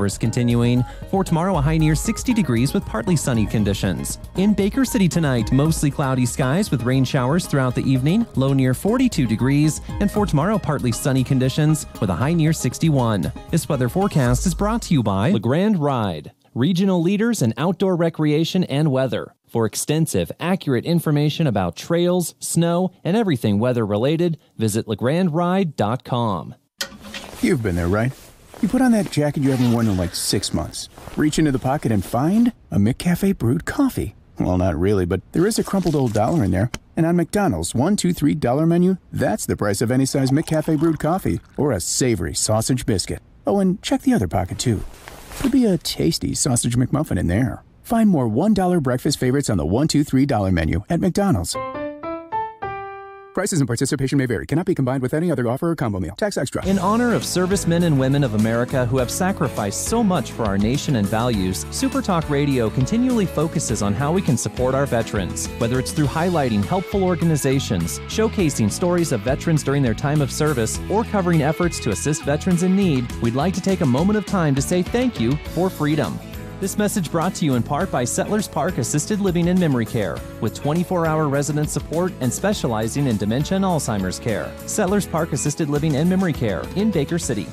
Showers continuing. For tomorrow, a high near 60 degrees with partly sunny conditions. In Baker City tonight, mostly cloudy skies with rain showers throughout the evening, low near 42 degrees. And for tomorrow, partly sunny conditions with a high near 61. This weather forecast is brought to you by LeGrand Ride, regional leaders in outdoor recreation and weather. For extensive, accurate information about trails, snow, and everything weather-related, visit legrandride.com. You've been there, right? You put on that jacket you haven't worn in like 6 months. Reach into the pocket and find a McCafe brewed coffee. Well, not really, but there is a crumpled old dollar in there. And on McDonald's $1, $2, $3 menu, that's the price of any size McCafe brewed coffee or a savory sausage biscuit. Oh, and check the other pocket, too. Could be a tasty sausage McMuffin in there. Find more $1 breakfast favorites on the $1, $2, $3 menu at McDonald's. Prices and participation may vary. Cannot be combined with any other offer or combo meal. Tax extra. In honor of servicemen and women of America who have sacrificed so much for our nation and values, Super Talk Radio continually focuses on how we can support our veterans. Whether it's through highlighting helpful organizations, showcasing stories of veterans during their time of service, or covering efforts to assist veterans in need, we'd like to take a moment of time to say thank you for freedom. This message brought to you in part by Settlers Park Assisted Living and Memory Care, with 24-hour resident support and specializing in dementia and Alzheimer's care. Settlers Park Assisted Living and Memory Care in Baker City.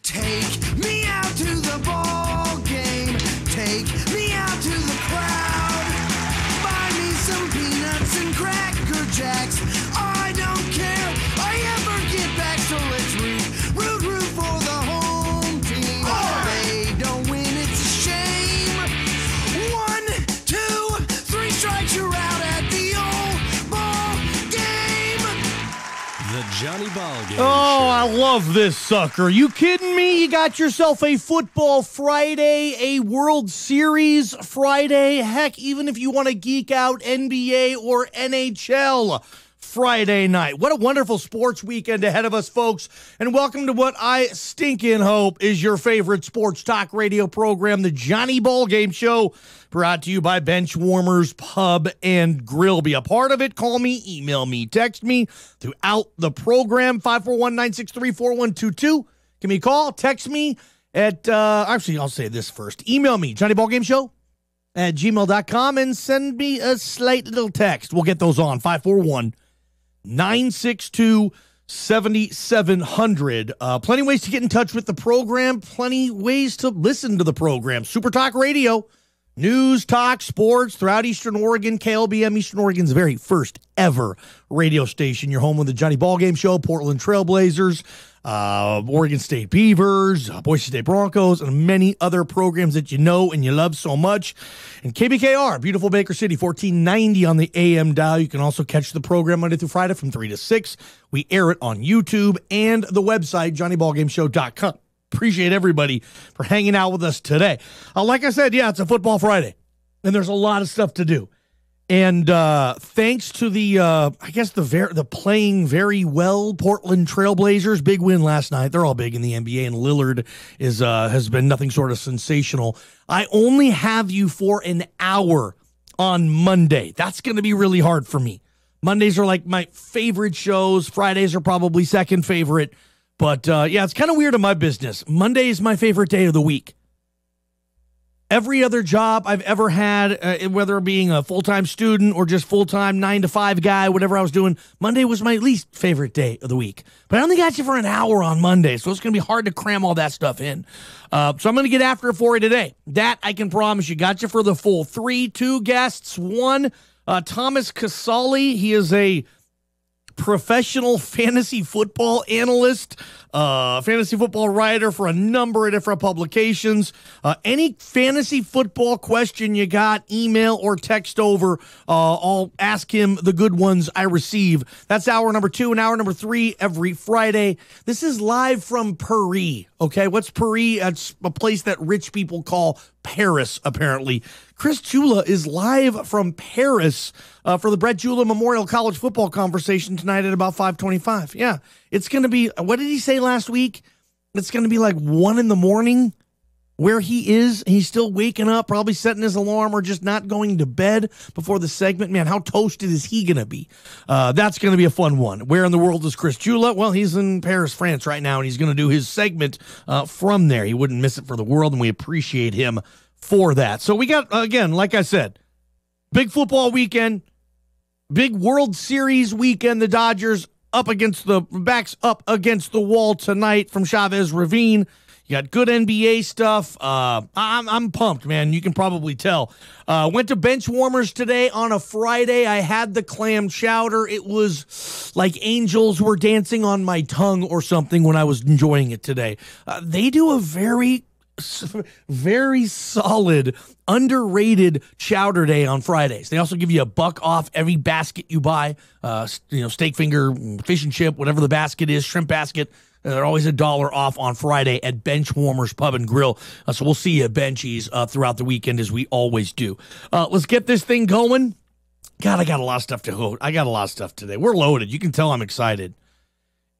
Take me out to the ball game. Take me out to the crowd. Buy me some peanuts and Cracker Jacks. I don't care. I ever get back, so let's root for the home team. They don't win, it's a shame. 1, 2, 3 strikes, you're out at the old ball game. The Johnny Ballgame. Oh, I love this sucker. You kidding me? You got yourself a football Friday, a World Series Friday. Heck, even if you want to geek out, NBA or NHL Friday night. What a wonderful sports weekend ahead of us, folks. And welcome to what I stinking hope is your favorite sports talk radio program, the Johnny Ballgame Show, brought to you by Benchwarmers Pub and Grill. Be a part of it. Call me, email me, text me throughout the program, 541-963-4122. Give me a call, text me at, actually, I'll say this first. Email me, JohnnyBallGameShow at gmail.com, and send me a slight little text. We'll get those on, 541-962-7700. Plenty ways to get in touch with the program. Plenty ways to listen to the program. Super Talk Radio. News, talk, sports throughout Eastern Oregon. KLBM, Eastern Oregon's very first ever radio station. You're home with the Johnny Ballgame Show, Portland Trailblazers, Oregon State Beavers, Boise State Broncos, and many other programs that you know and you love so much. And KBKR, beautiful Baker City, 1490 on the AM dial. You can also catch the program Monday through Friday from 3 to 6. We air it on YouTube and the website, JohnnyBallGameShow.com. Appreciate everybody for hanging out with us today. Like I said, yeah, it's a football Friday, and there's a lot of stuff to do. And thanks to the playing very well Portland Trailblazers, big win last night. They're all big in the NBA, and Lillard has been nothing short of sensational. I only have you for an hour on Monday. That's going to be really hard for me. Mondays are like my favorite shows. Fridays are probably second favorite. But, yeah, it's kind of weird in my business. Monday is my favorite day of the week. Every other job I've ever had, whether being a full-time student or just full-time 9-to-5 guy, whatever I was doing, Monday was my least favorite day of the week. But I only got you for an hour on Monday, so it's going to be hard to cram all that stuff in. So I'm going to get after it for you today. That I can promise you. Got you for the full 3, 2 guests. 1, Thomas Casale. He is a professional fantasy football analyst, fantasy football writer for a number of different publications. Any fantasy football question you got, email or text over. I'll ask him the good ones I receive. That's hour number 2 and hour number 3 every Friday. This is live from Paris. Okay, what's Paris? It's a place that rich people call Paris, apparently. Chris Jula is live from Paris for the Brett Jula Memorial College Football Conversation tonight at about 5:25. Yeah, it's going to be, what did he say last week? It's going to be like 1 in the morning. where he is. He's still waking up, probably setting his alarm or just not going to bed before the segment. Man, how toasted is he going to be? That's going to be a fun one. Where in the world is Chris Jula? Well, he's in Paris, France right now, and he's going to do his segment from there. He wouldn't miss it for the world, and we appreciate him for that. So we got, again, like I said, big football weekend, big World Series weekend. The Dodgers backs up against the wall tonight from Chavez Ravine. You got good NBA stuff. I'm pumped, man. You can probably tell. Went to bench warmers today on a Friday. I had the clam chowder. It was like angels were dancing on my tongue or something when I was enjoying it today. They do a very solid, underrated chowder day on Fridays. They also give you $1 off every basket you buy. Steak finger, fish and chip, whatever the basket is, shrimp basket. They're always $1 off on Friday at Benchwarmers Pub and Grill. So we'll see you at Benchies throughout the weekend as we always do. Let's get this thing going. God, I got a lot of stuff to hold. I got a lot of stuff today. We're loaded. You can tell I'm excited.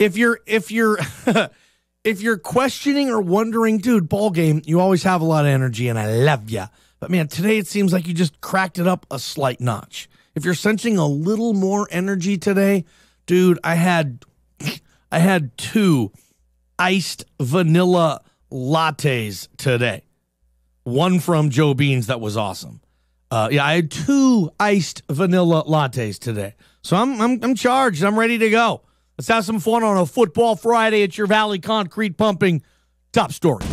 If you're if you're questioning or wondering, dude, Ballgame, you always have a lot of energy and I love you. But man, today it seems like you just cracked it up a slight notch. If you're sensing a little more energy today, dude, I had 2 iced vanilla lattes today. One from Joe Beans that was awesome. I had 2 iced vanilla lattes today. So I'm charged. I'm ready to go. Let's have some fun on a football Friday at your Valley Concrete Pumping top story.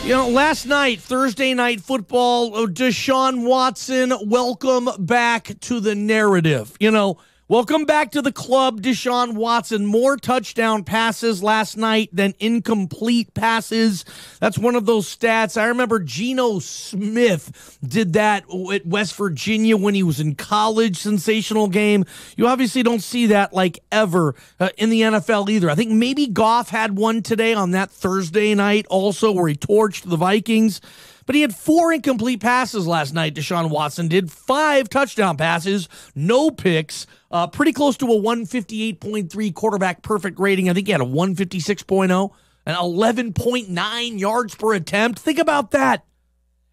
Last night, Thursday night football, Deshaun Watson, welcome back to the narrative. Welcome back to the club, Deshaun Watson. More touchdown passes last night than incomplete passes. That's one of those stats. I remember Geno Smith did that at West Virginia when he was in college. Sensational game. You obviously don't see that ever in the NFL either. I think maybe Goff had one today on that Thursday night also where he torched the Vikings. But he had 4 incomplete passes last night, Deshaun Watson did. 5 touchdown passes, no picks, pretty close to a 158.3 quarterback perfect rating. I think he had a 156.0 and 11.9 yards per attempt. Think about that.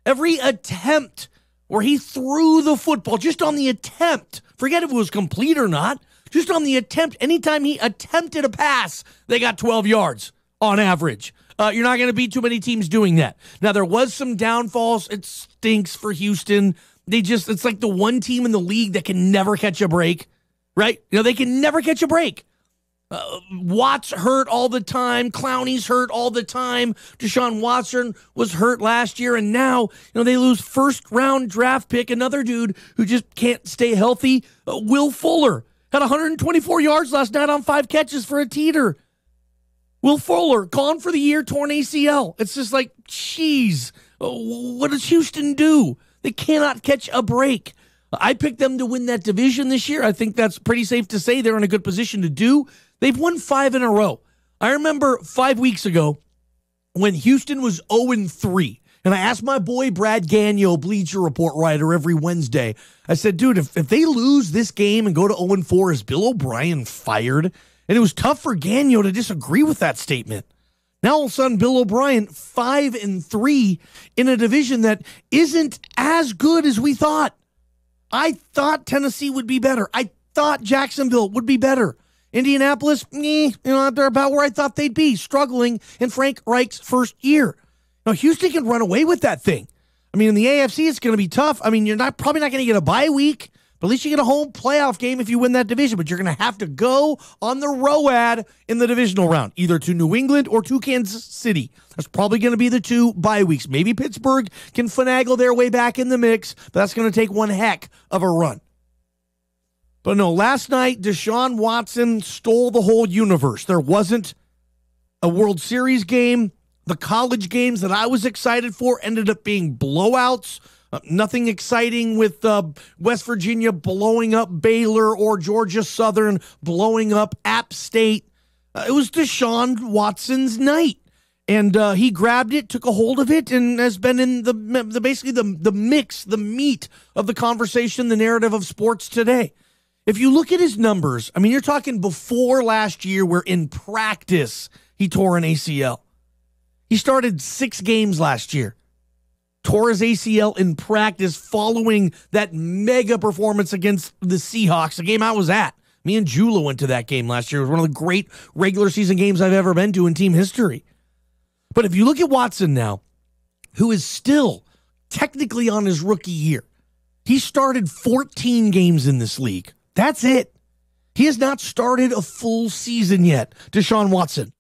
Every attempt where he threw the football, just on the attempt, forget if it was complete or not, just on the attempt, anytime he attempted a pass, they got 12 yards on average. You're not going to beat too many teams doing that. Now, there was some downfalls. It stinks for Houston. It's like the one team in the league that can never catch a break, right? They can never catch a break. Watt's hurt all the time. Clowney's hurt all the time. Deshaun Watson was hurt last year, and now, they lose first-round draft pick, another dude who just can't stay healthy. Will Fuller had 124 yards last night on 5 catches for a teeter. Will Fuller, gone for the year, torn ACL. It's just like, geez, what does Houston do? They cannot catch a break. I picked them to win that division this year. I think that's pretty safe to say they're in a good position to do. They've won 5 in a row. I remember 5 weeks ago when Houston was 0-3, and I asked my boy Brad Gagnon, Bleacher Report writer, every Wednesday. I said, dude, if they lose this game and go to 0-4, is Bill O'Brien fired? And it was tough for Gagnon to disagree with that statement. Now, all of a sudden, Bill O'Brien, 5-3 in a division that isn't as good as we thought. I thought Tennessee would be better. I thought Jacksonville would be better. Indianapolis, they're about where I thought they'd be, struggling in Frank Reich's first year. Now, Houston can run away with that thing. In the AFC, it's going to be tough. You're probably not going to get a bye week. But at least you get a home playoff game if you win that division. But you're going to have to go on the road in the divisional round, either to New England or to Kansas City. That's probably going to be the 2 bye weeks. Maybe Pittsburgh can finagle their way back in the mix, but that's going to take one heck of a run. But no, last night, Deshaun Watson stole the whole universe. There wasn't a World Series game. The college games that I was excited for ended up being blowouts. Nothing exciting with West Virginia blowing up Baylor or Georgia Southern blowing up App State. It was Deshaun Watson's night. And he grabbed it, took a hold of it, and has been in basically the mix, the meat of the conversation, the narrative of sports today. If you look at his numbers, I mean, you're talking before last year where in practice he tore an ACL. He started 6 games last year. Tore his ACL in practice following that mega performance against the Seahawks, the game I was at. Me and Jula went to that game last year. It was one of the great regular season games I've ever been to in team history. But if you look at Watson now, who is still technically on his rookie year, he started 14 games in this league. That's it. He has not started a full season yet, Deshaun Watson.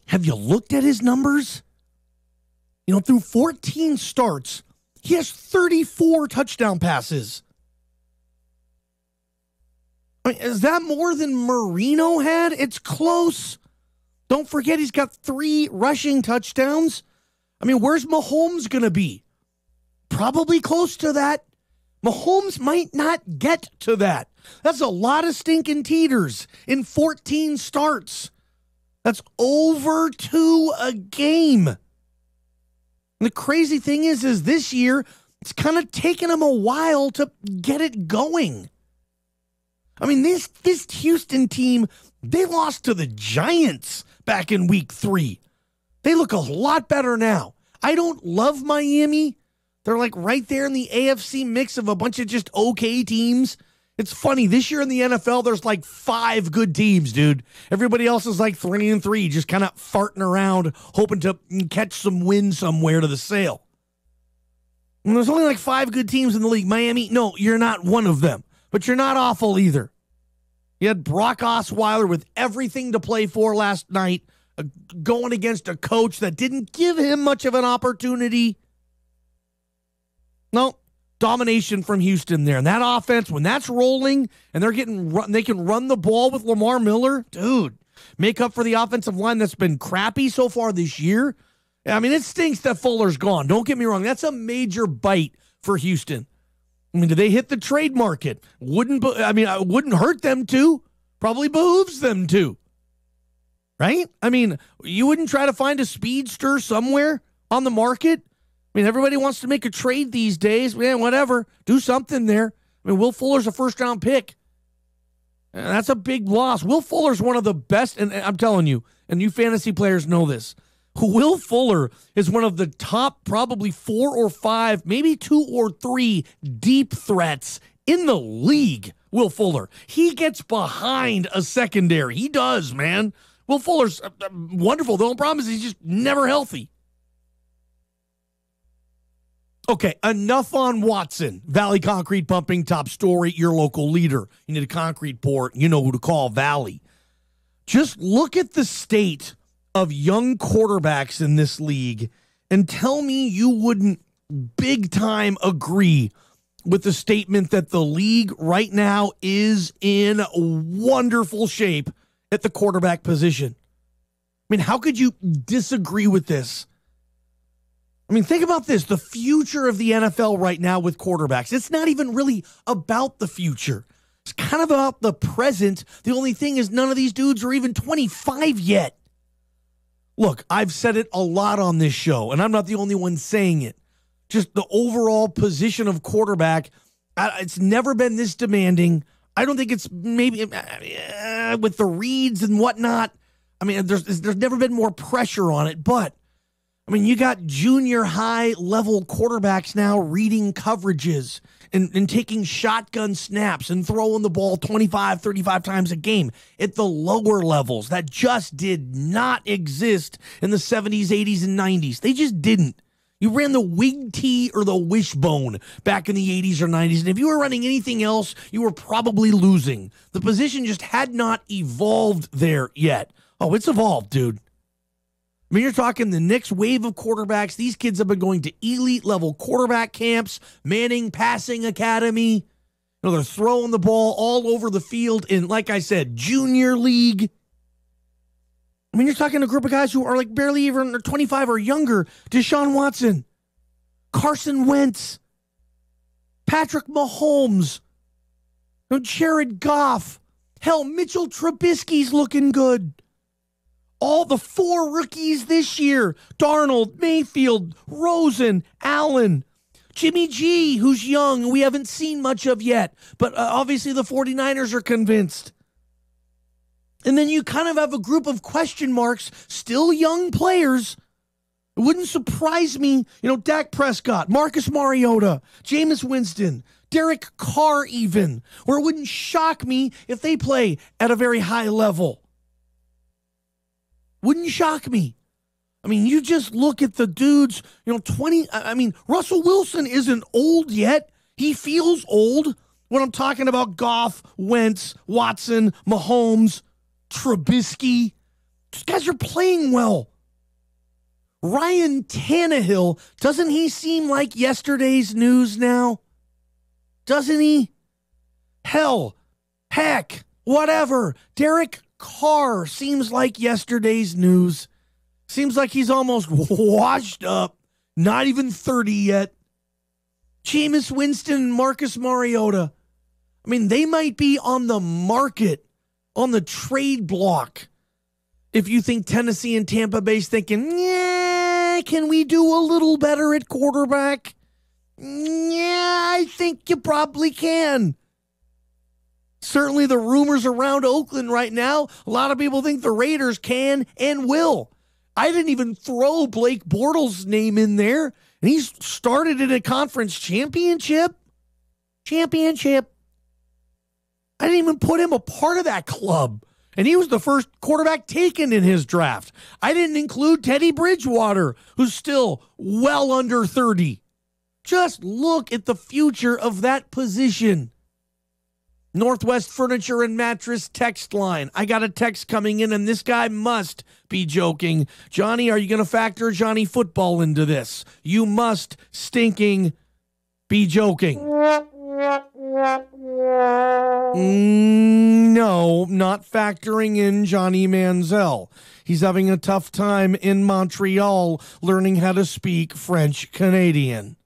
Have you looked at his numbers? You know, through 14 starts, he has 34 touchdown passes. I mean, is that more than Marino had? It's close. Don't forget he's got 3 rushing touchdowns. I mean, where's Mahomes going to be? Probably close to that. Mahomes might not get to that. That's a lot of stinking teeters in 14 starts. That's over 2 a game. And the crazy thing is this year, it's kind of taken him a while to get it going. I mean, this Houston team, they lost to the Giants back in week 3. They look a lot better now. I don't love Miami. They're like right there in the AFC mix of a bunch of just okay teams. It's funny, this year in the NFL, there's like 5 good teams, dude. Everybody else is like 3-3, just kind of farting around, hoping to catch some win somewhere to the sale. And there's only like 5 good teams in the league. Miami, no, you're not one of them. But you're not awful either. You had Brock Osweiler with everything to play for last night, going against a coach that didn't give him much of an opportunity. No, domination from Houston there. And that offense, when that's rolling and they can run the ball with Lamar Miller, dude, make up for the offensive line that's been crappy so far this year. I mean, it stinks that Fuller's gone. Don't get me wrong. That's a major bite for Houston. I mean, do they hit the trade market? Wouldn't hurt them to. Probably behooves them to. Right? I mean, you wouldn't try to find a speedster somewhere on the market? I mean, everybody wants to make a trade these days. Man, whatever. Do something there. I mean, Will Fuller's a first-round pick. And that's a big loss. Will Fuller's one of the best, and I'm telling you, and you fantasy players know this, Will Fuller is one of the top probably 4 or 5, maybe 2 or 3 deep threats in the league, Will Fuller. He gets behind a secondary. He does, man. Will Fuller's wonderful. The only problem is he's just never healthy. Okay, enough on Watson. Valley Concrete Pumping, top story, your local leader. You need a concrete pour, you know who to call, Valley. Just look at the state of young quarterbacks in this league and tell me you wouldn't big time agree with the statement that the league right now is in wonderful shape at the quarterback position. I mean, how could you disagree with this? I mean, think about this. The future of the NFL right now with quarterbacks, it's not even really about the future. It's kind of about the present. The only thing is none of these dudes are even 25 yet. Look, I've said it a lot on this show, and I'm not the only one saying it. Just the overall position of quarterback, it's never been this demanding. I don't think it's maybe with the reads and whatnot. I mean, there's never been more pressure on it, but I mean, you got junior high level quarterbacks now reading coverages and taking shotgun snaps and throwing the ball 25, 35 times a game at the lower levels. That just did not exist in the 70s, 80s, and 90s. They just didn't. You ran the wig tee or the wishbone back in the 80s or 90s, and if you were running anything else, you were probably losing. The position just had not evolved there yet. Oh, it's evolved, dude. I mean, you're talking the next wave of quarterbacks. These kids have been going to elite-level quarterback camps, Manning Passing Academy. You know, they're throwing the ball all over the field in, like I said, junior league. I mean, you're talking a group of guys who are like barely even 25 or younger. Deshaun Watson, Carson Wentz, Patrick Mahomes, Jared Goff. Hell, Mitchell Trubisky's looking good. All the 4 rookies this year, Darnold, Mayfield, Rosen, Allen, Jimmy G, who's young, we haven't seen much of yet, but obviously the 49ers are convinced. And then you kind of have a group of question marks, still young players. It wouldn't surprise me, Dak Prescott, Marcus Mariota, Jameis Winston, Derek Carr even, or it wouldn't shock me if they play at a very high level. Wouldn't shock me. I mean, you just look at the dudes, Russell Wilson isn't old yet. He feels old when I'm talking about Goff, Wentz, Watson, Mahomes, Trubisky. These guys are playing well. Ryan Tannehill, doesn't he seem like yesterday's news now? Doesn't he? Hell, heck, whatever. Derek Carr seems like yesterday's news. Seems like he's almost washed up. Not even 30 yet. Jameis Winston and Marcus Mariota. I mean, they might be on the market, on the trade block. If you think Tennessee and Tampa Bay's thinking, yeah, can we do a little better at quarterback? Yeah, I think you probably can. Certainly the rumors around Oakland right now, a lot of people think the Raiders can and will. I didn't even throw Blake Bortles' name in there, and he's started in a conference championship. I didn't even put him a part of that club, and he was the first quarterback taken in his draft. I didn't include Teddy Bridgewater, who's still well under 30. Just look at the future of that position. Northwest Furniture and Mattress text line. I got a text coming in, and this guy must be joking. Johnny, are you going to factor Johnny Football into this? You must stinking be joking. No, not factoring in Johnny Manziel. He's having a tough time in Montreal learning how to speak French Canadian.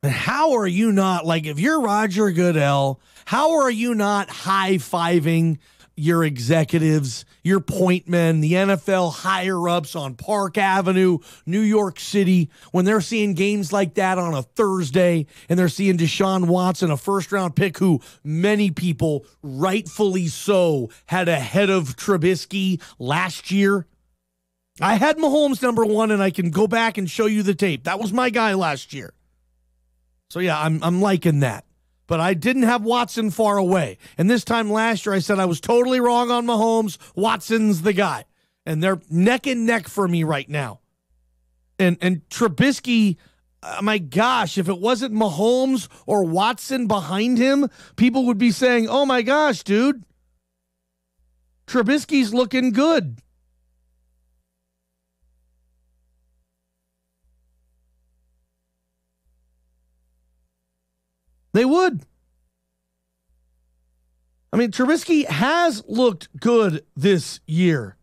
How are you not, if you're Roger Goodell, how are you not high-fiving your executives, your point men, the NFL higher-ups on Park Avenue, New York City, when they're seeing games like that on a Thursday, and they're seeing Deshaun Watson, a first-round pick who many people, rightfully so, had ahead of Trubisky last year? I had Mahomes number one, and I can go back and show you the tape. That was my guy last year. So, yeah, I'm liking that. But I didn't have Watson far away. And this time last year, I said I was totally wrong on Mahomes. Watson's the guy. And they're neck and neck for me right now. And Trubisky, my gosh, if it wasn't Mahomes or Watson behind him, people would be saying, oh, my gosh, dude, Trubisky's looking good. They would. I mean, Trubisky has looked good this year.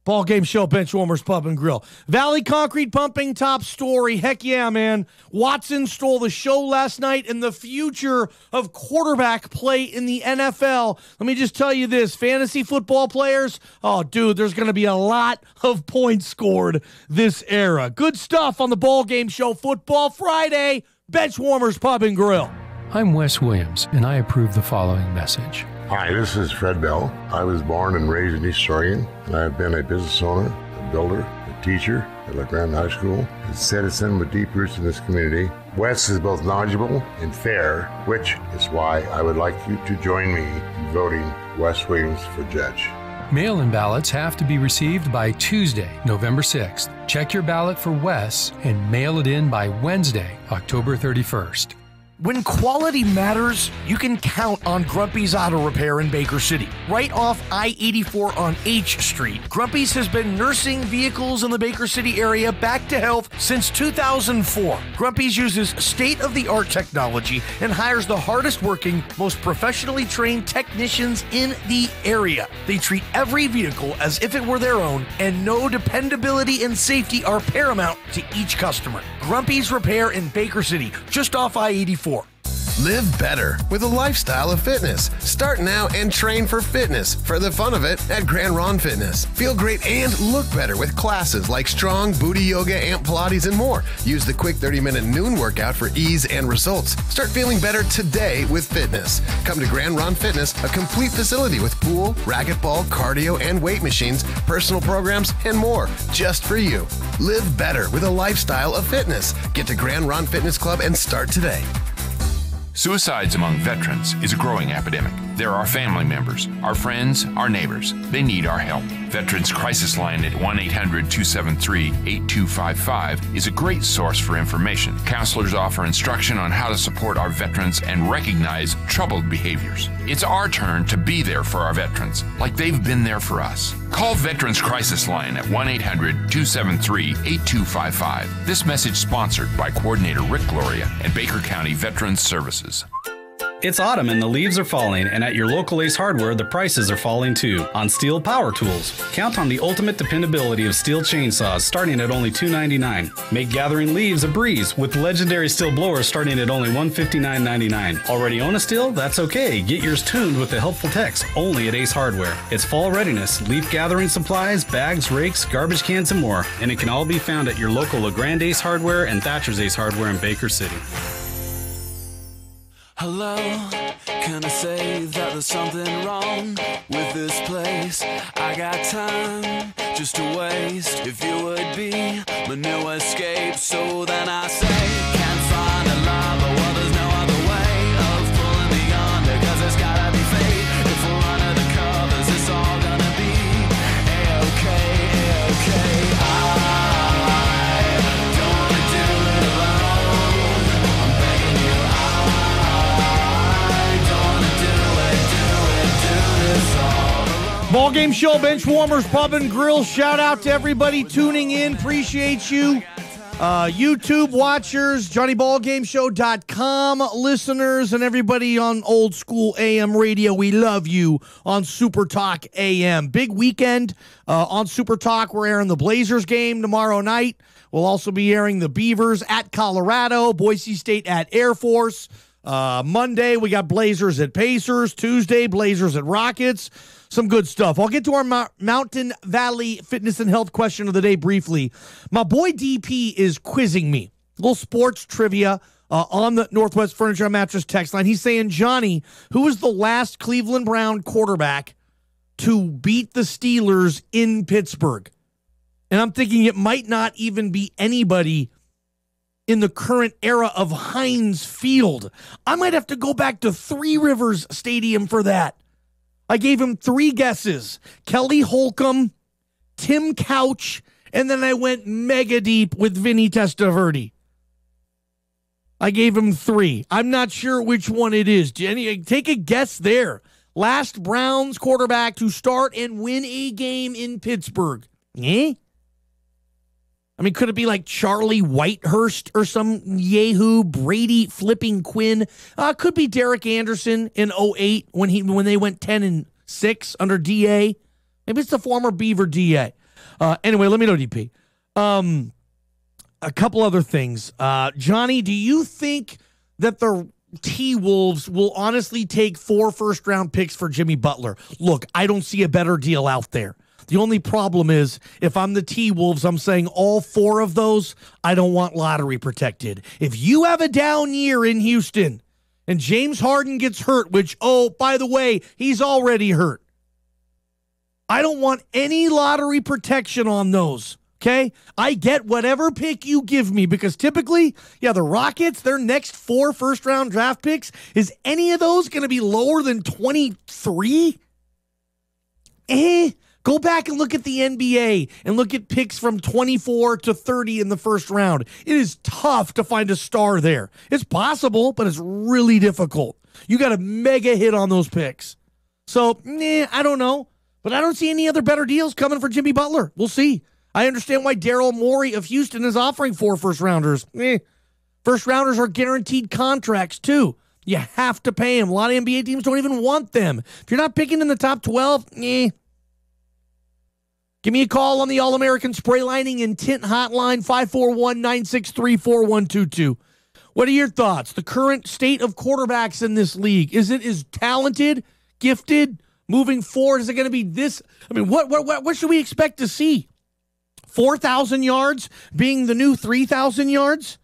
Ballgame Show, Benchwarmers Pub and Grill. Valley Concrete Pumping, top story. Heck yeah, man. Watson stole the show last night in the future of quarterback play in the NFL. Let me just tell you this. Fantasy football players, oh, dude, there's going to be a lot of points scored this era. Good stuff on the Ballgame Show, Football Friday. Benchwarmers Pub and Grill. I'm Wes Williams, and I approve the following message. Hi, this is Fred Bell. I was born and raised in East Oregon, and I have been a business owner, a builder, a teacher at La Grande High School, a citizen with deep roots in this community. Wes is both knowledgeable and fair, which is why I would like you to join me in voting Wes Williams for judge. Mail-in ballots have to be received by Tuesday, November 6th. Check your ballot for Wes and mail it in by Wednesday, October 31st. When quality matters, you can count on Grumpy's Auto Repair in Baker City. Right off I-84 on H Street, Grumpy's has been nursing vehicles in the Baker City area back to health since 2004. Grumpy's uses state-of-the-art technology and hires the hardest-working, most professionally trained technicians in the area. They treat every vehicle as if it were their own, and know dependability and safety are paramount to each customer. Grumpy's Repair in Baker City, just off I-84. Live better with a lifestyle of fitness. Start now and train for fitness for the fun of it at Grand Ron Fitness. Feel great and look better with classes like strong, booty yoga, amp Pilates, and more. Use the quick 30-minute noon workout for ease and results. Start feeling better today with fitness. Come to Grand Ron Fitness, a complete facility with pool, racquetball, cardio, and weight machines, personal programs, and more just for you. Live better with a lifestyle of fitness. Get to Grand Ron Fitness Club and start today. Suicides among veterans is a growing epidemic. They're our family members, our friends, our neighbors. They need our help. Veterans Crisis Line at 1-800-273-8255 is a great source for information. Counselors offer instruction on how to support our veterans and recognize troubled behaviors. It's our turn to be there for our veterans, like they've been there for us. Call Veterans Crisis Line at 1-800-273-8255. This message sponsored by Coordinator Rick Gloria and Baker County Veterans Services. It's autumn and the leaves are falling, and at your local Ace Hardware, the prices are falling too on Steel power tools. Count on the ultimate dependability of Steel chainsaws starting at only $2.99. Make gathering leaves a breeze with legendary Steel blowers starting at only $159.99. Already own a Steel? That's okay. Get yours tuned with the helpful text only at Ace Hardware. It's fall readiness, leaf gathering supplies, bags, rakes, garbage cans, and more, and it can all be found at your local LeGrand Ace Hardware and Thatcher's Ace Hardware in Baker City. Hello, can I say that there's something wrong with this place? I got time just to waste. If you would be my new escape, so then I say, can't find a lie, but well, there's no other way of pulling me under, cause it's gotta be fate. If we're under the covers, it's all gonna be A-okay, A-okay. Ballgame Show, Bench Warmers, Pub and Grill. Shout out to everybody tuning in. Appreciate you. YouTube watchers, JohnnyBallGameShow.com listeners, and everybody on old school AM radio. We love you on Super Talk AM. Big weekend on Super Talk. We're airing the Blazers game tomorrow night. We'll also be airing the Beavers at Colorado, Boise State at Air Force. Monday, we got Blazers at Pacers. Tuesday, Blazers at Rockets. Some good stuff. I'll get to our Mountain Valley fitness and health question of the day briefly. My boy DP is quizzing me. A little sports trivia on the Northwest Furniture and Mattress text line. He's saying, Johnny, who was the last Cleveland Brown quarterback to beat the Steelers in Pittsburgh? And I'm thinking it might not even be anybody in the current era of Heinz Field. I might have to go back to Three Rivers Stadium for that. I gave him 3 guesses. Kelly Holcomb, Tim Couch, and then I went mega deep with Vinny Testaverde. I gave him 3. I'm not sure which one it is. Take a guess there. Last Browns quarterback to start and win a game in Pittsburgh. I mean, could it be like Charlie Whitehurst or some yahoo, Brady flipping Quinn? Could be Derek Anderson in 2008 when they went 10-6 under DA. Maybe it's the former Beaver DA. Anyway, let me know, DP. A couple other things. Johnny, do you think that the T-Wolves will honestly take 4 first-round picks for Jimmy Butler? Look, I don't see a better deal out there. The only problem is, if I'm the T-Wolves, I'm saying all 4 of those, I don't want lottery protected. If you have a down year in Houston and James Harden gets hurt, which, oh, by the way, he's already hurt, I don't want any lottery protection on those, okay? I get whatever pick you give me, because typically, the Rockets, their next 4 first-round draft picks, is any of those going to be lower than 23? Go back and look at the NBA and look at picks from 24 to 30 in the first round. It is tough to find a star there. It's possible, but it's really difficult. You got to mega hit on those picks. So, I don't know. But I don't see any other better deals coming for Jimmy Butler. We'll see. I understand why Daryl Morey of Houston is offering 4 first-rounders. First-rounders are guaranteed contracts, too. You have to pay them. A lot of NBA teams don't even want them. If you're not picking in the top 12, Give me a call on the All-American Spray Lining and Tint Hotline, 541-963-4122. What are your thoughts? The current state of quarterbacks in this league, is it as talented, gifted, moving forward? Is it going to be this? I mean, what should we expect to see? 4,000 yards being the new 3,000 yards?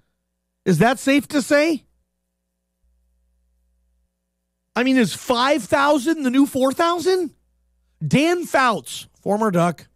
Is that safe to say? I mean, is 5,000 the new 4,000? Dan Fouts, former Duck,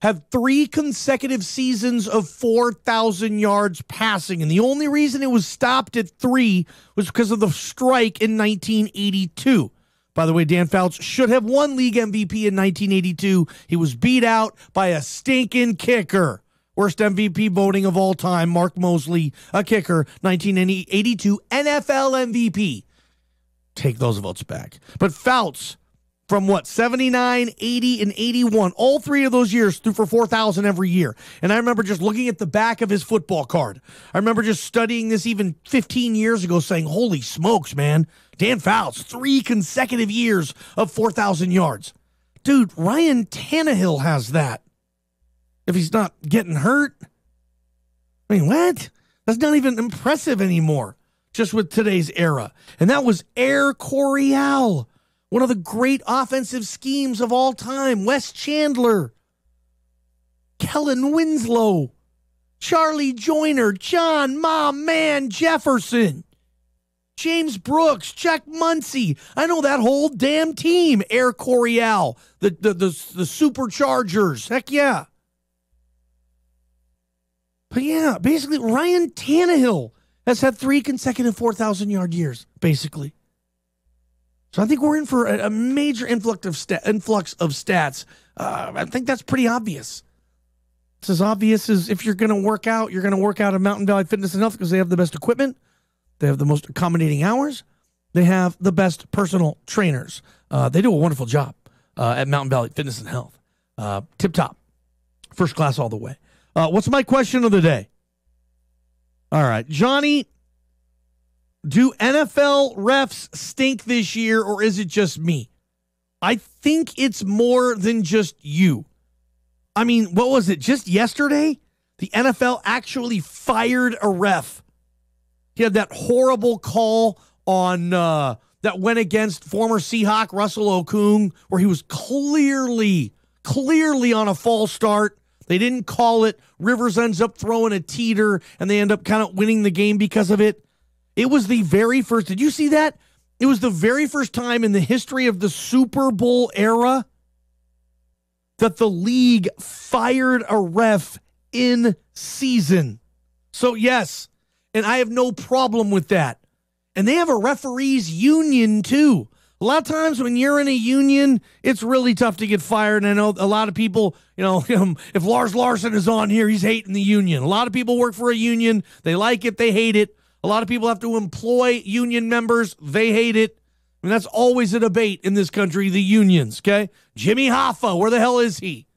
had 3 consecutive seasons of 4,000 yards passing. And the only reason it was stopped at 3 was because of the strike in 1982. By the way, Dan Fouts should have won league MVP in 1982. He was beat out by a stinking kicker. Worst MVP voting of all time, Mark Mosley, a kicker, 1982 NFL MVP. Take those votes back. But Fouts, from what, 79, 80, and 81, all 3 of those years threw for 4,000 every year. And I remember just looking at the back of his football card. I remember just studying this even 15 years ago saying, holy smokes, man. Dan Fouts, 3 consecutive years of 4,000 yards. Dude, Ryan Tannehill has that. If he's not getting hurt. I mean, what? That's not even impressive anymore, just with today's era. And that was Air Coryell, one of the great offensive schemes of all time. Wes Chandler, Kellen Winslow, Charlie Joyner, John Ma Man Jefferson, James Brooks, Chuck Muncie. I know that whole damn team. Air Coryell, the Superchargers. Heck yeah. But yeah, basically Ryan Tannehill has had 3 consecutive 4,000-yard years, basically. So I think we're in for a major influx of stats. I think that's pretty obvious. It's as obvious as if you're going to work out, you're going to work out at Mountain Valley Fitness and Health because they have the best equipment. They have the most accommodating hours. They have the best personal trainers. They do a wonderful job at Mountain Valley Fitness and Health. Tip-top. First class all the way. What's my question of the day? All right. Johnny, do NFL refs stink this year, or is it just me? I think it's more than just you. I mean, what was it? Just yesterday, the NFL actually fired a ref. He had that horrible call on that went against former Seahawk Russell Okung, where he was clearly on a false start. They didn't call it. Rivers ends up throwing a teeter, and they end up kind of winning the game because of it. It was the very first. Did you see that? It was the very first time in the history of the Super Bowl era that the league fired a ref in season. So, yes, and I have no problem with that. And they have a referees union, too. A lot of times when you're in a union, it's really tough to get fired. And I know a lot of people, if Lars Larson is on here, he's hating the union. A lot of people work for a union. They like it. They hate it. A lot of people have to employ union members. They hate it. I mean, that's always a debate in this country, the unions, okay? Jimmy Hoffa, where the hell is he?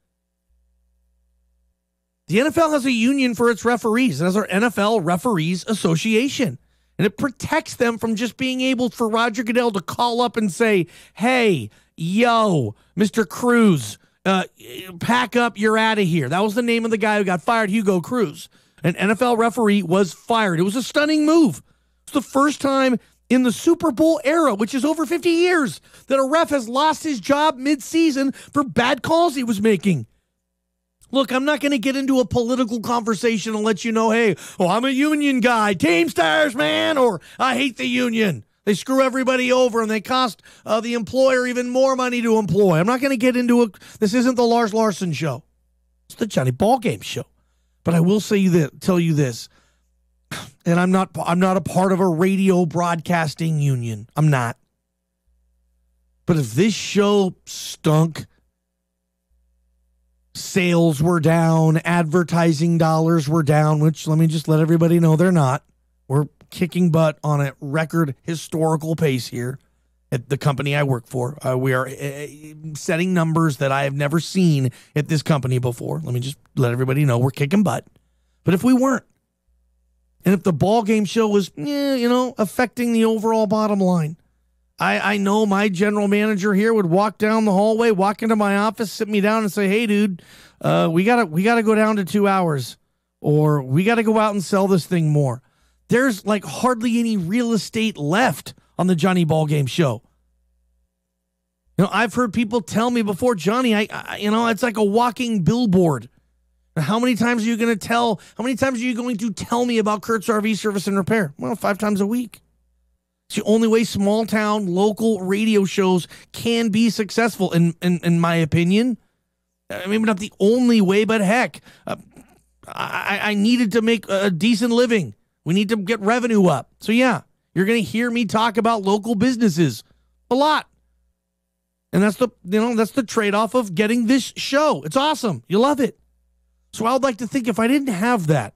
The NFL has a union for its referees. It has our NFL Referees Association. And it protects them from just being able for Roger Goodell to call up and say, hey, yo, Mr. Cruz, pack up, you're out of here. That was the name of the guy who got fired, Hugo Cruz. An NFL referee was fired. It was a stunning move. It's the first time in the Super Bowl era, which is over 50 years, that a ref has lost his job mid-season for bad calls he was making. Look, I'm not going to get into a political conversation and let you know, hey, I'm a union guy. Teamsters, man, or I hate the union. They screw everybody over and they cost the employer even more money to employ. I'm not going to get into it. This isn't the Lars Larson show. It's the Johnny Ballgame show. But I will tell you this, and I'm not a part of a radio broadcasting union. I'm not. But if this show stunk, sales were down, advertising dollars were down, which let me just let everybody know they're not. We're kicking butt on a record historical pace here at the company I work for. We are setting numbers that I have never seen at this company before. Let me just let everybody know we're kicking butt. But if we weren't, and if the ball game show was, affecting the overall bottom line, I know my general manager here would walk down the hallway, walk into my office, sit me down and say, hey, dude, we gotta go down to 2 hours, or we got to go out and sell this thing more. there's like hardly any real estate left on the Johnny Ballgame show. I've heard people tell me before, Johnny, I it's like a walking billboard. How many times are you going to tell me about Kurt's RV Service and Repair? Well, 5 times a week. It's the only way small town local radio shows can be successful, in my opinion. Maybe not the only way, but heck, I needed to make a decent living. We need to get revenue up. So yeah, you're going to hear me talk about local businesses a lot. And that's the trade-off of getting this show. It's awesome. You love it. So I would like to think if I didn't have that,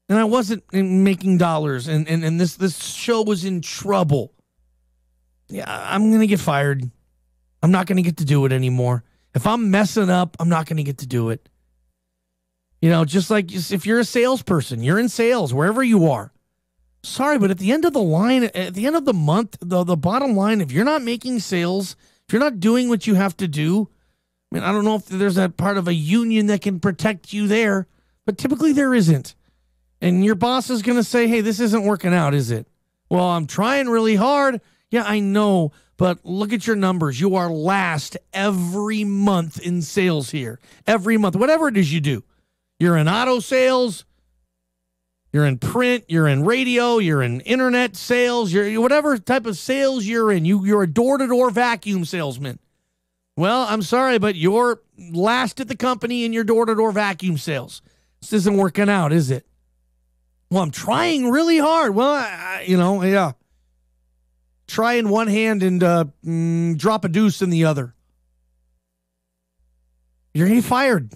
and I wasn't making dollars, and this show was in trouble, yeah, I'm going to get fired. I'm not going to get to do it anymore. If I'm messing up, I'm not going to get to do it. Just like if you're a salesperson, you're in sales, wherever you are. Sorry, but at the end of the line, at the end of the month, the bottom line, if you're not making sales, if you're not doing what you have to do, I mean, I don't know if there's a part of a union that can protect you there, but typically there isn't. And your boss is going to say, hey, this isn't working out, is it? Well, I'm trying really hard. Yeah, I know, but look at your numbers. You are last every month in sales here. Every month, whatever it is you do. You're in auto sales, you're in print, you're in radio, you're in internet sales, you're whatever type of sales you're in. You're a door-to-door vacuum salesman. Well, I'm sorry, but you're last at the company in your door-to-door vacuum sales. This isn't working out, is it? Well, I'm trying really hard. Well, yeah. Try in one hand and drop a deuce in the other. You're going to get fired.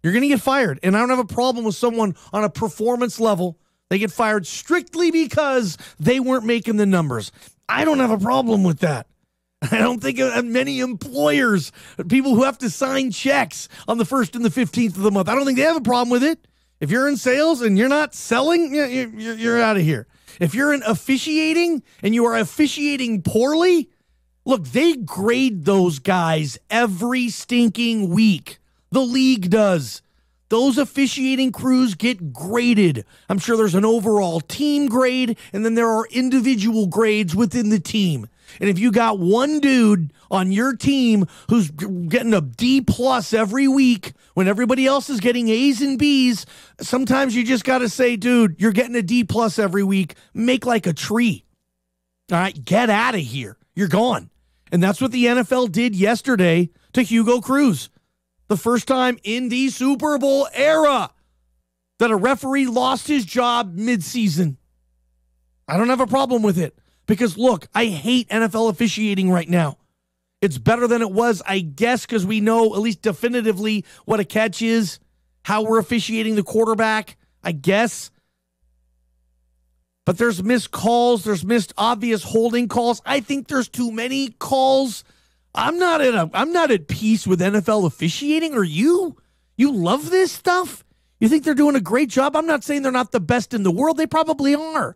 You're going to get fired. And I don't have a problem with someone on a performance level. They get fired strictly because they weren't making the numbers. I don't have a problem with that. I don't think many employers, people who have to sign checks on the 1st and the 15th of the month, I don't think they have a problem with it. If you're in sales and you're not selling, you're out of here. If you're in officiating and you are officiating poorly, look, they grade those guys every stinking week. The league does. Those officiating crews get graded. I'm sure there's an overall team grade, and then there are individual grades within the team. And if you got one dude on your team who's getting a D+ every week when everybody else is getting A's and B's, sometimes you just got to say, dude, you're getting a D+ every week. Make like a tree. All right, get out of here. You're gone. And that's what the NFL did yesterday to Hugo Cruz. The first time in the Super Bowl era that a referee lost his job midseason. I don't have a problem with it because, look, I hate NFL officiating right now. It's better than it was, I guess, because we know at least definitively what a catch is, how we're officiating the quarterback, I guess. But there's missed calls. There's missed obvious holding calls. I think there's too many calls. I'm not at peace with NFL officiating. Are you? You love this stuff? You think they're doing a great job? I'm not saying they're not the best in the world. They probably are.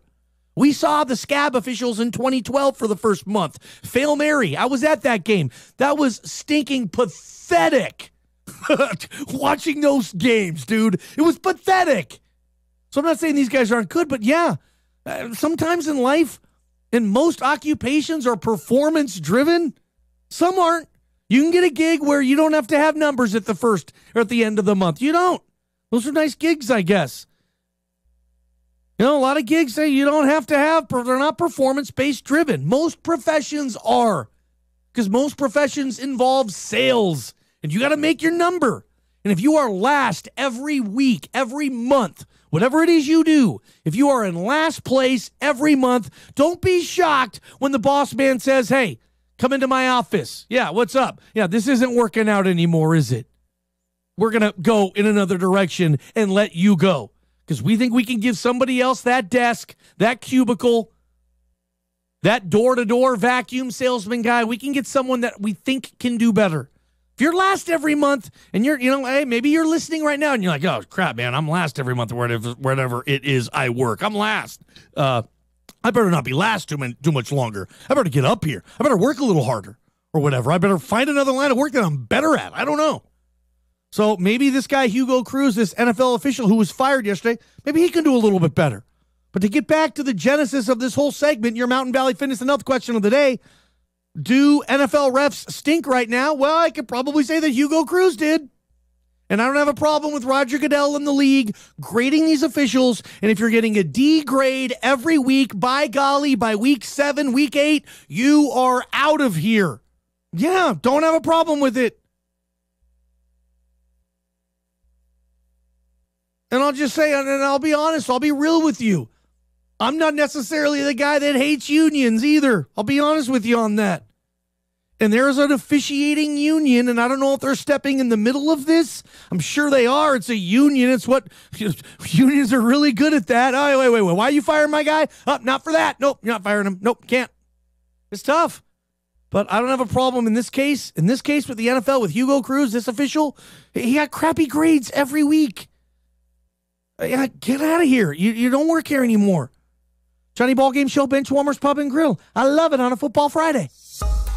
We saw the scab officials in 2012 for the first month. Fail Mary. I was at that game. That was stinking pathetic. Watching those games, dude. It was pathetic. So I'm not saying these guys aren't good, but yeah, sometimes in life, and most occupations are performance driven. Some aren't. You can get a gig where you don't have to have numbers at the first or at the end of the month. You don't. Those are nice gigs, I guess. A lot of gigs say you don't have to have, they're not performance-based driven. Most professions are, because most professions involve sales, and you got to make your number. And if you are last every week, every month, whatever it is you do, if you are in last place every month, don't be shocked when the boss man says, hey, come into my office. Yeah, what's up? Yeah, this isn't working out anymore, is it? We're going to go in another direction and let you go. Because we think we can give somebody else that desk, that cubicle, that door-to-door vacuum salesman guy. We can get someone that we think can do better. If you're last every month and you're, hey, maybe you're listening right now and you're like, oh, crap, man, I'm last every month wherever it is I work. I'm last. I better not be last too much longer. I better get up here. I better work a little harder or whatever. I better find another line of work that I'm better at. I don't know. So maybe this guy, Hugo Cruz, this NFL official who was fired yesterday, maybe he can do a little bit better. But to get back to the genesis of this whole segment, your Mountain Valley Fitness and Health question of the day, do NFL refs stink right now? Well, I could probably say that Hugo Cruz did. And I don't have a problem with Roger Goodell in the league grading these officials. And if you're getting a D grade every week, by golly, by week 7, week 8, you are out of here. Yeah, don't have a problem with it. And I'll just say, and I'll be honest, I'll be real with you. I'm not necessarily the guy that hates unions either. I'll be honest with you on that. And there's an officiating union, and I don't know if they're stepping in the middle of this. I'm sure they are. It's a union. It's what unions are really good at that. Oh, wait. Why are you firing my guy? Oh, not for that. Nope, you're not firing him. Nope, can't. It's tough. But I don't have a problem in this case. In this case with the NFL, with Hugo Cruz, this official, he got crappy grades every week. Get out of here. You don't work here anymore. Johnny Ballgame Show, Benchwarmers Pub and Grill. I love it on a Football Friday.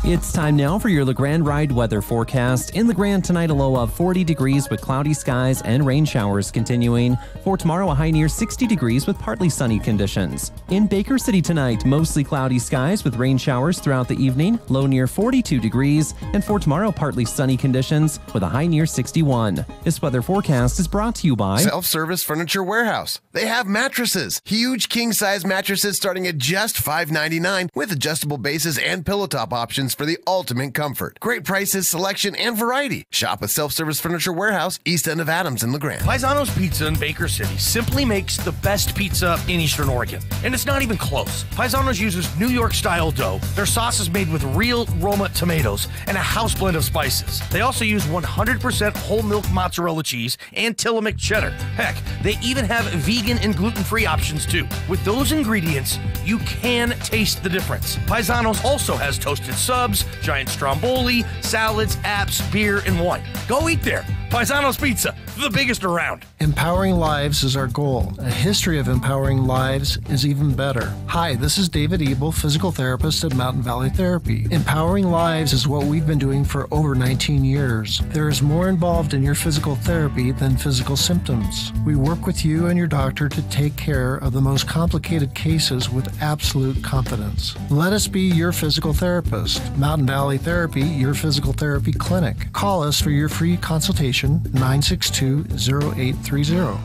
It's time now for your LeGrand Ride weather forecast. In LeGrand tonight, a low of 40 degrees with cloudy skies and rain showers continuing. For tomorrow, a high near 60 degrees with partly sunny conditions. In Baker City tonight, mostly cloudy skies with rain showers throughout the evening, low near 42 degrees. And for tomorrow, partly sunny conditions with a high near 61. This weather forecast is brought to you by Self-Service Furniture Warehouse. They have mattresses. Huge king-size mattresses starting at just $5.99 with adjustable bases and pillow top options for the ultimate comfort. Great prices, selection, and variety. Shop at Self-Service Furniture Warehouse, east end of Adams in LeGrand. Paisano's Pizza in Baker City simply makes the best pizza in Eastern Oregon. And it's not even close. Paisano's uses New York-style dough. Their sauce is made with real Roma tomatoes and a house blend of spices. They also use 100% whole milk mozzarella cheese and Tillamook cheddar. Heck, they even have vegan and gluten-free options too. With those ingredients, you can taste the difference. Paisano's also has toasted subs, giant stromboli, salads, apps, beer, and wine. Go eat there. Paisano's Pizza, the biggest around. Empowering lives is our goal. A history of empowering lives is even better. Hi, this is David Ebel, physical therapist at Mountain Valley Therapy. Empowering lives is what we've been doing for over 19 years. There is more involved in your physical therapy than physical symptoms. We work with you and your doctor to take care of the most complicated cases with absolute confidence. Let us be your physical therapist. Mountain Valley Therapy, your physical therapy clinic. Call us for your free consultation, 962-0830.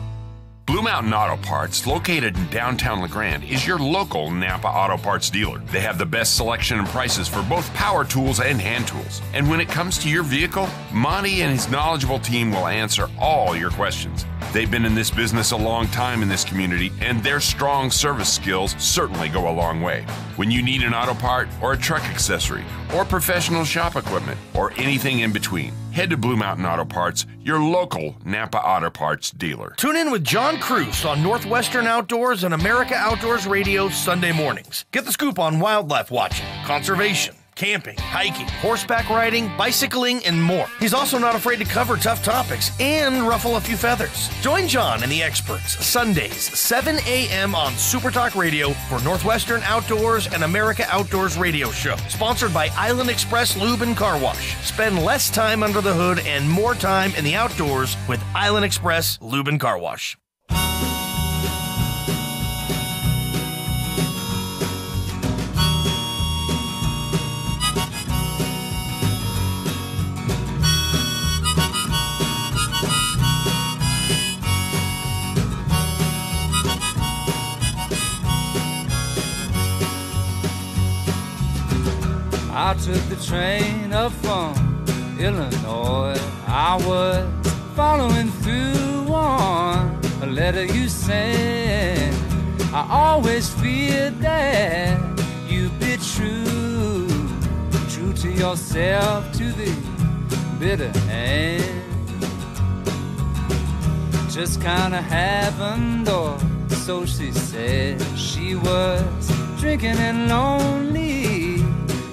Blue Mountain Auto Parts, located in downtown LeGrand, is your local Napa Auto Parts dealer. They have the best selection and prices for both power tools and hand tools. And when it comes to your vehicle, Monty and his knowledgeable team will answer all your questions. They've been in this business a long time in this community, and their strong service skills certainly go a long way. When you need an auto part or a truck accessory or professional shop equipment or anything in between, head to Blue Mountain Auto Parts, your local Napa Auto Parts dealer. Tune in with John Cruz on Northwestern Outdoors and America Outdoors Radio Sunday mornings. Get the scoop on wildlife watching, conservation, camping, hiking, horseback riding, bicycling, and more. He's also not afraid to cover tough topics and ruffle a few feathers. Join John and the experts Sundays, 7 a.m. on Super Talk Radio for Northwestern Outdoors and America Outdoors Radio Show. Sponsored by Island Express Lube and Car Wash. Spend less time under the hood and more time in the outdoors with Island Express Lube and Car Wash. I took the train up from Illinois. I was following through on a letter you sent. I always feared that you'd be true, true to yourself to the bitter end. Just kinda happened, or so she said. She was drinking and lonely,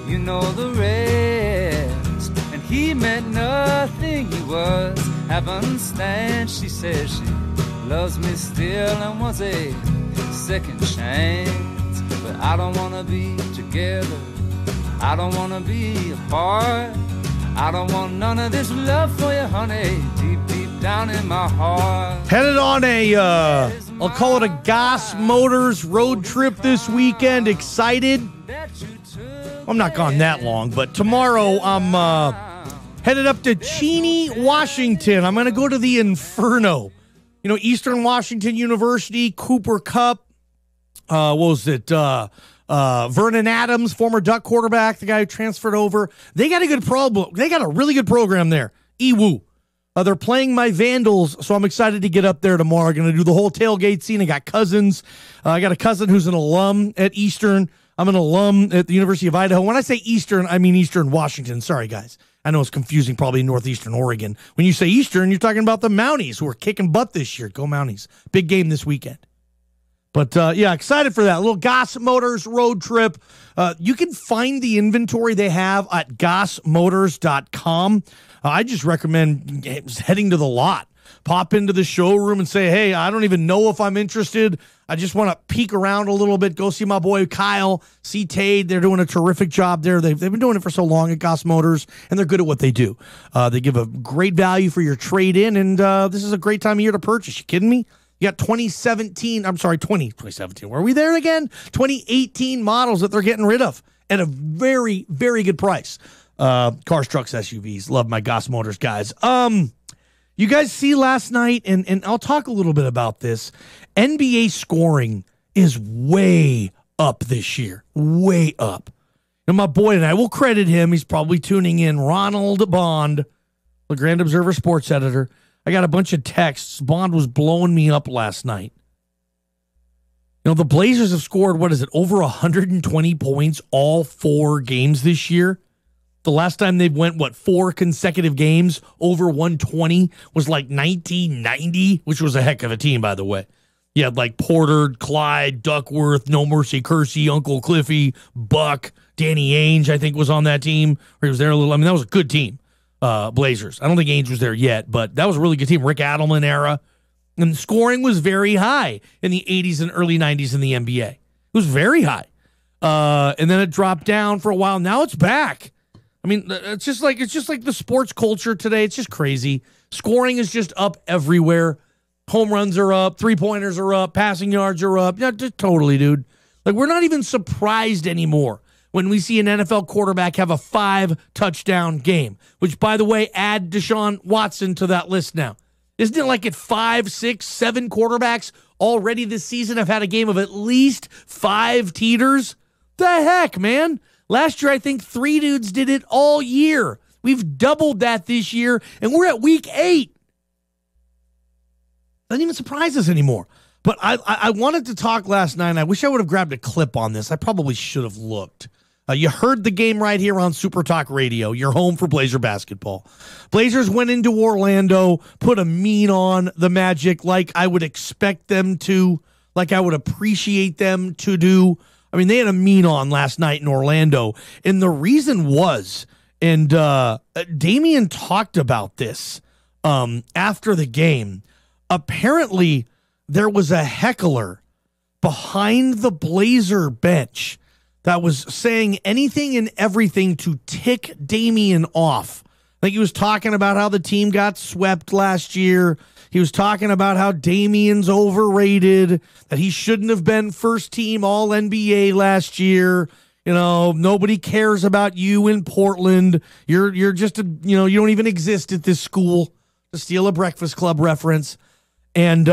you know the rest. And he meant nothing, he was happenstance. She said she loves me still and wants a second chance. But I don't wanna be together, I don't wanna be apart. I don't want none of this love for you, honey. Deep, deep down in my heart. Headed on I'll call it a Goss Motors road trip this weekend. Excited. I'm not gone that long, but tomorrow I'm headed up to Cheney, Washington. I'm going to go to the Inferno. You know, Eastern Washington University, Cooper Kupp. What was it? Vernon Adams, former Duck quarterback, the guy who transferred over. They got a good They got a really good program there. EWU. They're playing my Vandals, so I'm excited to get up there tomorrow. Going to do the whole tailgate scene. I got cousins. I got a cousin who's an alum at Eastern. I'm an alum at the University of Idaho. When I say Eastern, I mean Eastern Washington. Sorry, guys. I know it's confusing, probably Northeastern Oregon. When you say Eastern, you're talking about the Mounties, who are kicking butt this year. Go Mounties. Big game this weekend. But, yeah, excited for that. A little Goss Motors road trip. You can find the inventory they have at gossmotors.com. I just recommend heading to the lot. Pop into the showroom and say, hey, I don't even know if I'm interested. I just want to peek around a little bit, go see my boy Kyle, see Tade. They're doing a terrific job there. They've been doing it for so long at Goss Motors, and they're good at what they do. They give a great value for your trade-in, and this is a great time of year to purchase. You kidding me? You got 2017, were we there again? 2018 models that they're getting rid of at a very, very good price. Cars, trucks, SUVs. Love my Goss Motors guys. You guys see last night, and I'll talk a little bit about this. NBA scoring is way up this year. Way up. And my boy, and I will credit him, he's probably tuning in, Ronald Bond, the Grand Observer sports editor. I got a bunch of texts. Bond was blowing me up last night. You know, the Blazers have scored, over 120 points all 4 games this year. The last time they went, 4 consecutive games over 120 was like 1990, which was a heck of a team, by the way. You had like Porter, Clyde, Duckworth, No Mercy, Kersey, Uncle Cliffy, Buck, Danny Ainge, I think was on that team. Or he was there a little. I mean, that was a good team, Blazers. I don't think Ainge was there yet, but that was a really good team. Rick Adelman era. And scoring was very high in the 80s and early 90s in the NBA. It was very high. And then it dropped down for a while. Now it's back. I mean, it's just like the sports culture today. It's just crazy. Scoring is just up everywhere. Home runs are up, 3-pointers are up, passing yards are up. Yeah, just totally, dude. Like, we're not even surprised anymore when we see an NFL quarterback have a 5-touchdown game, which, by the way, add Deshaun Watson to that list now. Isn't it like at 5, 6, 7 quarterbacks already this season have had a game of at least 5 teeters? The heck, man? Last year, I think 3 dudes did it all year. We've doubled that this year, and we're at week 8. Doesn't even surprise us anymore. But I wanted to talk last night, and I wish I would have grabbed a clip on this. I probably should have looked. You heard the game right here on Super Talk Radio, your home for Blazer basketball. Blazers went into Orlando, put a mean on the Magic like I would expect them to, like I would appreciate them to do. I mean, they had a mean on last night in Orlando. And the reason was, and Damian talked about this after the game, apparently there was a heckler behind the Blazer bench that was saying anything and everything to tick Damian off. I think he was talking about how the team got swept last year. He was talking about how Damian's overrated, that he shouldn't have been first team all NBA last year. You know, nobody cares about you in Portland. You're just you don't even exist at this school, to steal a Breakfast Club reference. And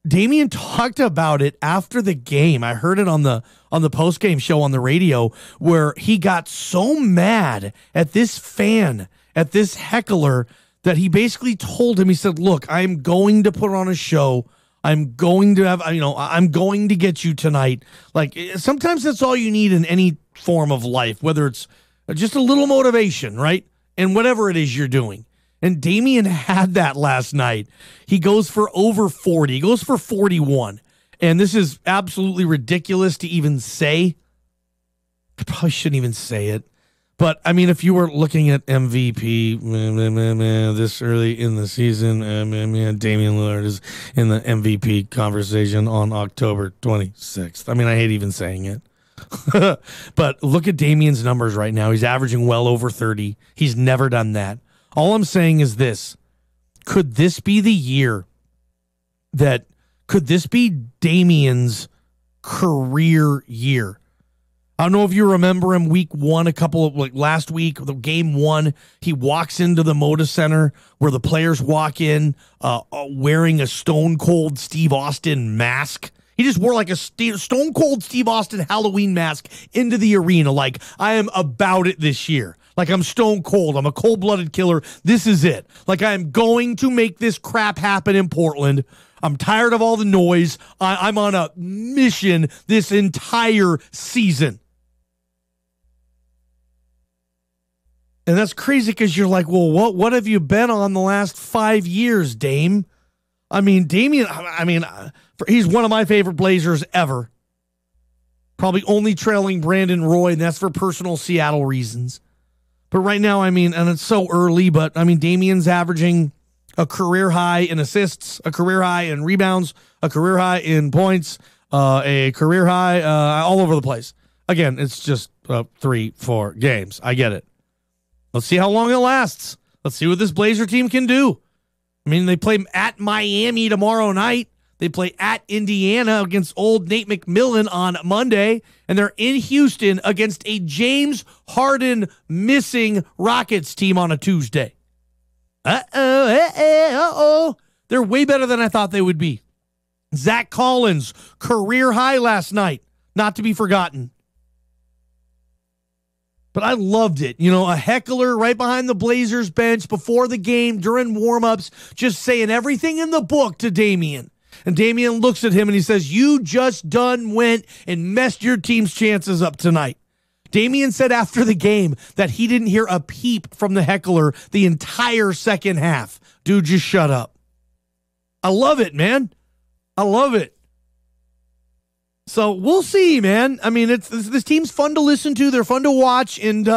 Damian talked about it after the game. I heard it on the post-game show on the radio, where he got so mad at this fan, at this heckler, that he basically told him, he said, look, I'm going to put on a show. I'm going to have, I'm going to get you tonight. Like, sometimes that's all you need in any form of life, whether it's just a little motivation, right? And whatever it is you're doing. And Damian had that last night. He goes for over 40. He goes for 41. And this is absolutely ridiculous to even say. I probably shouldn't even say it. But, I mean, if you were looking at MVP this early in the season, Damian Lillard is in the MVP conversation on October 26th. I mean, I hate even saying it. But look at Damian's numbers right now. He's averaging well over 30. He's never done that. All I'm saying is this. could this be the year could this be Damian's career year? I don't know if you remember him week one, last week, the game one, he walks into the Moda Center where the players walk in wearing a Stone Cold Steve Austin mask. He just wore like a Stone Cold Steve Austin Halloween mask into the arena. Like, I am about it this year. Like, I'm stone cold. I'm a cold-blooded killer. This is it. Like, I'm going to make this crap happen in Portland. I'm tired of all the noise. I'm on a mission this entire season. And that's crazy because you're like, well, what have you been on the last 5 years, Dame? I mean, Damian, he's one of my favorite Blazers ever. Probably only trailing Brandon Roy, and that's for personal Seattle reasons. But right now, and it's so early, but, Damian's averaging a career high in assists, a career high in rebounds, a career high in points, a career high all over the place. Again, it's just 3-4 games. I get it. Let's see how long it lasts. Let's see what this Blazer team can do. They play at Miami tomorrow night. They play at Indiana against old Nate McMillan on Monday. And they're in Houston against a James Harden missing Rockets team on a Tuesday. Uh-oh. They're way better than I thought they would be. Zach Collins, career high last night. Not to be forgotten. But I loved it. A heckler right behind the Blazers bench before the game, during warm-ups, just saying everything in the book to Damian. And Damian looks at him and he says, you just done went and messed your team's chances up tonight. Damian said after the game that he didn't hear a peep from the heckler the entire second half. Dude, just shut up. I love it, man. I love it. So we'll see, man. This team's fun to listen to. They're fun to watch. And,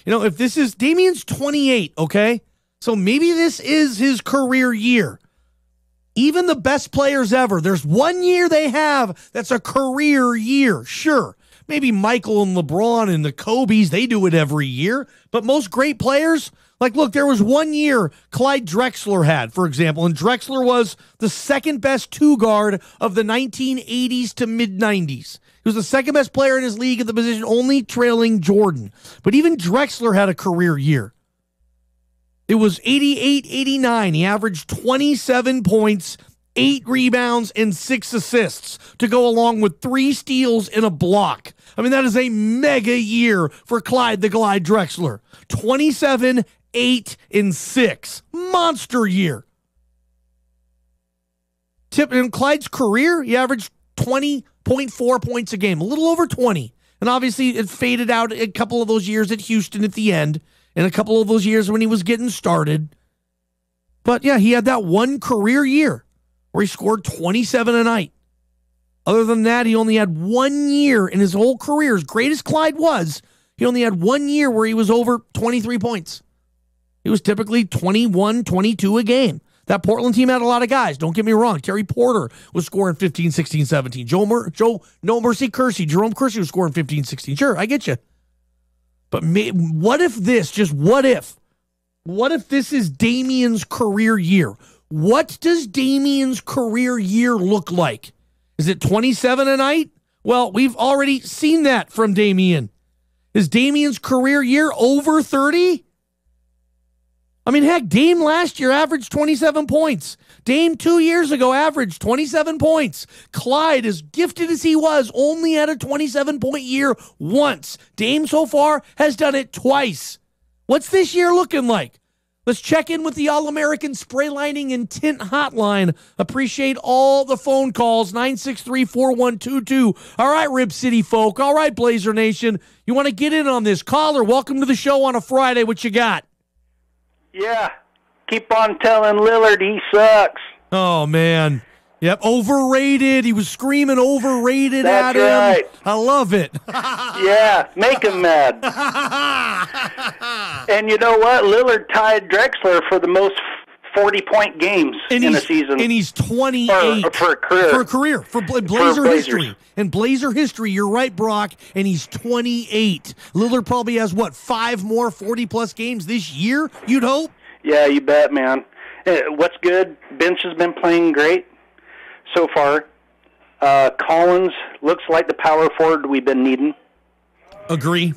if this is Damian's 28, okay? So maybe this is his career year. Even the best players ever, there's 1 year they have that's a career year. Sure, maybe Michael and LeBron and the Kobes, they do it every year. But most great players, look, there was 1 year Clyde Drexler had, for example, and Drexler was the second best two-guard of the 1980s to mid-90s. He was the second best player in his league at the position, only trailing Jordan. But even Drexler had a career year. It was 88-89. He averaged 27 points, 8 rebounds, and 6 assists to go along with 3 steals and a block. That is a mega year for Clyde the Glide Drexler. 27, 8, and 6. Monster year. In Clyde's career, he averaged 20.4 points a game, a little over 20. And obviously it faded out a couple of those years at Houston at the end, and a couple of those years when he was getting started. But yeah, he had that one career year where he scored 27 a night. Other than that, he only had 1 year in his whole career. As great as Clyde was, he only had 1 year where he was over 23 points. He was typically 21, 22 a game. That Portland team had a lot of guys. Don't get me wrong. Terry Porter was scoring 15, 16, 17. Joe No Mercy Kersey, Jerome Kersey was scoring 15, 16. Sure, I get you. But what if this is Damian's career year? What does Damian's career year look like? Is it 27 a night? Well, we've already seen that from Damian. Is Damian's career year over 30? Heck, Dame last year averaged 27 points. Dame 2 years ago averaged 27 points. Clyde, as gifted as he was, only had a 27-point year once. Dame so far has done it twice. What's this year looking like? Let's check in with the All-American Spray Lining and Tint Hotline. Appreciate all the phone calls, 963-4122. All right, Rib City folk. All right, Blazer Nation. You want to get in on this? Caller, welcome to the show on a Friday. What you got? Yeah, keep on telling Lillard he sucks. Oh, man. Yep, overrated. He was screaming overrated That's at him. Right. I love it. Yeah, make him mad. And you know what? Lillard tied Drexler for the most 40-point games in a season. And he's 28. For a career. For a career. For Blazer history. In Blazer history, you're right, Brock, and he's 28. Lillard probably has, 5 more 40-plus games this year, you'd hope? Yeah, you bet, man. What's good? Bench has been playing great so far. Collins looks like the power forward we've been needing. Agree.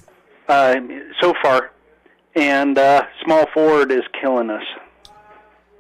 So far. And small forward is killing us.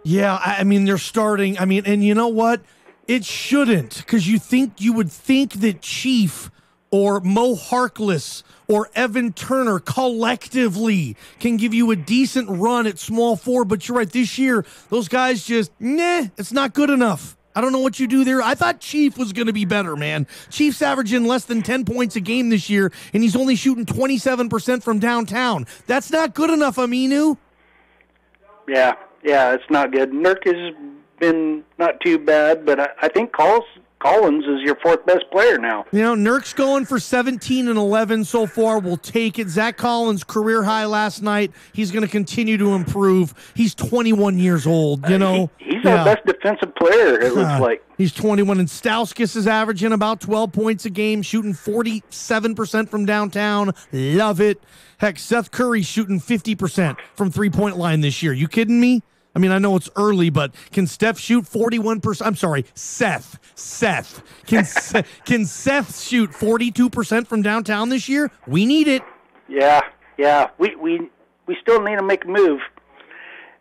Yeah, I mean, they're starting. I mean, and you know what? It shouldn't, because you would think that Chief or Mo Harkless or Evan Turner collectively can give you a decent run at small forward. But you're right, this year, those guys just, it's not good enough. I don't know what you do there. I thought Chief was going to be better, man. Chief's averaging less than 10 points a game this year, and he's only shooting 27% from downtown. That's not good enough, Aminu. Yeah, it's not good. Nurk has been not too bad, but I think Collins is your fourth best player now. You know, Nurk's going for 17 and 11 so far. We'll take it. Zach Collins' career high last night. He's going to continue to improve. He's 21 years old, you know. He's our best defensive player, it looks like. He's 21, and Stauskas is averaging about 12 points a game, shooting 47% from downtown. Love it. Heck, Seth Curry's shooting 50% from three-point line this year. You kidding me? I mean, I know it's early, but can Steph shoot 41%? I'm sorry, Seth. Can Seth shoot 42% from downtown this year? We need it. Yeah. We still need to make a move.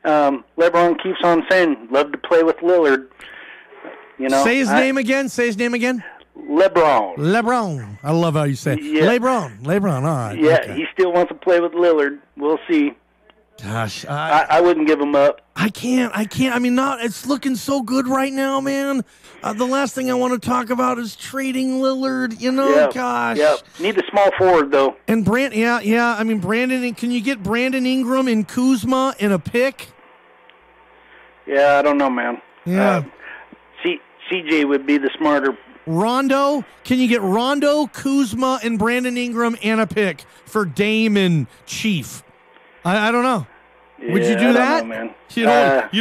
LeBron keeps on saying, love to play with Lillard. You know, Say his name again. LeBron. I love how you say it. Yeah. LeBron. All right. Yeah, okay. He still wants to play with Lillard. We'll see. Gosh, I wouldn't give him up. I can't. I mean, it's looking so good right now, man. The last thing I want to talk about is trading Lillard. You know, gosh. Yeah. Need a small forward though. And yeah. I mean, Brandon. Can you get Brandon Ingram and Kuzma in a pick? Yeah, I don't know, man. Yeah. CJ would be the smarter. Rondo. Can you get Rondo, Kuzma, and Brandon Ingram in a pick for Dame and Chief? I don't know. Yeah, would you do that? Know, man. You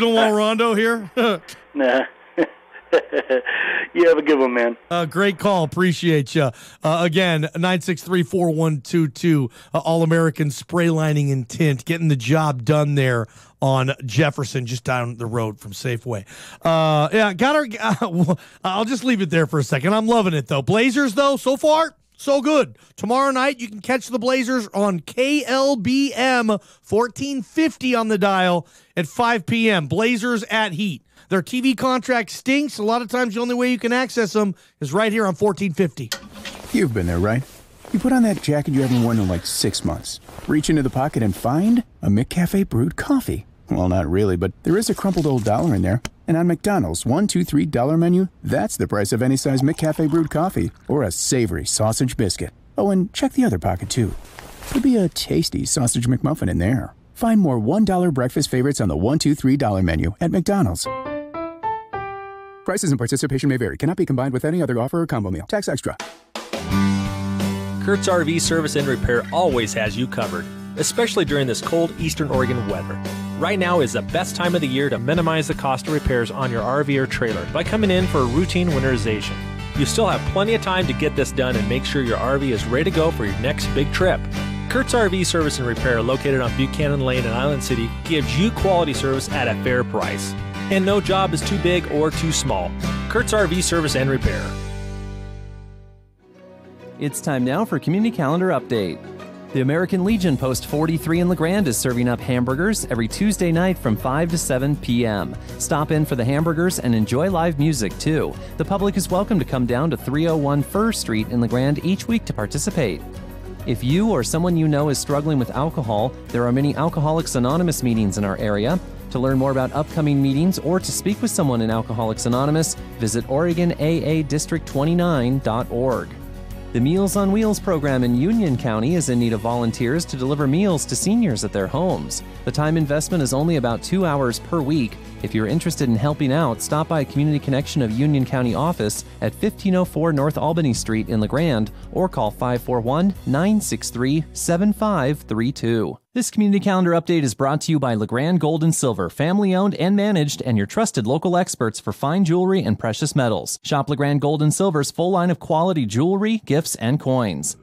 don't want Rondo here? Nah. You have a good one, man. Great call. Appreciate you. Again, 963-4122, All-American Spray Lining and Tint, getting the job done there on Jefferson, just down the road from Safeway. I'll just leave it there for a second. I'm loving it, though. Blazers, though, so far, so good. Tomorrow night, you can catch the Blazers on KLBM 1450 on the dial at 5 p.m. Blazers at Heat. Their TV contract stinks. A lot of times, the only way you can access them is right here on 1450. You've been there, right? You put on that jacket you haven't worn in like 6 months. Reach into the pocket and find a McCafe brewed coffee. Well, not really, but there is a crumpled old dollar in there. And on McDonald's $1, $2, $3 menu, that's the price of any size McCafe brewed coffee or a savory sausage biscuit. Oh, and check the other pocket, too. Could be a tasty sausage McMuffin in there. Find more $1 breakfast favorites on the $1, $2, $3 menu at McDonald's. Prices and participation may vary. Cannot be combined with any other offer or combo meal. Tax extra. Kurt's RV Service and Repair always has you covered, especially during this cold Eastern Oregon weather. Right now is the best time of the year to minimize the cost of repairs on your RV or trailer by coming in for a routine winterization. You still have plenty of time to get this done and make sure your RV is ready to go for your next big trip. Kurt's RV Service and Repair, located on Buchanan Lane in Island City, gives you quality service at a fair price. And no job is too big or too small. Kurt's RV Service and Repair. It's time now for Community Calendar Update. The American Legion Post 43 in LeGrand is serving up hamburgers every Tuesday night from 5 to 7 p.m. Stop in for the hamburgers and enjoy live music, too. The public is welcome to come down to 301 First Street in LeGrand each week to participate. If you or someone you know is struggling with alcohol, there are many Alcoholics Anonymous meetings in our area. To learn more about upcoming meetings or to speak with someone in Alcoholics Anonymous, visit OregonAADistrict29.org. The Meals on Wheels program in Union County is in need of volunteers to deliver meals to seniors at their homes. The time investment is only about 2 hours per week. If you're interested in helping out, stop by Community Connection of Union County office at 1504 North Albany Street in LeGrand or call 541-963-7532. This Community Calendar Update is brought to you by LeGrand Gold and Silver, family-owned and managed, and your trusted local experts for fine jewelry and precious metals. Shop LeGrand Gold and Silver's full line of quality jewelry, gifts, and coins.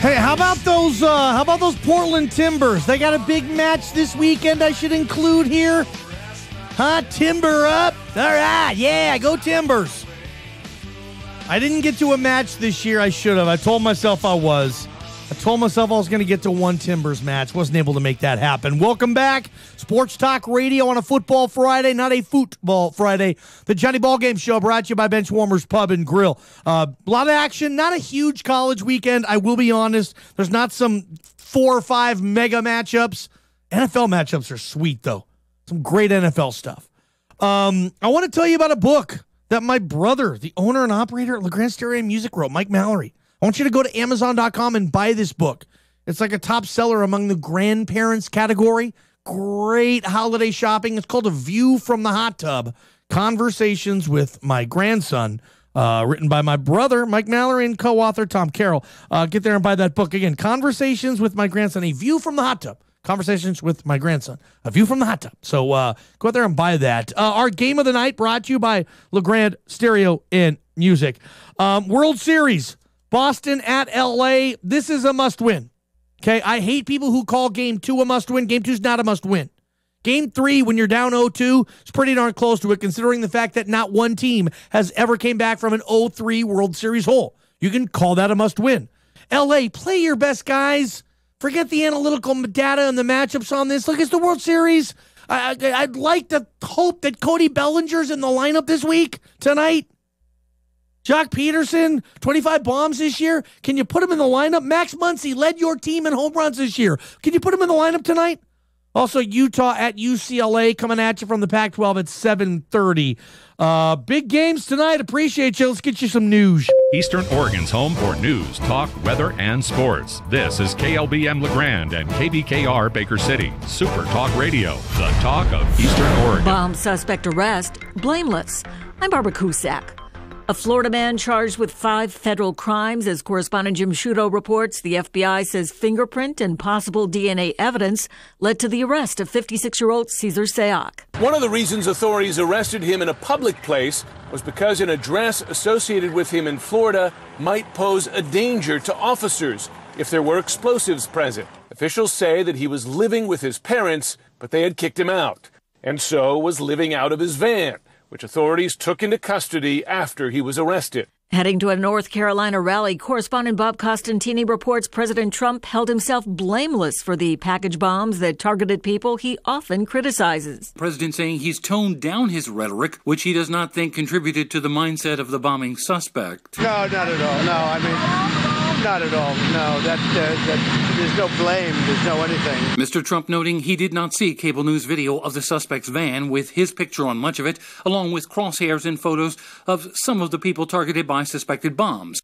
Hey, how about those Portland Timbers? They got a big match this weekend I should include here. Huh? Timber up. All right. Yeah, go Timbers. I didn't get to a match this year. I should have. I told myself I was. I told myself I was going to get to one Timbers match. Wasn't able to make that happen. Welcome back. Sports Talk Radio on a football Friday, not a football Friday. The Johnny Ballgame Show brought to you by Benchwarmers Pub and Grill. A lot of action. Not a huge college weekend. I will be honest. There's not some 4 or 5 mega matchups. NFL matchups are sweet, though. Some great NFL stuff. I want to tell you about a book that my brother, the owner and operator at LeGrand Stereo Music, wrote, Mike Mallory. I want you to go to Amazon.com and buy this book. It's like a top seller among the grandparents category. Great holiday shopping. It's called A View from the Hot Tub, Conversations with My Grandson, written by my brother, Mike Mallory, and co-author Tom Carroll. Get there and buy that book. Again, Conversations with My Grandson, A View from the Hot Tub. Conversations with My Grandson, A View from the Hot Tub. So go out there and buy that. Our game of the night brought to you by LeGrand Stereo and Music. World Series. Boston at L.A., this is a must-win. Okay, I hate people who call Game 2 a must-win. Game 2 is not a must-win. Game 3, when you're down 0-2, is pretty darn close to it, considering the fact that not one team has ever came back from an 0-3 World Series hole. You can call that a must-win. L.A., play your best guys. Forget the analytical data and the matchups on this. Look, it's the World Series. I'd like to hope that Cody Bellinger's in the lineup this week, tonight. Jock Peterson, 25 bombs this year. Can you put him in the lineup? Max Muncy led your team in home runs this year. Can you put him in the lineup tonight? Also, Utah at UCLA coming at you from the Pac-12 at 7:30. Big games tonight. Appreciate you. Let's get you some news. Eastern Oregon's home for news, talk, weather, and sports. This is KLBM LeGrand and KBKR Baker City. Super Talk Radio, the talk of Eastern Oregon. Bomb suspect arrest, blameless. I'm Barbara Cusack. A Florida man charged with 5 federal crimes. As correspondent Jim Sciutto reports, the FBI says fingerprint and possible DNA evidence led to the arrest of 56-year-old Cesar Sayoc. One of the reasons authorities arrested him in a public place was because an address associated with him in Florida might pose a danger to officers if there were explosives present. Officials say that he was living with his parents, but they had kicked him out, and so was living out of his van, which authorities took into custody after he was arrested. Heading to a North Carolina rally, correspondent Bob Costantini reports President Trump held himself blameless for the package bombs that targeted people he often criticizes. The president saying he's toned down his rhetoric, which he does not think contributed to the mindset of the bombing suspect. No, not at all. No, I mean, not at all. No, there's no blame. There's no anything. Mr. Trump noting he did not see cable news video of the suspect's van with his picture on much of it, along with crosshairs and photos of some of the people targeted by suspected bombs.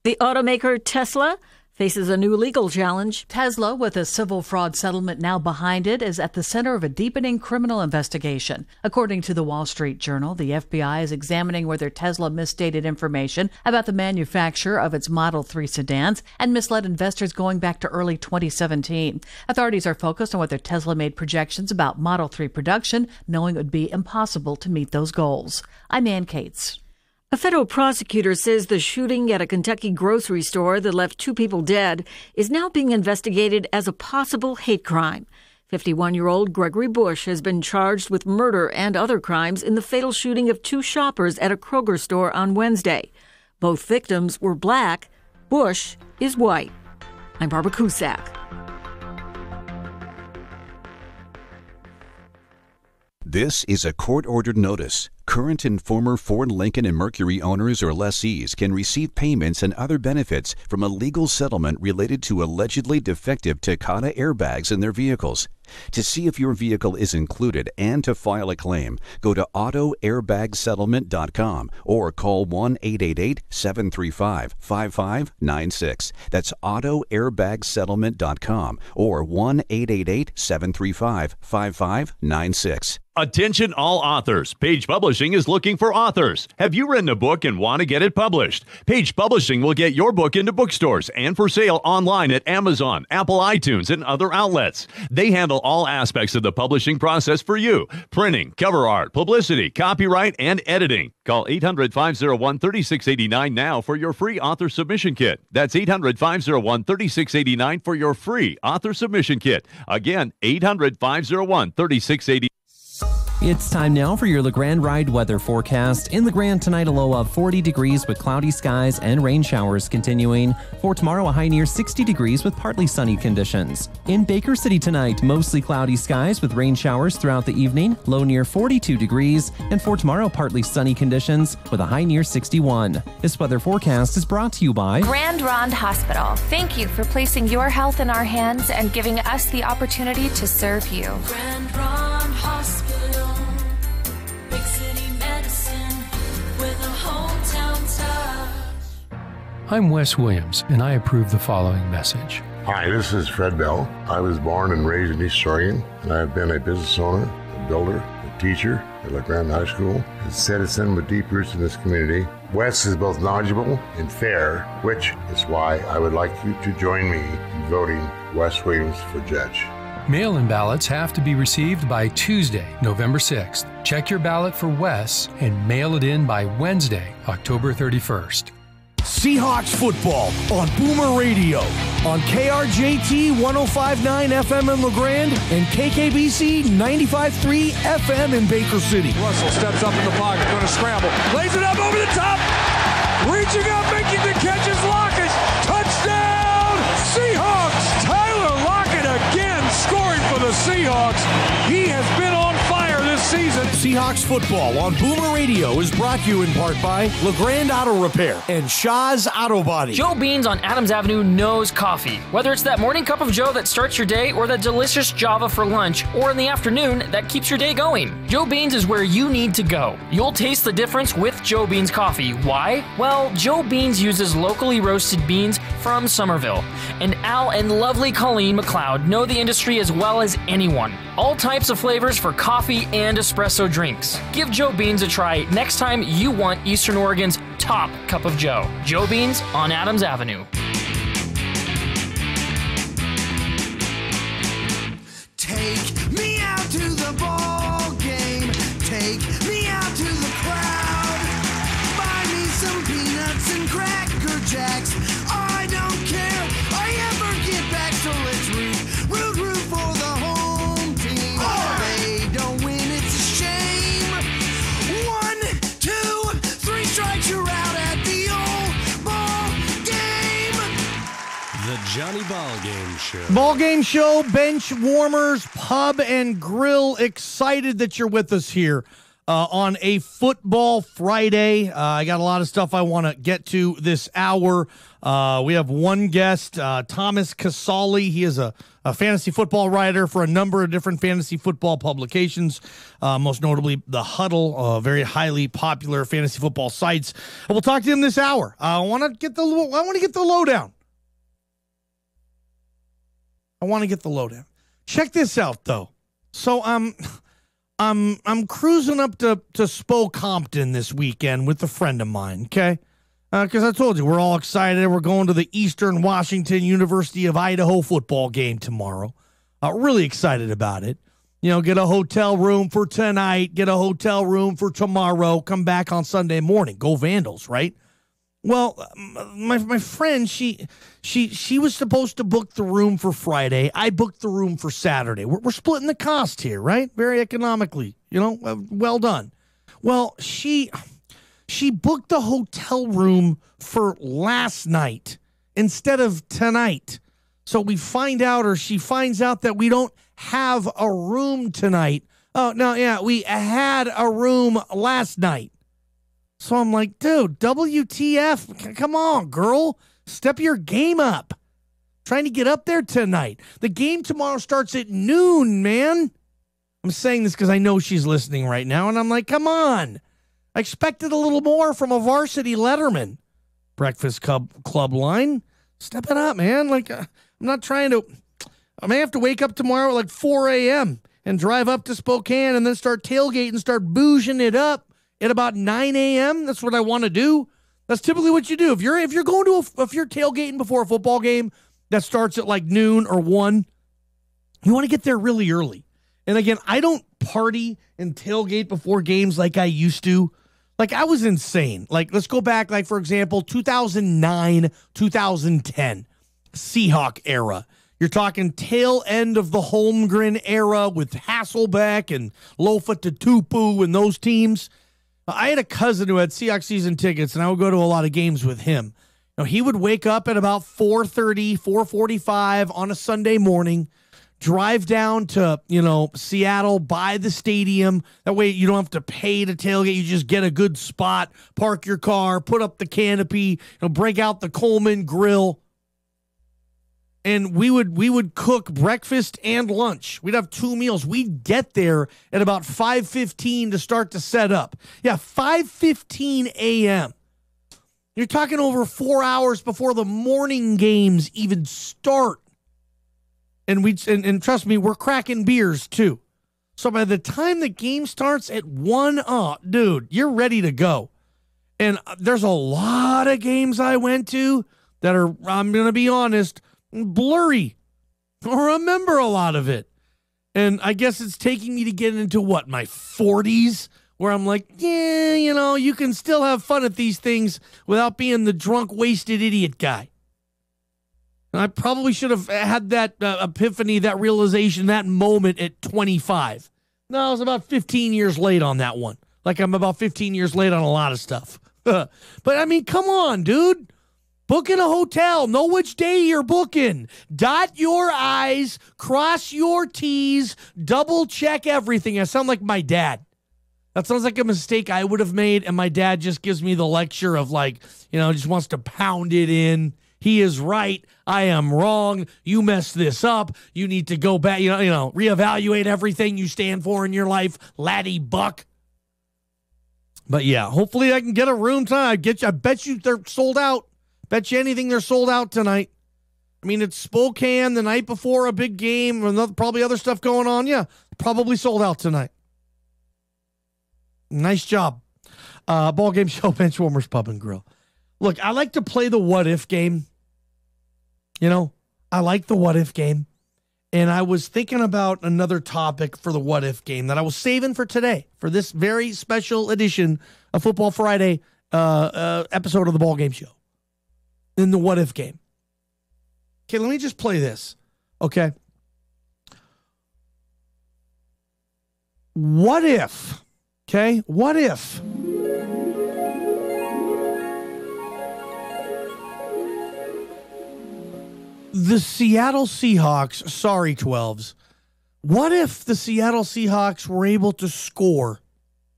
The automaker Tesla faces a new legal challenge. Tesla, with a civil fraud settlement now behind it, is at the center of a deepening criminal investigation. According to the Wall Street Journal, the FBI is examining whether Tesla misstated information about the manufacture of its Model 3 sedans and misled investors going back to early 2017. Authorities are focused on whether Tesla made projections about Model 3 production, knowing it would be impossible to meet those goals. I'm Ann Cates. A federal prosecutor says the shooting at a Kentucky grocery store that left 2 people dead is now being investigated as a possible hate crime. 51-year-old Gregory Bush has been charged with murder and other crimes in the fatal shooting of 2 shoppers at a Kroger store on Wednesday. Both victims were black. Bush is white. I'm Barbara Cusack. This is a court-ordered notice. Current and former Ford, Lincoln, and Mercury owners or lessees can receive payments and other benefits from a legal settlement related to allegedly defective Takata airbags in their vehicles. To see if your vehicle is included and to file a claim, go to autoairbagsettlement.com or call 1-888-735-5596. That's autoairbagsettlement.com or 1-888-735-5596. Attention all authors. Page Publishing is looking for authors. Have you written a book and want to get it published? Page Publishing will get your book into bookstores and for sale online at Amazon, Apple iTunes, and other outlets. They handle handle all aspects of the publishing process for you. Printing, cover art, publicity, copyright, and editing. Call 800-501-3689 now for your free author submission kit. That's 800-501-3689 for your free author submission kit. Again, 800-501-3689. It's time now for your LeGrand Ride weather forecast. In LeGrand tonight, a low of 40 degrees with cloudy skies and rain showers continuing. For tomorrow, a high near 60 degrees with partly sunny conditions. In Baker City tonight, mostly cloudy skies with rain showers throughout the evening, low near 42 degrees. And for tomorrow, partly sunny conditions with a high near 61. This weather forecast is brought to you by Grand Ronde Hospital. Thank you for placing your health in our hands and giving us the opportunity to serve you. Grand Ronde Hospital. Big city medicine with a hometown touch. I'm Wes Williams, and I approve the following message. Hi, this is Fred Bell. I was born and raised in East Oregon, and I have been a business owner, a builder, a teacher at LeGrand High School, a citizen with deep roots in this community. Wes is both knowledgeable and fair, which is why I would like you to join me in voting Wes Williams for judge. Mail-in ballots have to be received by Tuesday, November 6th. Check your ballot for Wes and mail it in by Wednesday, October 31st. Seahawks football on Boomer Radio on KRJT 105.9 FM in LeGrand and KKBC 95.3 FM in Baker City. Russell steps up in the pocket, going to scramble, lays it up over the top, reaching up, making the catches, Lockett, touchdown, Seahawks, Tyler Lockett again scoring for the Seahawks. He has been on fire this season. Seahawks football on Boomer Radio is brought to you in part by LeGrand Auto Repair and Shaw's Auto Body. Joe Beans on Adams Avenue knows coffee. Whether it's that morning cup of Joe that starts your day or that delicious Java for lunch or in the afternoon that keeps your day going, Joe Beans is where you need to go. You'll taste the difference with Joe Beans coffee. Why? Well, Joe Beans uses locally roasted beans from Somerville. And Al and lovely Colleen McLeod know the industry as well as anyone. All types of flavors for coffee and espresso drinks. Give Joe Beans a try next time you want Eastern Oregon's top cup of Joe. Joe Beans on Adams Avenue. Take me out to the ball game. Take me out to the crowd. Buy me some peanuts and Cracker Jacks. I don't care. I ever get back, so let's root for the home team. They don't win, it's a shame. 1, 2, 3 strikes, you're out at the old ball game. The Johnny Ballgame Show. Ballgame Show, bench warmers, pub and grill. Excited that you're with us here on a football Friday. I got a lot of stuff I want to get to this hour. We have one guest, Thomas Casale. He is a fantasy football writer for a number of different fantasy football publications, most notably The Huddle, very highly popular fantasy football sites. We'll talk to him this hour. I want to get the lowdown. Check this out, though. So I'm cruising up to Spokompton this weekend with a friend of mine, okay? Because I told you, we're all excited. We're going to the Eastern Washington University of Idaho football game tomorrow. Really excited about it. You know, get a hotel room for tonight, get a hotel room for tomorrow, come back on Sunday morning. Go Vandals, right? Well, my friend, she was supposed to book the room for Friday. I booked the room for Saturday. We're splitting the cost here, right? Very economically, well done. Well, she booked the hotel room for last night instead of tonight. So she finds out that we don't have a room tonight. Oh, no, yeah, we had a room last night. So I'm like, dude, WTF? Come on, girl. Step your game up. Trying to get up there tonight. The game tomorrow starts at noon, man. I'm saying this because I know she's listening right now, and I'm like, come on. I expected a little more from a varsity letterman. Breakfast Club line. Step it up, man. Like, I'm not trying to. I may have to wake up tomorrow at like 4 a.m. and drive up to Spokane and then start tailgating, start bouging it up at about 9 a.m. That's what I want to do. That's typically what you do. If you're tailgating before a football game that starts at like noon or 1, You want to get there really early. And again, I don't party and tailgate before games like I used to. Like, I was insane. Like, let's go back, like, for example, 2009, 2010, Seahawk era. You're talking tail end of the Holmgren era with Hasselbeck and Lofa Tatupu and those teams. I had a cousin who had Seahawks season tickets, and I would go to a lot of games with him. Now, he would wake up at about 4:30, 4:45 on a Sunday morning, drive down to, Seattle, by the stadium. That way you don't have to pay to tailgate. You just get a good spot, park your car, put up the canopy, break out the Coleman grill. And we would cook breakfast and lunch. We'd have 2 meals. We'd get there at about 5:15 to start to set up. Yeah, 5:15 a.m. You're talking over 4 hours before the morning games even start. And trust me, we're cracking beers too. So by the time the game starts at 1, dude, you're ready to go. And there's a lot of games I went to that are, I'm going to be honest, blurry. I don't remember a lot of it. And I guess it's taking me to get into my 40s, where I'm like, yeah, you can still have fun at these things without being the drunk, wasted idiot guy. And I probably should have had that epiphany, that realization, that moment at 25. No, I was about 15 years late on that one. Like, I'm about 15 years late on a lot of stuff. But, I mean, come on, dude. Book in a hotel. Know which day you're booking. Dot your I's. Cross your T's. Double check everything. I sound like my dad. That sounds like a mistake I would have made, and my dad just gives me the lecture of, just wants to pound it in. He is right. I am wrong. You messed this up. You need to go back, reevaluate everything you stand for in your life, laddie buck. But yeah, hopefully I can get a room tonight. I bet you they're sold out. Bet you anything they're sold out tonight. I mean, it's Spokane the night before a big game, and probably other stuff going on. Yeah, probably sold out tonight. Nice job. Ballgame Show, Benchwarmers Pub and Grill. Look, I like to play the what-if game. I like the what-if game. And I was thinking about another topic for the what-if game that I was saving for today, for this very special edition of Football Friday episode of the Ballgame Show. In the what-if game. Okay, let me just play this. Okay. What if, what if the Seattle Seahawks, sorry 12s, what if the Seattle Seahawks were able to score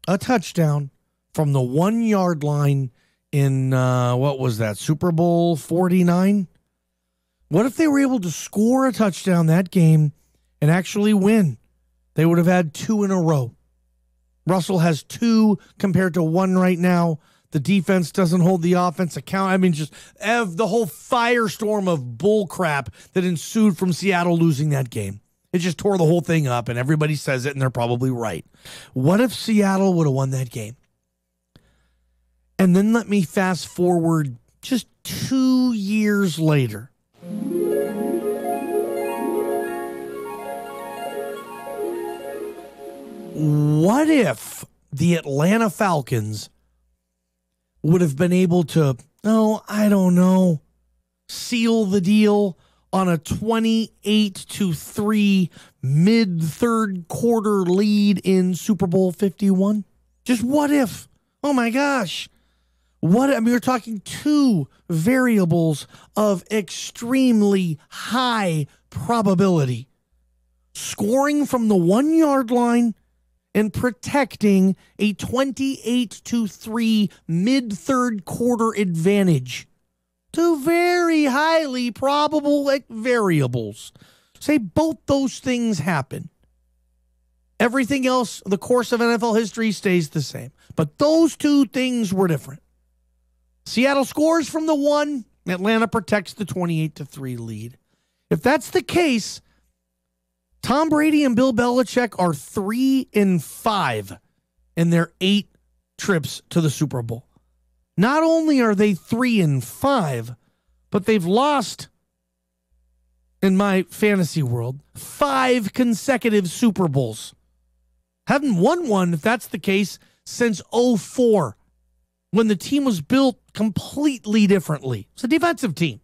a touchdown from the 1 yard line in, what was that, Super Bowl 49? What if they were able to score a touchdown that game and actually win? They would have had 2 in a row. Russell has 2 compared to 1 right now. The defense doesn't hold the offense account. I mean, just the whole firestorm of bull crap that ensued from Seattle losing that game. It just tore the whole thing up, and everybody says it, and they're probably right. What if Seattle would have won that game? And then let me fast forward just 2 years later. What if the Atlanta Falcons would have been able to, seal the deal on a 28-3 mid-third quarter lead in Super Bowl 51? Just what if? Oh my gosh. We're talking 2 variables of extremely high probability. Scoring from the 1 yard line and protecting a 28-3 mid-third quarter advantage. 2 very highly probable variables. Say both those things happen. Everything else, the course of NFL history, stays the same. But those 2 things were different. Seattle scores from the 1. Atlanta protects the 28-3 lead. If that's the case, Tom Brady and Bill Belichick are 3-5 in their 8 trips to the Super Bowl. Not only are they 3-5, but they've lost in my fantasy world. 5 consecutive Super Bowls. Haven't won one, if that's the case, since 2004, when the team was built completely differently. It's a defensive team.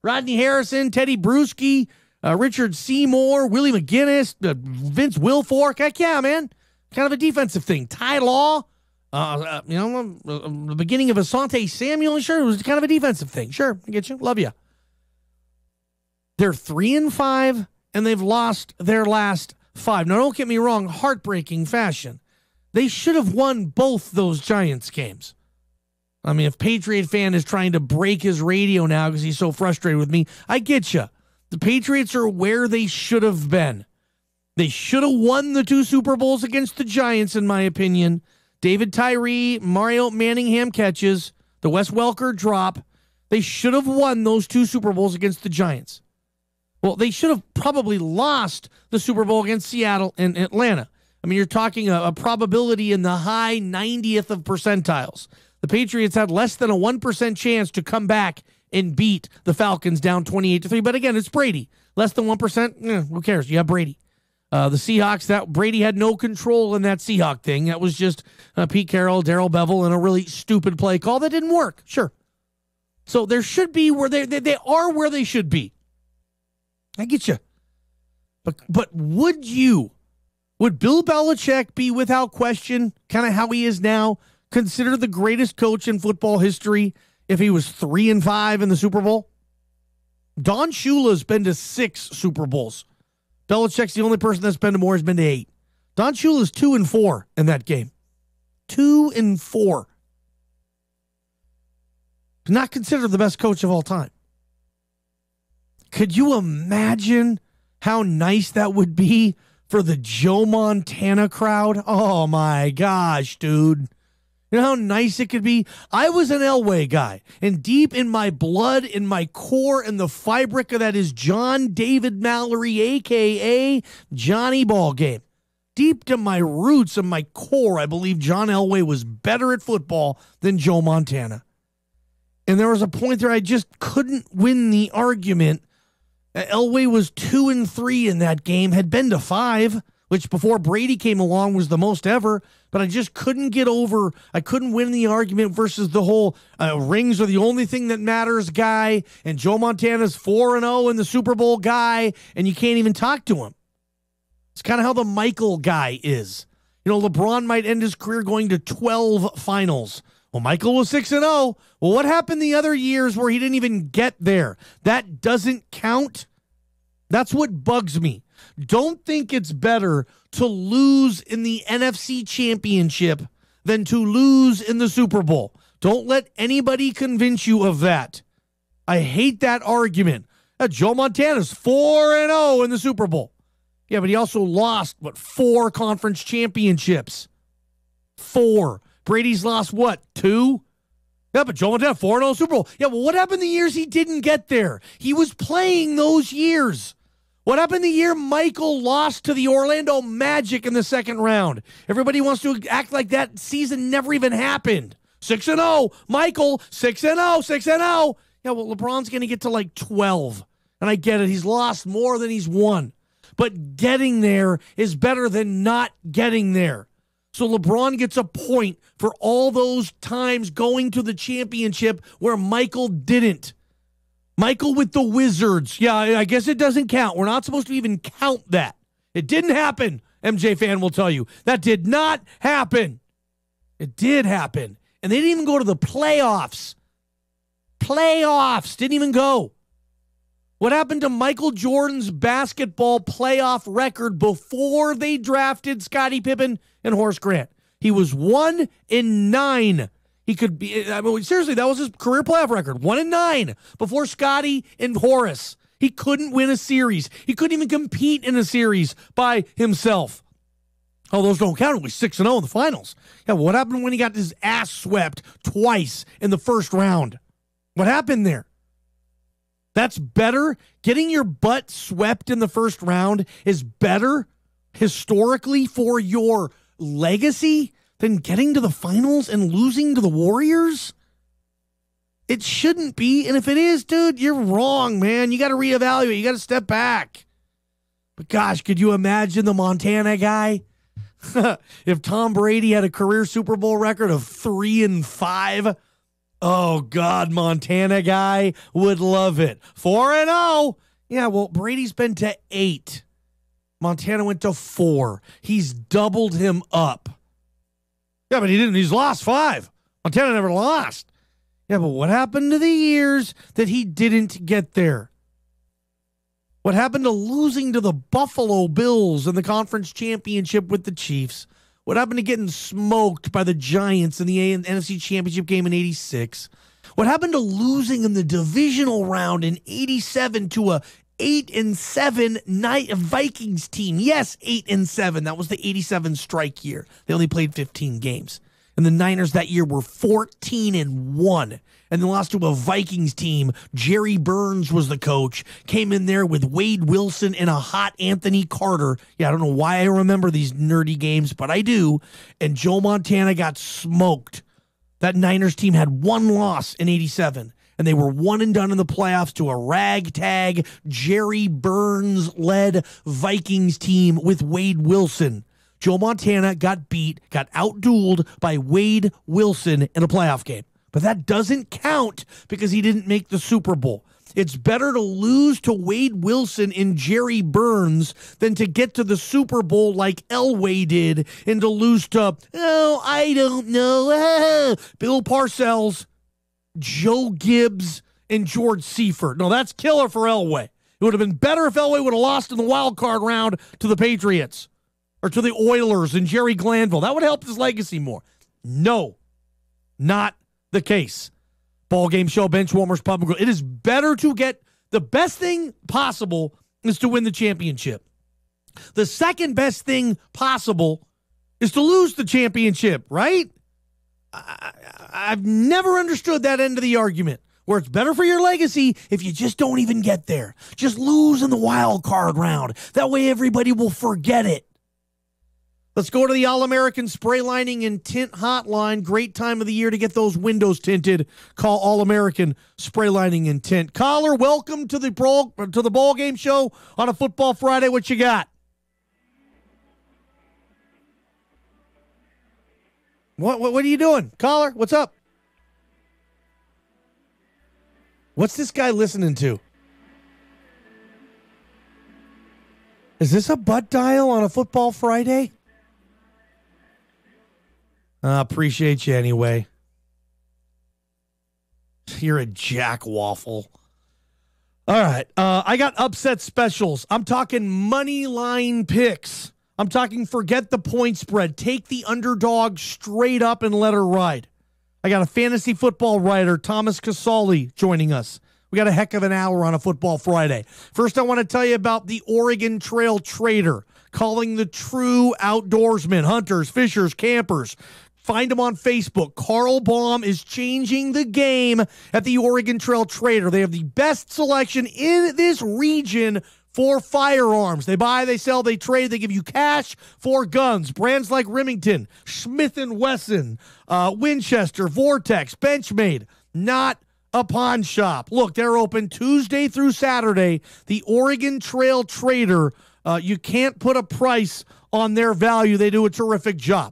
Rodney Harrison, Teddy Bruschi, Richard Seymour, Willie McGinnis, Vince Wilfork. Heck yeah, man. Kind of a defensive thing. Ty Law, the beginning of Asante Samuel. Sure, it was kind of a defensive thing. Sure, I get you. Love you. They're 3-5, and they've lost their last 5. Now, don't get me wrong, heartbreaking fashion. They should have won both those Giants games. I mean, if Patriot fan is trying to break his radio now because he's so frustrated with me, I get you. The Patriots are where they should have been. They should have won the 2 Super Bowls against the Giants, in my opinion. David Tyree, Mario Manningham catches, the Wes Welker drop. They should have won those 2 Super Bowls against the Giants. Well, they should have probably lost the Super Bowl against Seattle and Atlanta. I mean, you're talking a probability in the high 90th of percentiles. The Patriots had less than a 1% chance to come back and beat the Falcons down 28-3. But again, it's Brady. Less than 1%, who cares? You have Brady. The Seahawks, that Brady had no control in that Seahawk thing. That was just Pete Carroll, Darrell Bevell, and a really stupid play call that didn't work. Sure. So there should be where they are where they should be. I get you. But would Bill Belichick be without question, kind of how he is now, considered the greatest coach in football history if he was 3-5 in the Super Bowl? Don Shula's been to 6 Super Bowls. Belichick's the only person that's been to more, has been to 8. Don Shula's 2-4 in that game. 2-4. Not considered the best coach of all time. Could you imagine how nice that would be for the Joe Montana crowd? Oh my gosh, dude. You know how nice it could be? I was an Elway guy, and deep in my blood, in my core, in the fibrica that is John David Mallory, a.k.a. Johnny Ballgame. Deep to my roots and my core, I believe John Elway was better at football than Joe Montana. And there was a point there I just couldn't win the argument. Elway was 2-3 in that game, had been to 5, which before Brady came along was the most ever, but I just couldn't get over, I couldn't win the argument versus the whole rings are the only thing that matters guy, and Joe Montana's 4-0 in the Super Bowl guy, and you can't even talk to him. It's kind of how the Michael guy is. You know, LeBron might end his career going to 12 finals. Well, Michael was 6-0. Well, what happened the other years where he didn't even get there? That doesn't count. That's what bugs me. Don't think it's better to lose in the NFC Championship than to lose in the Super Bowl. Don't let anybody convince you of that. I hate that argument. Joe Montana's 4-0 in the Super Bowl. Yeah, but he also lost, 4 conference championships? 4. Brady's lost, 2? Yeah, but Joe Montana, 4-0 Super Bowl. Yeah, well, what happened the years he didn't get there? He was playing those years. What happened the year Michael lost to the Orlando Magic in the second round? Everybody wants to act like that season never even happened. 6-0. Michael, 6-0, 6-0. Yeah, well, LeBron's going to get to 12. And I get it. He's lost more than he's won. But getting there is better than not getting there. So LeBron gets a point for all those times going to the championship where Michael didn't. Michael with the Wizards. Yeah, I guess it doesn't count. We're not supposed to even count that. It didn't happen, MJ fan will tell you. That did not happen. It did happen. And they didn't even go to the playoffs. Playoffs. Didn't even go. What happened to Michael Jordan's basketball playoff record before they drafted Scottie Pippen and Horace Grant? He was 1-9. He could be, I mean, seriously, that was his career playoff record. 1-9 before Scottie and Horace. He couldn't win a series. He couldn't even compete in a series by himself. Oh, those don't count. It was 6-0 in the finals. Yeah, what happened when he got his ass swept twice in the first round? What happened there? That's better. Getting your butt swept in the first round is better historically for your legacy than getting to the finals and losing to the Warriors? It shouldn't be. And if it is, dude, you're wrong, man. You got to reevaluate. You got to step back. But gosh, could you imagine the Montana guy? If Tom Brady had a career Super Bowl record of 3-5, oh God, Montana guy would love it. 4-0. Yeah, well, Brady's been to 8. Montana went to 4. He's doubled him up. Yeah, but he didn't. He's lost 5. Montana never lost. Yeah, but what happened to the years that he didn't get there? What happened to losing to the Buffalo Bills in the conference championship with the Chiefs? What happened to getting smoked by the Giants in the NFC championship game in 86? What happened to losing in the divisional round in 87 to a 8-7 Vikings team? Yes, 8-7. That was the 87 strike year. They only played 15 games. And the Niners that year were 14-1. And then lost to a Vikings team. Jerry Burns was the coach. Came in there with Wade Wilson and a hot Anthony Carter. Yeah, I don't know why I remember these nerdy games, but I do. And Joe Montana got smoked. That Niners team had 1 loss in 87. And they were 1 and done in the playoffs to a ragtag Jerry Burns-led Vikings team with Wade Wilson. Joe Montana got out-dueled by Wade Wilson in a playoff game. But that doesn't count because he didn't make the Super Bowl. It's better to lose to Wade Wilson and Jerry Burns than to get to the Super Bowl like Elway did and to lose to, I don't know, Bill Parcells, Joe Gibbs, and George Seifert. No, that's killer for Elway. It would have been better if Elway would have lost in the wild card round to the Patriots or to the Oilers and Jerry Glanville. That would help his legacy more. No, not the case. Ball Game Show, Benchwarmers, Pub and Grill. It is better to get the best thing possible is to win the championship. The second best thing possible is to lose the championship, right? I've never understood that end of the argument where it's better for your legacy if you just don't even get there. Just lose in the wild card round. That way everybody will forget it. Let's go to the All-American Spray Lining and Tint Hotline. Great time of the year to get those windows tinted. Call All-American Spray Lining and Tint. Caller, welcome to the Ball Game Show on a Football Friday. What you got? What are you doing? Caller, what's up? What's this guy listening to? Is this a butt dial on a Football Friday? Appreciate you anyway. You're a jack waffle. All right. I got upset specials. I'm talking money line picks. I'm talking forget the point spread. Take the underdog straight up and let her ride. I got a fantasy football writer, Thomas Casale, joining us. We got a heck of an hour on a Football Friday. First, I want to tell you about the Oregon Trail Trader, calling the true outdoorsmen, hunters, fishers, campers. Find them on Facebook. Carl Baum is changing the game at the Oregon Trail Trader. They have the best selection in this region for firearms. They buy, they sell, they trade. They give you cash for guns. Brands like Remington, Smith & Wesson, Winchester, Vortex, Benchmade. Not a pawn shop. Look, they're open Tuesday through Saturday. The Oregon Trail Trader, you can't put a price on their value. They do a terrific job.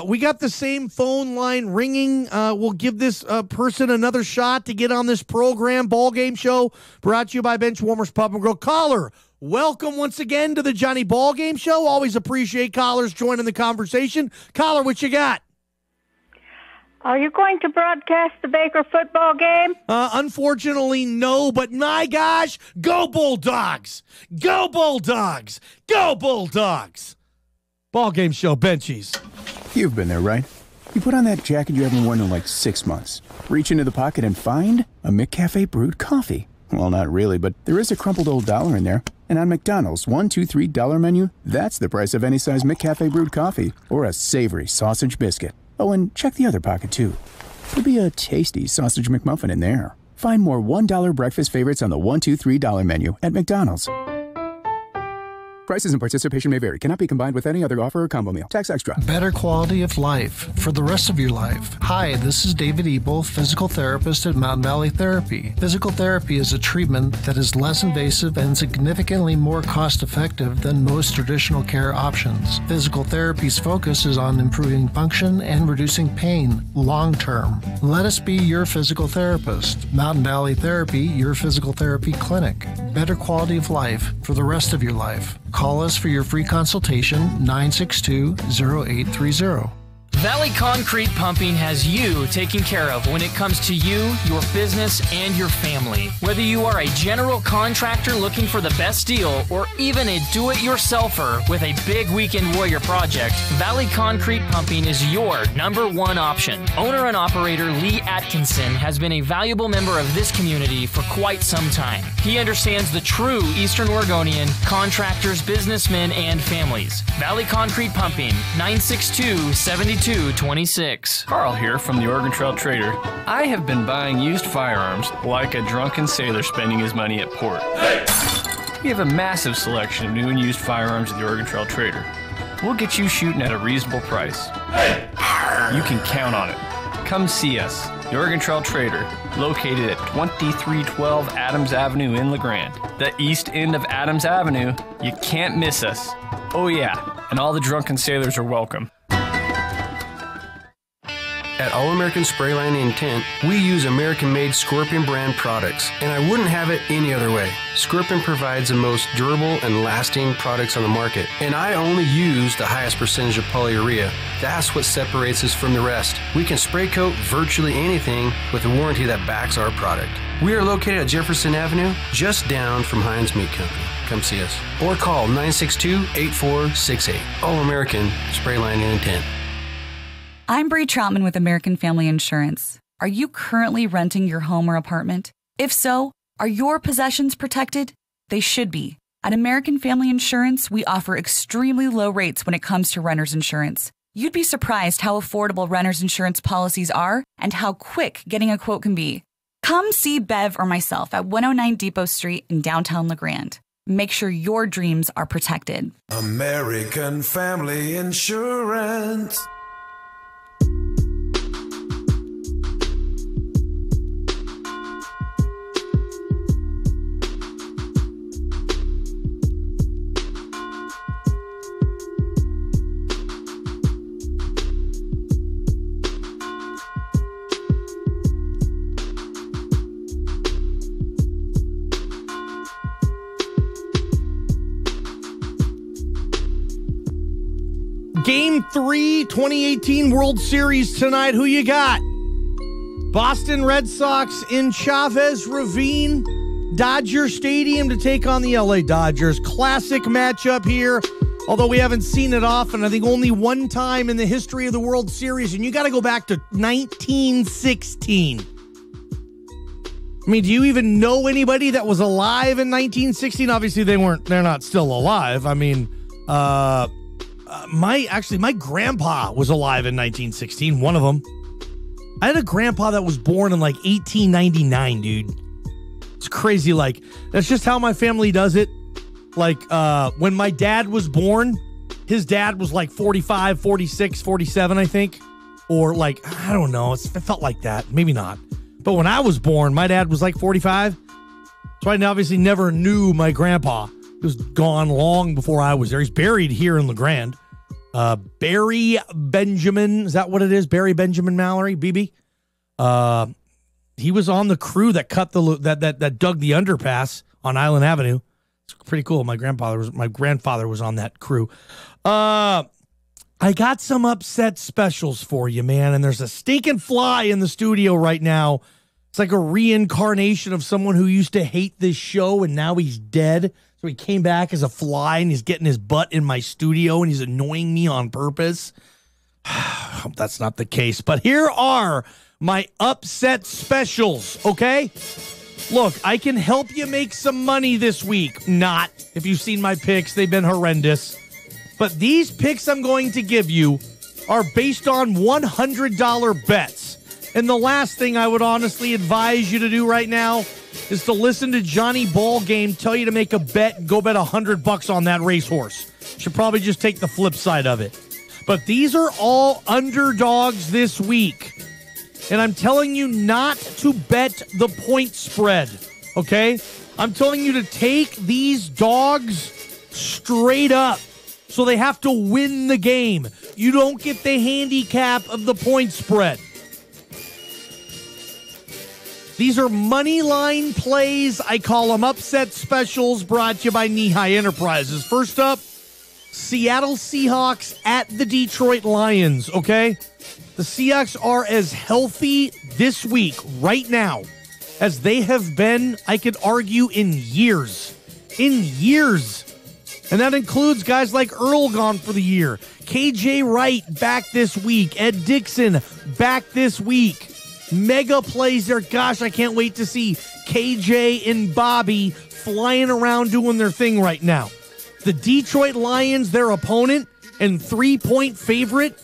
We got the same phone line ringing. We'll give this person another shot to get on this program. Ball Game Show brought to you by Benchwarmers Pub and Grill. Caller, welcome once again to the Johnny Ball Game Show. Always appreciate callers joining the conversation. Caller, what you got? Are you going to broadcast the Baker football game? Unfortunately, no, but my gosh, go Bulldogs! Go Bulldogs! Go Bulldogs! Ball Game Show, Benchies. You've been there, right? You put on that jacket you haven't worn in like 6 months. Reach into the pocket and find a McCafe brewed coffee. Well, not really, but there is a crumpled old dollar in there. And on McDonald's $1, $2, $3 menu, that's the price of any size McCafe brewed coffee or a savory sausage biscuit. Oh, and check the other pocket, too. Could be a tasty sausage McMuffin in there. Find more $1 breakfast favorites on the $1, $2, $3 menu at McDonald's. Prices and participation may vary. Cannot be combined with any other offer or combo meal. Tax extra. Better quality of life for the rest of your life. Hi, this is David Ebel, physical therapist at Mountain Valley Therapy. Physical therapy is a treatment that is less invasive and significantly more cost-effective than most traditional care options. Physical therapy's focus is on improving function and reducing pain long-term. Let us be your physical therapist. Mountain Valley Therapy, your physical therapy clinic. Better quality of life for the rest of your life. Call us for your free consultation, 962-0830. Valley Concrete Pumping has you taken care of when it comes to you, your business, and your family. Whether you are a general contractor looking for the best deal or even a do-it-yourselfer with a big weekend warrior project, Valley Concrete Pumping is your #1 option. Owner and operator Lee Atkinson has been a valuable member of this community for quite some time. He understands the true Eastern Oregonian contractors, businessmen, and families. Valley Concrete Pumping, 962-7226. Carl here from the Oregon Trail Trader. I have been buying used firearms like a drunken sailor spending his money at port. Hey! We have a massive selection of new and used firearms at the Oregon Trail Trader. We'll get you shooting at a reasonable price. Hey! You can count on it. Come see us, the Oregon Trail Trader, located at 2312 Adams Avenue in LeGrand, the east end of Adams Avenue. You can't miss us. Oh yeah, and all the drunken sailors are welcome. At All American Spray Lining and Tint, we use American-made Scorpion brand products, and I wouldn't have it any other way. Scorpion provides the most durable and lasting products on the market, and I only use the highest percentage of polyurea. That's what separates us from the rest. We can spray coat virtually anything with a warranty that backs our product. We are located at Jefferson Avenue, just down from Heinz Meat Company. Come see us. Or call 962-8468. All American Spray Lining and Tint. I'm Bree Troutman with American Family Insurance. Are you currently renting your home or apartment? If so, are your possessions protected? They should be. At American Family Insurance, we offer extremely low rates when it comes to renter's insurance. You'd be surprised how affordable renter's insurance policies are and how quick getting a quote can be. Come see Bev or myself at 109 Depot Street in downtown LeGrand. Make sure your dreams are protected. American Family Insurance. Game 3, 2018 World Series tonight. Who you got? Boston Red Sox in Chavez Ravine, Dodger Stadium to take on the LA Dodgers. Classic matchup here, although we haven't seen it often. I think only one time in the history of the World Series, and you got to go back to 1916. I mean, do you even know anybody that was alive in 1916? Obviously, they're not still alive. I mean, my grandpa was alive in 1916, one of them. I had a grandpa that was born in like 1899, dude. It's crazy. Like, that's just how my family does it. Like, when my dad was born, his dad was like 45, 46, 47, I think. Or like, I don't know. It felt like that. Maybe not. But when I was born, my dad was like 45. So I obviously never knew my grandpa. He was gone long before I was there. He's buried here in LeGrand. Barry Benjamin, is that what it is? Barry Benjamin Mallory, BB. He was on the crew that cut that dug the underpass on Island Avenue. It's pretty cool. My grandfather was on that crew. I got some upset specials for you, man. And there's a stinking fly in the studio right now. It's like a reincarnation of someone who used to hate this show and now he's dead. So he came back as a fly and he's getting his butt in my studio and he's annoying me on purpose. I hope that's not the case. But here are my upset specials, okay? Look, I can help you make some money this week. Not. If you've seen my picks, they've been horrendous. But these picks I'm going to give you are based on $100 bets. And the last thing I would honestly advise you to do right now is to listen to Johnny Ballgame tell you to make a bet and go bet $100 on that racehorse. Should probably just take the flip side of it. But these are all underdogs this week. And I'm telling you not to bet the point spread, okay? I'm telling you to take these dogs straight up. So they have to win the game. You don't get the handicap of the point spread. These are money line plays. I call them upset specials, brought to you by Knee High Enterprises. First up, Seattle Seahawks at the Detroit Lions, okay? The Seahawks are as healthy this week, right now, as they have been, I could argue, in years. In years. And that includes guys like Earl gone for the year, KJ Wright back this week, Ed Dixon back this week. Mega plays there. Gosh, I can't wait to see KJ and Bobby flying around doing their thing right now. The Detroit Lions, their opponent and 3-point favorite.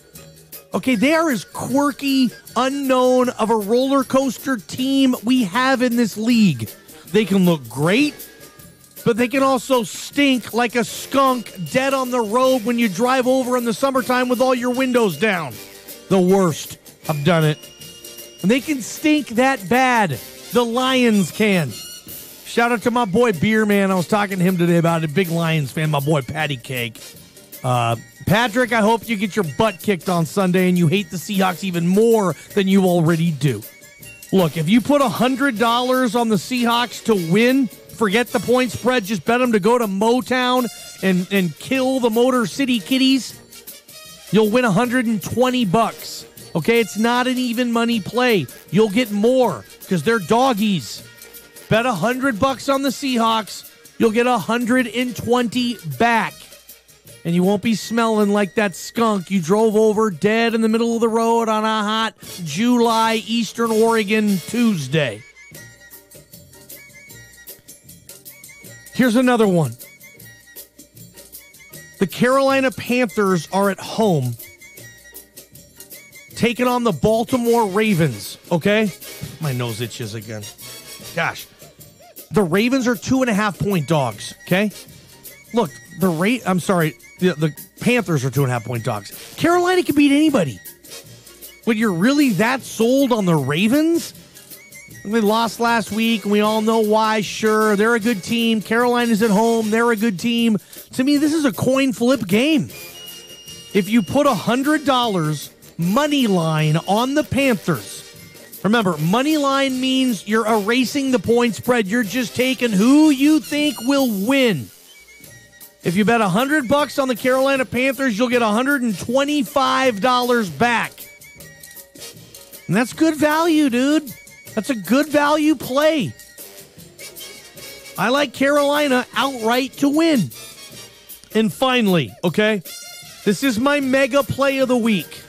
Okay, they are as quirky, unknown of a roller coaster team we have in this league. They can look great, but they can also stink like a skunk dead on the road when you drive over in the summertime with all your windows down. The worst. I've done it. And they can stink that bad. The Lions can. Shout out to my boy Beer Man. I was talking to him today about it. Big Lions fan, my boy Patty Cake. Patrick, I hope you get your butt kicked on Sunday and you hate the Seahawks even more than you already do. Look, if you put $100 on the Seahawks to win, forget the point spread. Just bet them to go to Motown and kill the Motor City Kitties. You'll win $120. Okay, it's not an even money play. You'll get more because they're doggies. Bet $100 on the Seahawks. You'll get 120 back. And you won't be smelling like that skunk you drove over dead in the middle of the road on a hot July Eastern Oregon Tuesday. Here's another one. The Carolina Panthers are at home taking on the Baltimore Ravens, okay? My nose itches again. Gosh. The Ravens are 2.5-point dogs, okay? Look, the Panthers are 2.5-point dogs. Carolina can beat anybody. But you're really that sold on the Ravens? They lost last week, and we all know why. Sure, they're a good team. Carolina's at home. They're a good team. To me, this is a coin flip game. If you put $100 money line on the Panthers, remember, money line means you're erasing the point spread. You're just taking who you think will win. If you bet $100 on the Carolina Panthers, you'll get $125 back. And that's good value, dude. That's a good value play. I like Carolina outright to win. And finally, okay, this is my mega play of the week.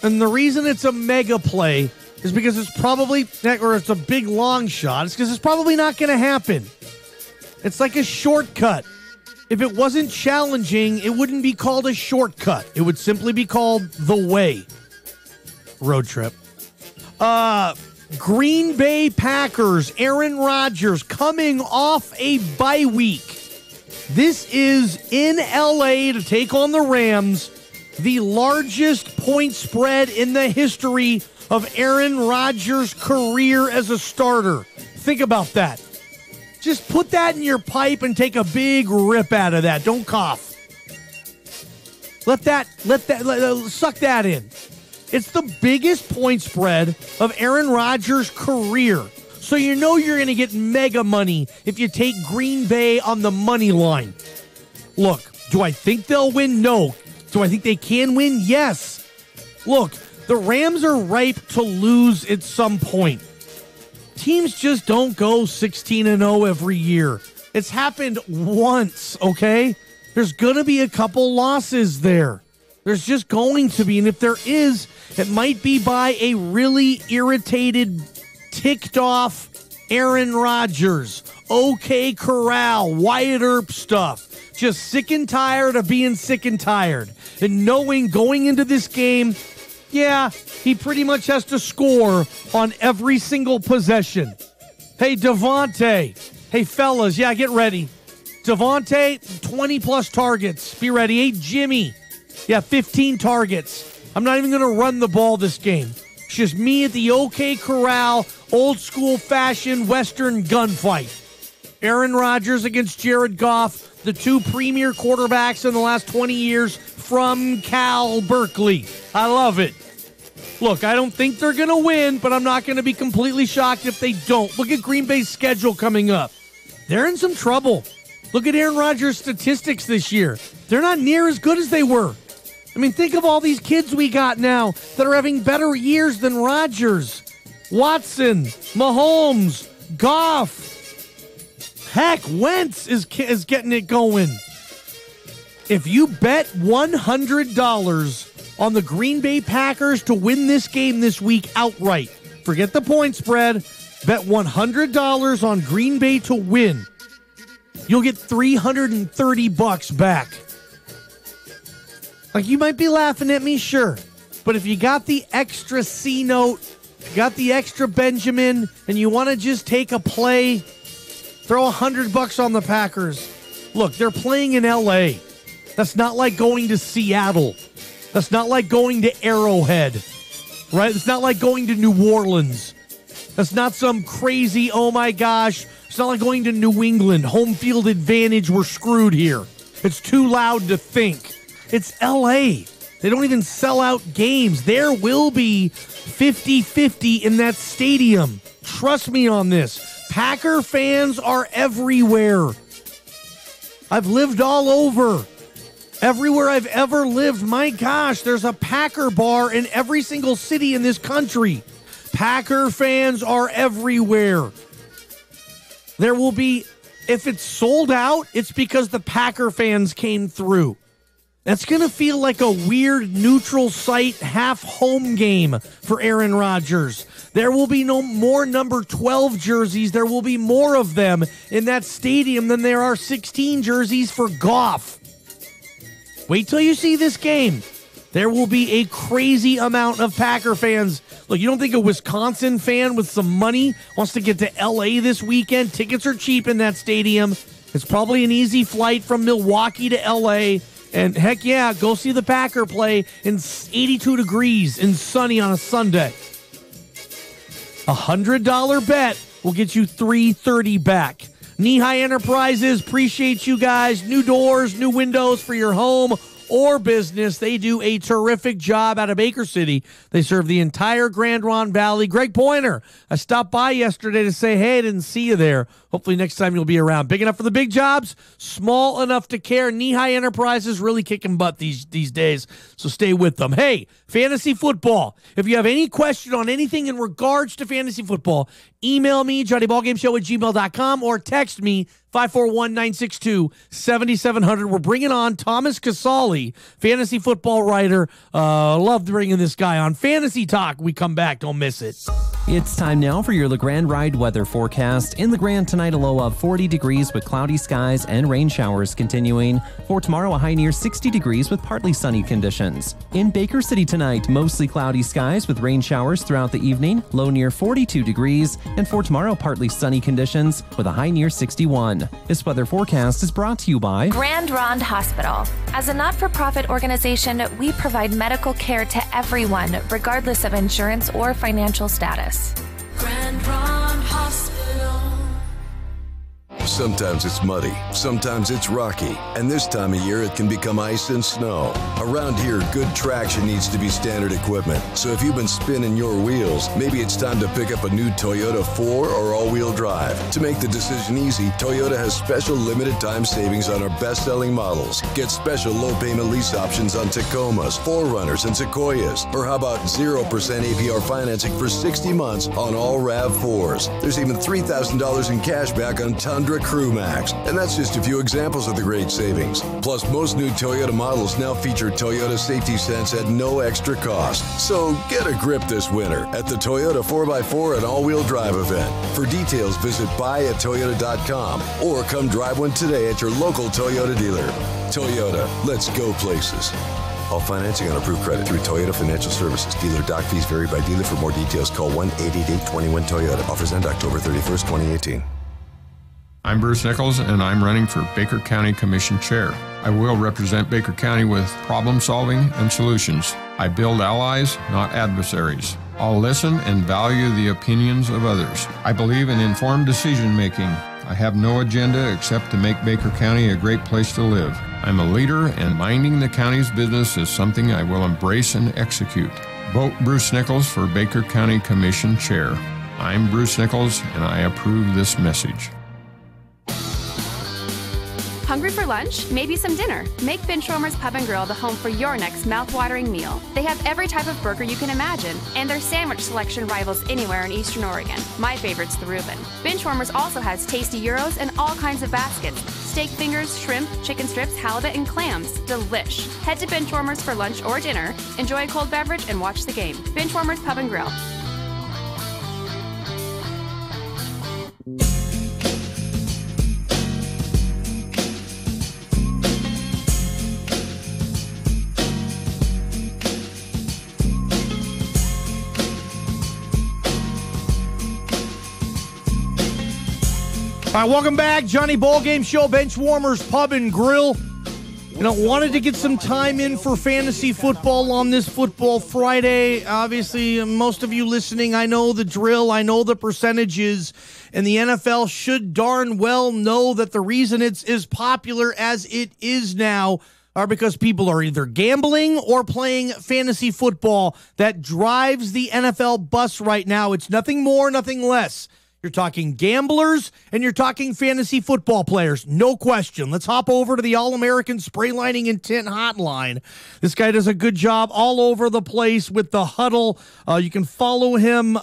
And the reason it's a mega play is because it's probably, or it's a big long shot, it's because it's probably not going to happen. It's like a shortcut. If it wasn't challenging, it wouldn't be called a shortcut. It would simply be called the way. Road trip. Green Bay Packers, Aaron Rodgers coming off a bye week. This is in LA to take on the Rams, the largest point spread in the history of Aaron Rodgers' career as a starter. Think about that. Just put that in your pipe and take a big rip out of that. Don't cough. Suck that in. It's the biggest point spread of Aaron Rodgers' career. So you know you're going to get mega money if you take Green Bay on the money line. Look, do I think they'll win? No. Do I think they can win? Yes. Look, the Rams are ripe to lose at some point. Teams just don't go 16-0 every year. It's happened once, okay? There's going to be a couple losses there. There's just going to be. And if there is, it might be by a really irritated, ticked off Aaron Rodgers, OK Corral, Wyatt Earp stuff. Just sick and tired of being sick and tired. And knowing going into this game, Yeah, he pretty much has to score on every single possession. Hey, Devontae. Hey, fellas, yeah, get ready. Devontae, 20-plus targets. Be ready. Hey, Jimmy. Yeah, 15 targets. I'm not even going to run the ball this game. It's just me at the OK Corral, old-school fashion Western gunfight. Aaron Rodgers against Jared Goff, the two premier quarterbacks in the last 20 years from Cal Berkeley. I love it. Look, I don't think they're going to win, but I'm not going to be completely shocked if they don't. Look at Green Bay's schedule coming up. They're in some trouble. Look at Aaron Rodgers' statistics this year. They're not near as good as they were. I mean, think of all these kids we got now that are having better years than Rodgers. Watson, Mahomes, Goff. Heck, Wentz is getting it going. If you bet $100 on the Green Bay Packers to win this game this week outright, forget the point spread, bet $100 on Green Bay to win, you'll get $330 back. Like, you might be laughing at me, sure, but if you got the extra C note, got the extra Benjamin, and you want to just take a play, throw $100 on the Packers. Look, they're playing in LA. That's not like going to Seattle. That's not like going to Arrowhead, right? It's not like going to New Orleans. That's not some crazy, oh my gosh, it's not like going to New England. Home field advantage, we're screwed here. It's too loud to think. It's LA. They don't even sell out games. There will be 50-50 in that stadium. Trust me on this. Packer fans are everywhere. I've lived all over. Everywhere I've ever lived, my gosh, there's a Packer bar in every single city in this country. Packer fans are everywhere. There will be, if it's sold out, it's because the Packer fans came through. That's going to feel like a weird neutral site half home game for Aaron Rodgers. There will be no more number 12 jerseys. There will be more of them in that stadium than there are 16 jerseys for Goff. Wait till you see this game. There will be a crazy amount of Packer fans. Look, you don't think a Wisconsin fan with some money wants to get to LA this weekend? Tickets are cheap in that stadium. It's probably an easy flight from Milwaukee to LA. And heck yeah, go see the Packer play in 82 degrees and sunny on a Sunday. $100 bet will get you $330 back. Knee-High Enterprises, appreciate you guys. New doors, new windows for your home or business. They do a terrific job out of Baker City. They serve the entire Grand Ronde Valley. Greg Pointer, I stopped by yesterday to say, hey, I didn't see you there. Hopefully next time you'll be around. Big enough for the big jobs, small enough to care. Knee-High Enterprises really kicking butt these days, so stay with them. Hey, fantasy football. If you have any question on anything in regards to fantasy football, email me, JohnnyBallGameShow@gmail.com, or text me, 541-962-7700. We're bringing on Thomas Casale, fantasy football writer. Love bringing this guy on. Fantasy Talk, we come back. Don't miss it. It's time now for your LeGrand Ride weather forecast. In LeGrand tonight, a low of 40 degrees with cloudy skies and rain showers continuing. For tomorrow, a high near 60 degrees with partly sunny conditions. In Baker City tonight, mostly cloudy skies with rain showers throughout the evening, low near 42 degrees. And for tomorrow, partly sunny conditions with a high near 61. This weather forecast is brought to you by Grand Ronde Hospital. As a not-for-profit organization, we provide medical care to everyone, regardless of insurance or financial status. Grand Ronde Hospital. Sometimes it's muddy, sometimes it's rocky, and this time of year it can become ice and snow. Around here, good traction needs to be standard equipment. So if you've been spinning your wheels, maybe it's time to pick up a new Toyota 4 or all-wheel drive. To make the decision easy, Toyota has special limited time savings on our best-selling models. Get special low-payment lease options on Tacomas, 4Runners, and Sequoias. Or how about 0% APR financing for 60 months on all RAV4s. There's even $3,000 in cash back on Tundra Crew Max, and that's just a few examples of the great savings. Plus, most new Toyota models now feature Toyota Safety Sense at no extra cost. So get a grip this winter at the Toyota 4x4 and all-wheel drive event. For details, visit buyatoyota.com or come drive one today at your local Toyota dealer. Toyota, let's go places. All financing on approved credit through Toyota Financial Services. Dealer doc fees vary by dealer. For more details, call 1-888-21-TOYOTA. Offers end October 31st, 2018. I'm Bruce Nichols, and I'm running for Baker County Commission Chair. I will represent Baker County with problem solving and solutions. I build allies, not adversaries. I'll listen and value the opinions of others. I believe in informed decision making. I have no agenda except to make Baker County a great place to live. I'm a leader, and minding the county's business is something I will embrace and execute. Vote Bruce Nichols for Baker County Commission Chair. I'm Bruce Nichols, and I approve this message. Hungry for lunch? Maybe some dinner? Make Benchwarmers Pub and Grill the home for your next mouth-watering meal. They have every type of burger you can imagine, and their sandwich selection rivals anywhere in Eastern Oregon. My favorite's the Reuben. Benchwarmers also has tasty gyros and all kinds of baskets. Steak fingers, shrimp, chicken strips, halibut, and clams. Delish. Head to Benchwarmers for lunch or dinner, enjoy a cold beverage, and watch the game. Benchwarmers Pub and Grill. All right, welcome back. Johnny Ballgame Show, Benchwarmers Pub and Grill. Wanted to get some time in for fantasy football on this Football Friday. Obviously, most of you listening, I know the drill, I know the percentages, and the NFL should darn well know that the reason it's as popular as it is now are because people are either gambling or playing fantasy football. That drives the NFL bus right now. It's nothing more, nothing less. You're talking gamblers and you're talking fantasy football players. No question. Let's hop over to the All-American Spray Lining Intent Hotline. This guy does a good job all over the place with the huddle. You can follow him,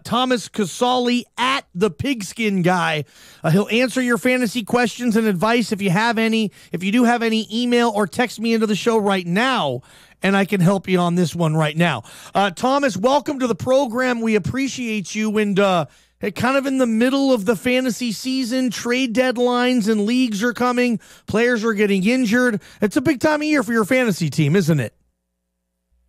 Thomas Casale at the Pigskin Guy. He'll answer your fantasy questions and advice if you have any. If you do have any, email or text me into the show right now, and I can help you on this one right now. Thomas, welcome to the program. We appreciate you, and kind of in the middle of the fantasy season, trade deadlines and leagues are coming. Players are getting injured. It's a big time of year for your fantasy team, isn't it?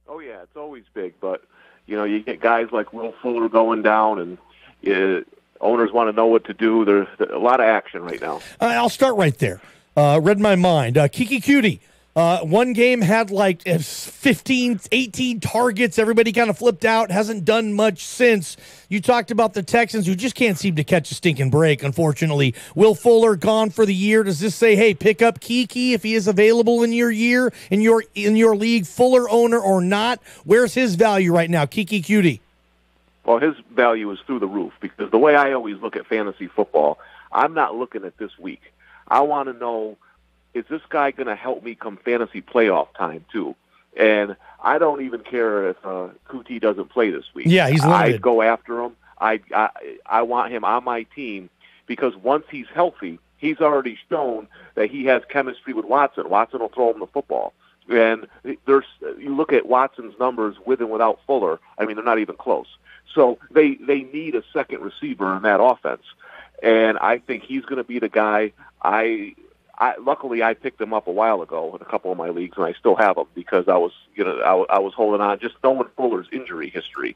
Oh, yeah, it's always big. But, you get guys like Will Fuller going down, and owners want to know what to do. There's a lot of action right now. I'll start right there. Read my mind. Kiki Cutie. One game had like 15, 18 targets. Everybody kind of flipped out. Hasn't done much since. You talked about the Texans who just can't seem to catch a stinking break, unfortunately. Will Fuller gone for the year. Does this say, hey, pick up Kiki if he is available in your year, in your league, Fuller owner or not? Where's his value right now, Kiki Cutie? Well, his value is through the roof because the way I always look at fantasy football, I'm not looking at this week. I want to know, is this guy going to help me come fantasy playoff time, too? And I don't even care if Kuti doesn't play this week. Yeah, he's limited. I'd go after him. I want him on my team because once he's healthy, he's already shown that he has chemistry with Watson. Watson will throw him the football. And you look at Watson's numbers with and without Fuller, I mean, they're not even close. So they need a second receiver in that offense. And I think he's going to be the guy. Luckily, I picked him up a while ago in a couple of my leagues, and I still have him because I was holding on, just knowing Fuller's injury history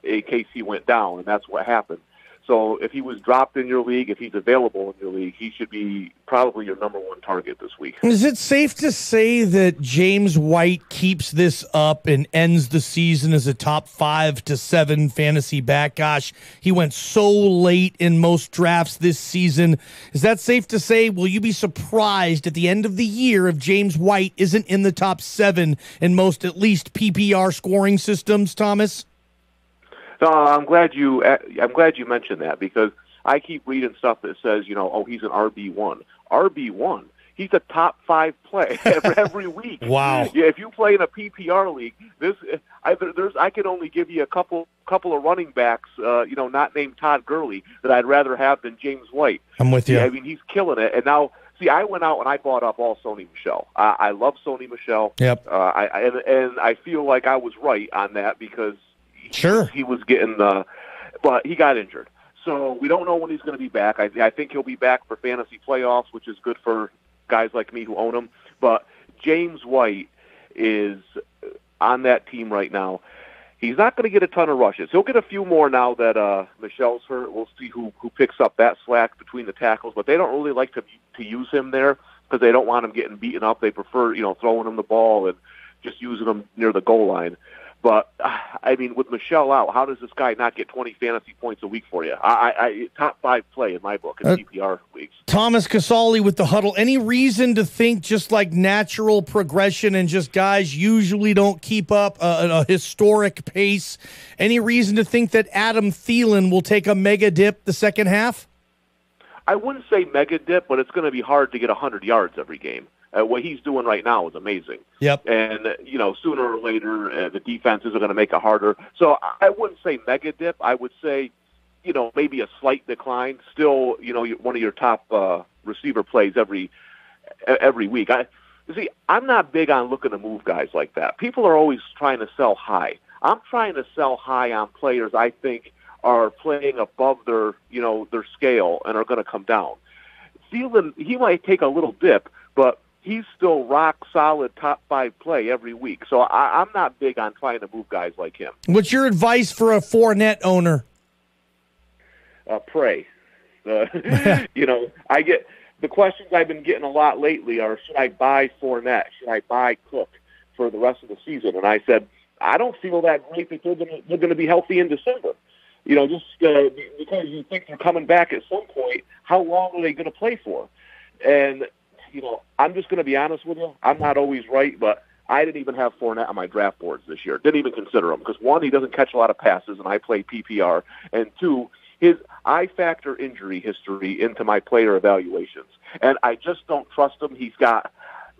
in case he went down, and that's what happened. So if he was dropped in your league, if he's available in your league, he should be probably your number one target this week. Is it safe to say that James White keeps this up and ends the season as a top 5 to 7 fantasy back? Gosh, he went so late in most drafts this season. Is that safe to say? Will you be surprised at the end of the year if James White isn't in the top 7 in most, at least, PPR scoring systems, Thomas? No, I'm glad you mentioned that because I keep reading stuff that says, he's an RB1. RB1. He's a top 5 play every week. Wow. Yeah, if you play in a PPR league, I can only give you a couple of running backs, not named Todd Gurley that I'd rather have than James White. I'm with you. Yeah, I mean, he's killing it. And now, I went out and I bought up all Sony Michel. I love Sony Michel. Yep. And I feel like I was right on that because sure, he was getting but he got injured. So we don't know when he's going to be back. I think he'll be back for fantasy playoffs, which is good for guys like me who own him. But James White is on that team right now. He's not going to get a ton of rushes. He'll get a few more now that Michel's hurt. We'll see who picks up that slack between the tackles, but they don't really like to use him there because they don't want him getting beaten up. They prefer, throwing him the ball and just using him near the goal line. But, I mean, with Michel out, how does this guy not get 20 fantasy points a week for you? I top 5 play in my book in PPR weeks. Thomas Casale with the huddle. Any reason to think just like natural progression and just guys usually don't keep up a historic pace? Any reason to think that Adam Thielen will take a mega dip the second half? I wouldn't say mega dip, but it's going to be hard to get 100 yards every game. What he's doing right now is amazing. Yep. And, sooner or later, the defenses are going to make it harder. So I wouldn't say mega dip. I would say, maybe a slight decline. Still, one of your top receiver plays every week. I'm not big on looking to move guys like that. People are always trying to sell high. I'm trying to sell high on players I think are playing above their scale and are going to come down. Thielen, he might take a little dip, but he's still rock solid top 5 play every week. So I'm not big on trying to move guys like him. What's your advice for a Fournette owner? Pray. I get the questions I've been getting a lot lately are, should I buy Fournette? Should I buy Cook for the rest of the season? And I said, I don't feel that great that they're going to be healthy in December. Just because you think they're coming back at some point, how long are they going to play for? And I'm just going to be honest with you. I'm not always right, but I didn't even have Fournette on my draft boards this year. Didn't even consider him because, 1, he doesn't catch a lot of passes, and I play PPR, and 2, I factor injury history into my player evaluations, and I just don't trust him.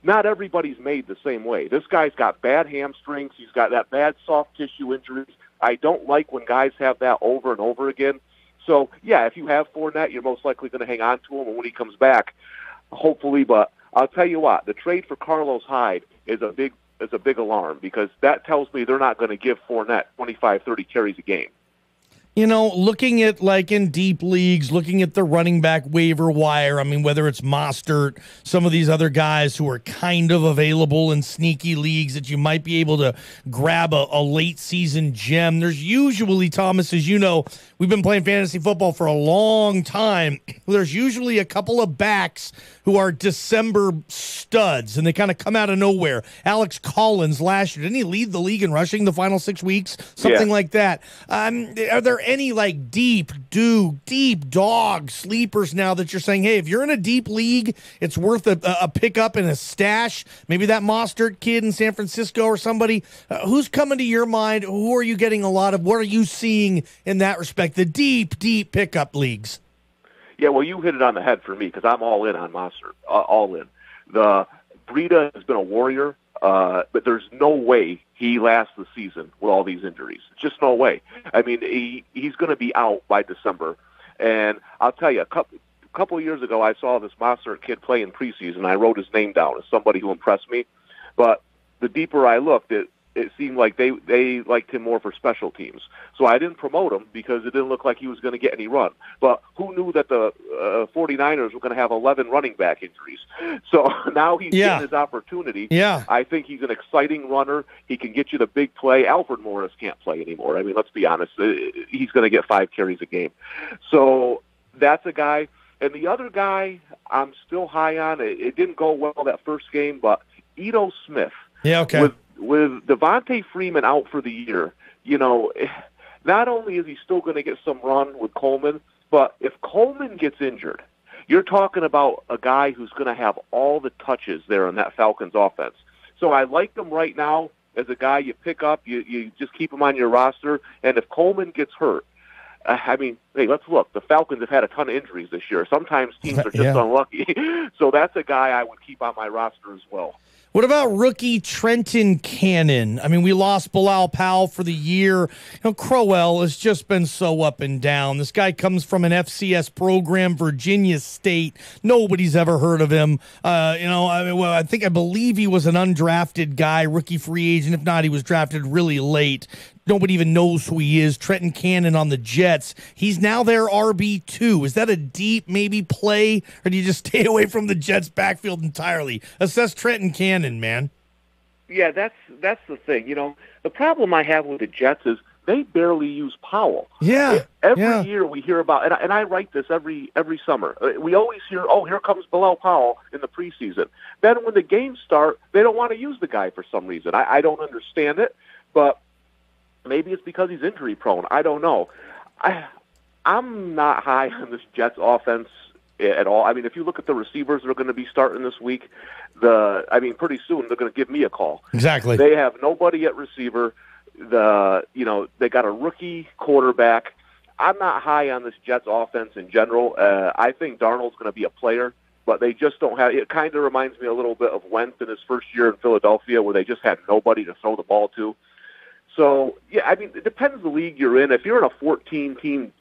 Not everybody's made the same way. This guy's got bad hamstrings. He's got that bad soft tissue injuries. I don't like when guys have that over and over again. So, yeah, if you have Fournette, you're most likely going to hang on to him, and when he comes back, hopefully, but I'll tell you what, the trade for Carlos Hyde is a big alarm because that tells me they're not going to give Fournette 25, 30 carries a game. Looking at like in deep leagues, looking at the running back waiver wire, I mean, whether it's Mostert, some of these other guys who are kind of available in sneaky leagues that you might be able to grab a late season gem. There's usually, Thomas, as you know, we've been playing fantasy football for a long time. There's usually a couple of backs who are December studs, and they kind of come out of nowhere. Alex Collins last year, didn't he lead the league in rushing the final 6 weeks? Something like that. Are there any like deep dog sleepers now that you're saying, hey, if you're in a deep league, it's worth a pickup and a stash? Maybe that Mostert kid in San Francisco or somebody. Who's coming to your mind? Who are you getting a lot of? What are you seeing in that respect? The deep pickup leagues. Yeah, well, you hit it on the head for me because I'm all in on Mostert, all in. The Breida has been a warrior, but there's no way he lasts the season with all these injuries. Just no way. I mean, he's going to be out by December. And I'll tell you, a couple of years ago, I saw this Mostert kid play in preseason. I wrote his name down as somebody who impressed me. But the deeper I looked, it seemed like they liked him more for special teams. So I didn't promote him because it didn't look like he was going to get any run. But who knew that the 49ers were going to have 11 running back injuries? So now he's getting his opportunity. Yeah. I think he's an exciting runner. He can get you the big play. Alfred Morris can't play anymore. I mean, let's be honest. He's going to get 5 carries a game. So that's a guy. And the other guy I'm still high on, it didn't go well that first game, but Ito Smith. Yeah, okay. With Devontae Freeman out for the year, not only is he still going to get some run with Coleman, but if Coleman gets injured, you're talking about a guy who's going to have all the touches there in that Falcons offense. So I like him right now as a guy you pick up, you just keep him on your roster, and if Coleman gets hurt, I mean, hey, let's look. The Falcons have had a ton of injuries this year. Sometimes teams are just unlucky. So that's a guy I would keep on my roster as well. What about rookie Trenton Cannon? I mean, we lost Bilal Powell for the year. Crowell has just been so up and down. This guy comes from an FCS program, Virginia State. Nobody's ever heard of him. I believe he was an undrafted guy, rookie free agent. If not, he was drafted really late. Nobody even knows who he is. Trenton Cannon on the Jets. He's now their RB2. Is that a deep maybe play, or do you just stay away from the Jets backfield entirely? Assess Trenton Cannon, man. Yeah, that's the thing. The problem I have with the Jets is they barely use Powell. Yeah. Every year we hear about, and I write this every summer. We always hear, oh, here comes Bilal Powell in the preseason. Then when the games start, they don't want to use the guy for some reason. I don't understand it, but maybe it's because he's injury prone. I don't know. I'm not high on this Jets offense at all. I mean, if you look at the receivers that are going to be starting this week, pretty soon they're going to give me a call. Exactly. They have nobody at receiver. They got a rookie quarterback. I'm not high on this Jets offense in general. I think Darnold's going to be a player, but they just don't have. It kind of reminds me a little bit of Wentz in his first year in Philadelphia, where they just had nobody to throw the ball to. So, yeah, I mean, it depends the league you're in. If you're in a 14-team,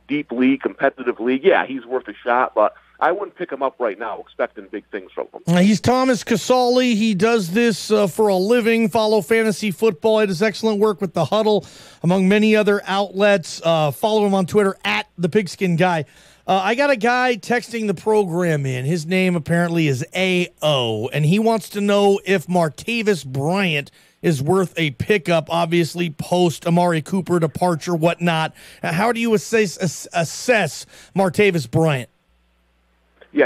deep league, competitive league, yeah, he's worth a shot, but I wouldn't pick him up right now expecting big things from him. He's Thomas Casale. He does this for a living, follow fantasy football. He does excellent work with The Huddle, among many other outlets. Follow him on Twitter, @ThePigskinGuy. I got a guy texting the program in. His name apparently is A.O., and he wants to know if Martavis Bryant is worth a pickup, obviously, post-Amari Cooper departure, whatnot. How do you assess Martavis Bryant? Yeah,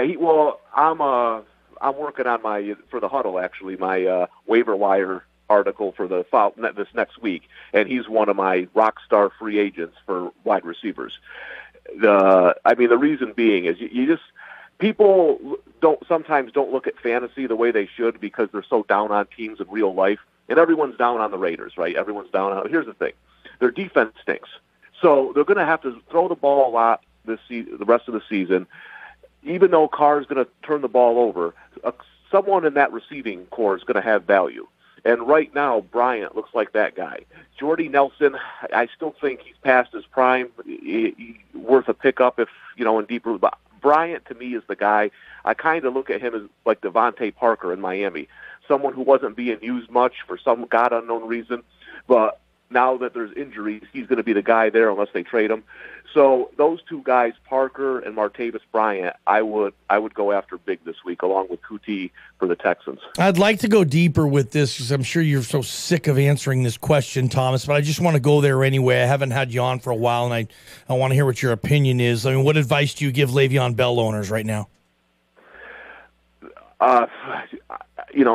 I'm working on for The Huddle, actually, my waiver wire article for this next week, and he's one of my rock star free agents for wide receivers. The reason being is people sometimes don't look at fantasy the way they should because they're so down on teams in real life. And everyone's down on the Raiders, right? Everyone's down on. Here's the thing: their defense stinks, so they're going to have to throw the ball a lot the rest of the season. Even though Carr's going to turn the ball over, someone in that receiving core is going to have value. And right now, Bryant looks like that guy. Jordy Nelson, I still think he's past his prime. He's worth a pickup if in deeper. But Bryant to me is the guy. I kind of look at him as like Devontae Parker in Miami. Someone who wasn't being used much for some God unknown reason, but now that there's injuries, he's going to be the guy there unless they trade him. So those two guys, Parker and Martavis Bryant, I would go after big this week, along with Kuti for the Texans. I'd like to go deeper with this because I'm sure you're so sick of answering this question, Thomas, but I just want to go there anyway. I haven't had you on for a while, and I want to hear what your opinion is. I mean, what advice do you give Le'Veon Bell owners right now?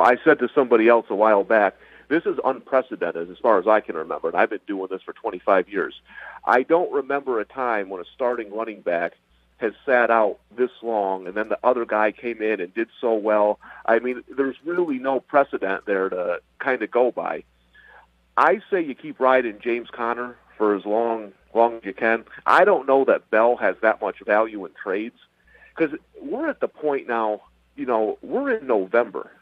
I said to somebody else a while back, this is unprecedented as far as I can remember, and I've been doing this for 25 years. I don't remember a time when a starting running back has sat out this long, and then the other guy came in and did so well. I mean, there's really no precedent there to kind of go by. I say you keep riding James Conner for as long as you can. I don't know that Bell has that much value in trades because we're at the point now, we're in November.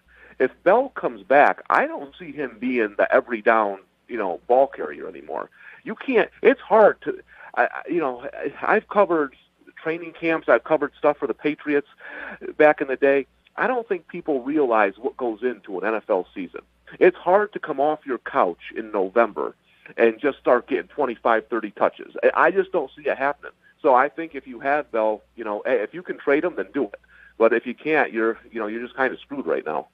If Bell comes back, I don't see him being the every down, ball carrier anymore. You can't. It's hard to. I've covered training camps. I've covered stuff for the Patriots back in the day. I don't think people realize what goes into an NFL season. It's hard to come off your couch in November and just start getting 25, 30 touches. I just don't see it happening. So I think if you have Bell, if you can trade him, then do it. But if you can't, you're just kind of screwed right now.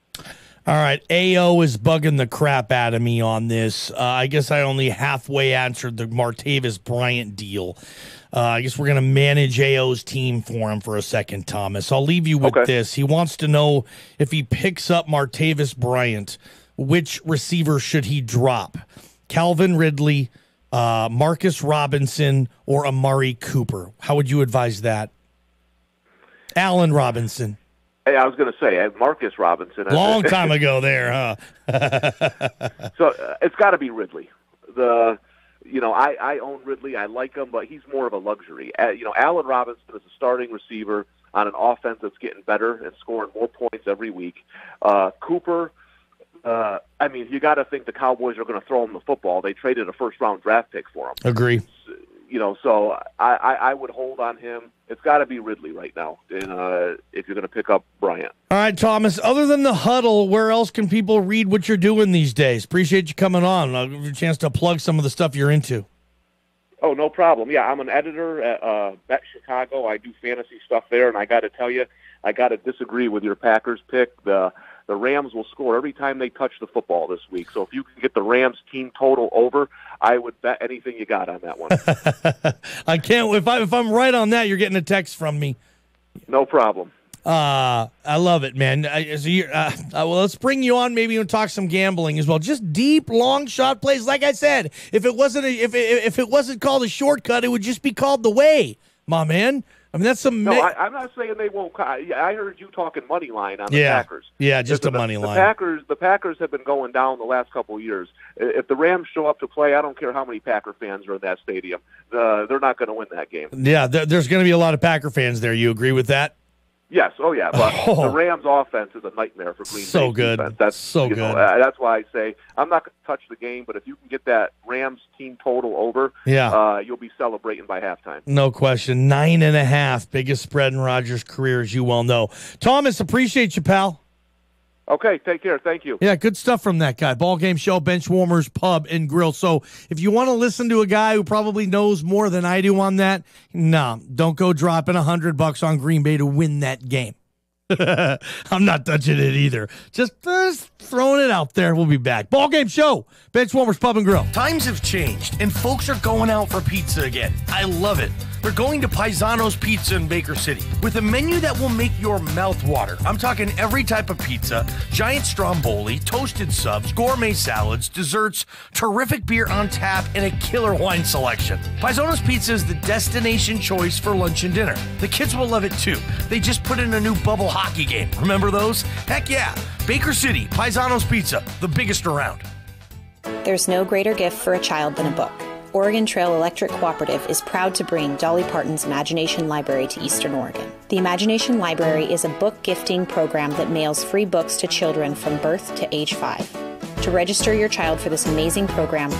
All right, AO is bugging the crap out of me on this. I guess I only halfway answered the Martavis Bryant deal. I guess we're going to manage AO's team for him for a second, Thomas. I'll leave you with this. He wants to know if he picks up Martavis Bryant, which receiver should he drop? Calvin Ridley, Marcus Robinson, or Amari Cooper? How would you advise that? Allen Robinson. Hey, I was going to say Marcus Robinson. Long time ago there, huh? So it's got to be Ridley. I own Ridley. I like him, but he's more of a luxury. Allen Robinson is a starting receiver on an offense that's getting better and scoring more points every week. Cooper, you got to think the Cowboys are going to throw him the football. They traded a first-round draft pick for him. Agree. So I would hold on him. It's got to be Ridley right now if you're going to pick up Bryant. All right, Thomas, other than the Huddle, where else can people read what you're doing these days? Appreciate you coming on. I'll give you a chance to plug some of the stuff you're into. Oh, no problem. Yeah, I'm an editor at Bet Chicago. I do fantasy stuff there, and I got to tell you, I got to disagree with your Packers pick. The the Rams will score every time they touch the football this week. So if you can get the Rams team total over, I would bet anything you got on that one. I can't. If I'm right on that, you're getting a text from me. No problem. I love it, man. Well, let's bring you on. Maybe we'll talk some gambling as well. Just deep, long shot plays. Like I said, if it wasn't called a shortcut, it would just be called the way, my man. I mean, that's some. No, I'm not saying they won't. I heard you talking money line on the Packers. Yeah, just a money line. The Packers have been going down the last couple of years. If the Rams show up to play, I don't care how many Packer fans are in that stadium. They're not going to win that game. Yeah, there's going to be a lot of Packer fans there. You agree with that? Yes. Oh, yeah. But the Rams' offense is a nightmare for Green Bay. So good. Defense. That's so good. That's why I say I'm not going to touch the game, but if you can get that Rams team total over, you'll be celebrating by halftime. No question. 9.5, biggest spread in Rodgers' career, as you well know. Thomas, appreciate you, pal. Okay, take care. Thank you. Yeah, good stuff from that guy. Ballgame Show, Benchwarmers Pub and Grill. So if you want to listen to a guy who probably knows more than I do on that, no, don't go dropping $100 on Green Bay to win that game. I'm not touching it either. Just throwing it out there. We'll be back. Ballgame Show, Benchwarmers Pub and Grill. Times have changed, and folks are going out for pizza again. I love it. They're going to Paisano's Pizza in Baker City with a menu that will make your mouth water. I'm talking every type of pizza, giant stromboli, toasted subs, gourmet salads, desserts, terrific beer on tap, and a killer wine selection. Paisano's Pizza is the destination choice for lunch and dinner. The kids will love it too. They just put in a new bubble hockey game. Remember those? Heck yeah. Baker City, Paisano's Pizza, the biggest around. There's no greater gift for a child than a book. Oregon Trail Electric Cooperative is proud to bring Dolly Parton's Imagination Library to Eastern Oregon. The Imagination Library is a book gifting program that mails free books to children from birth to age 5. To register your child for this amazing program,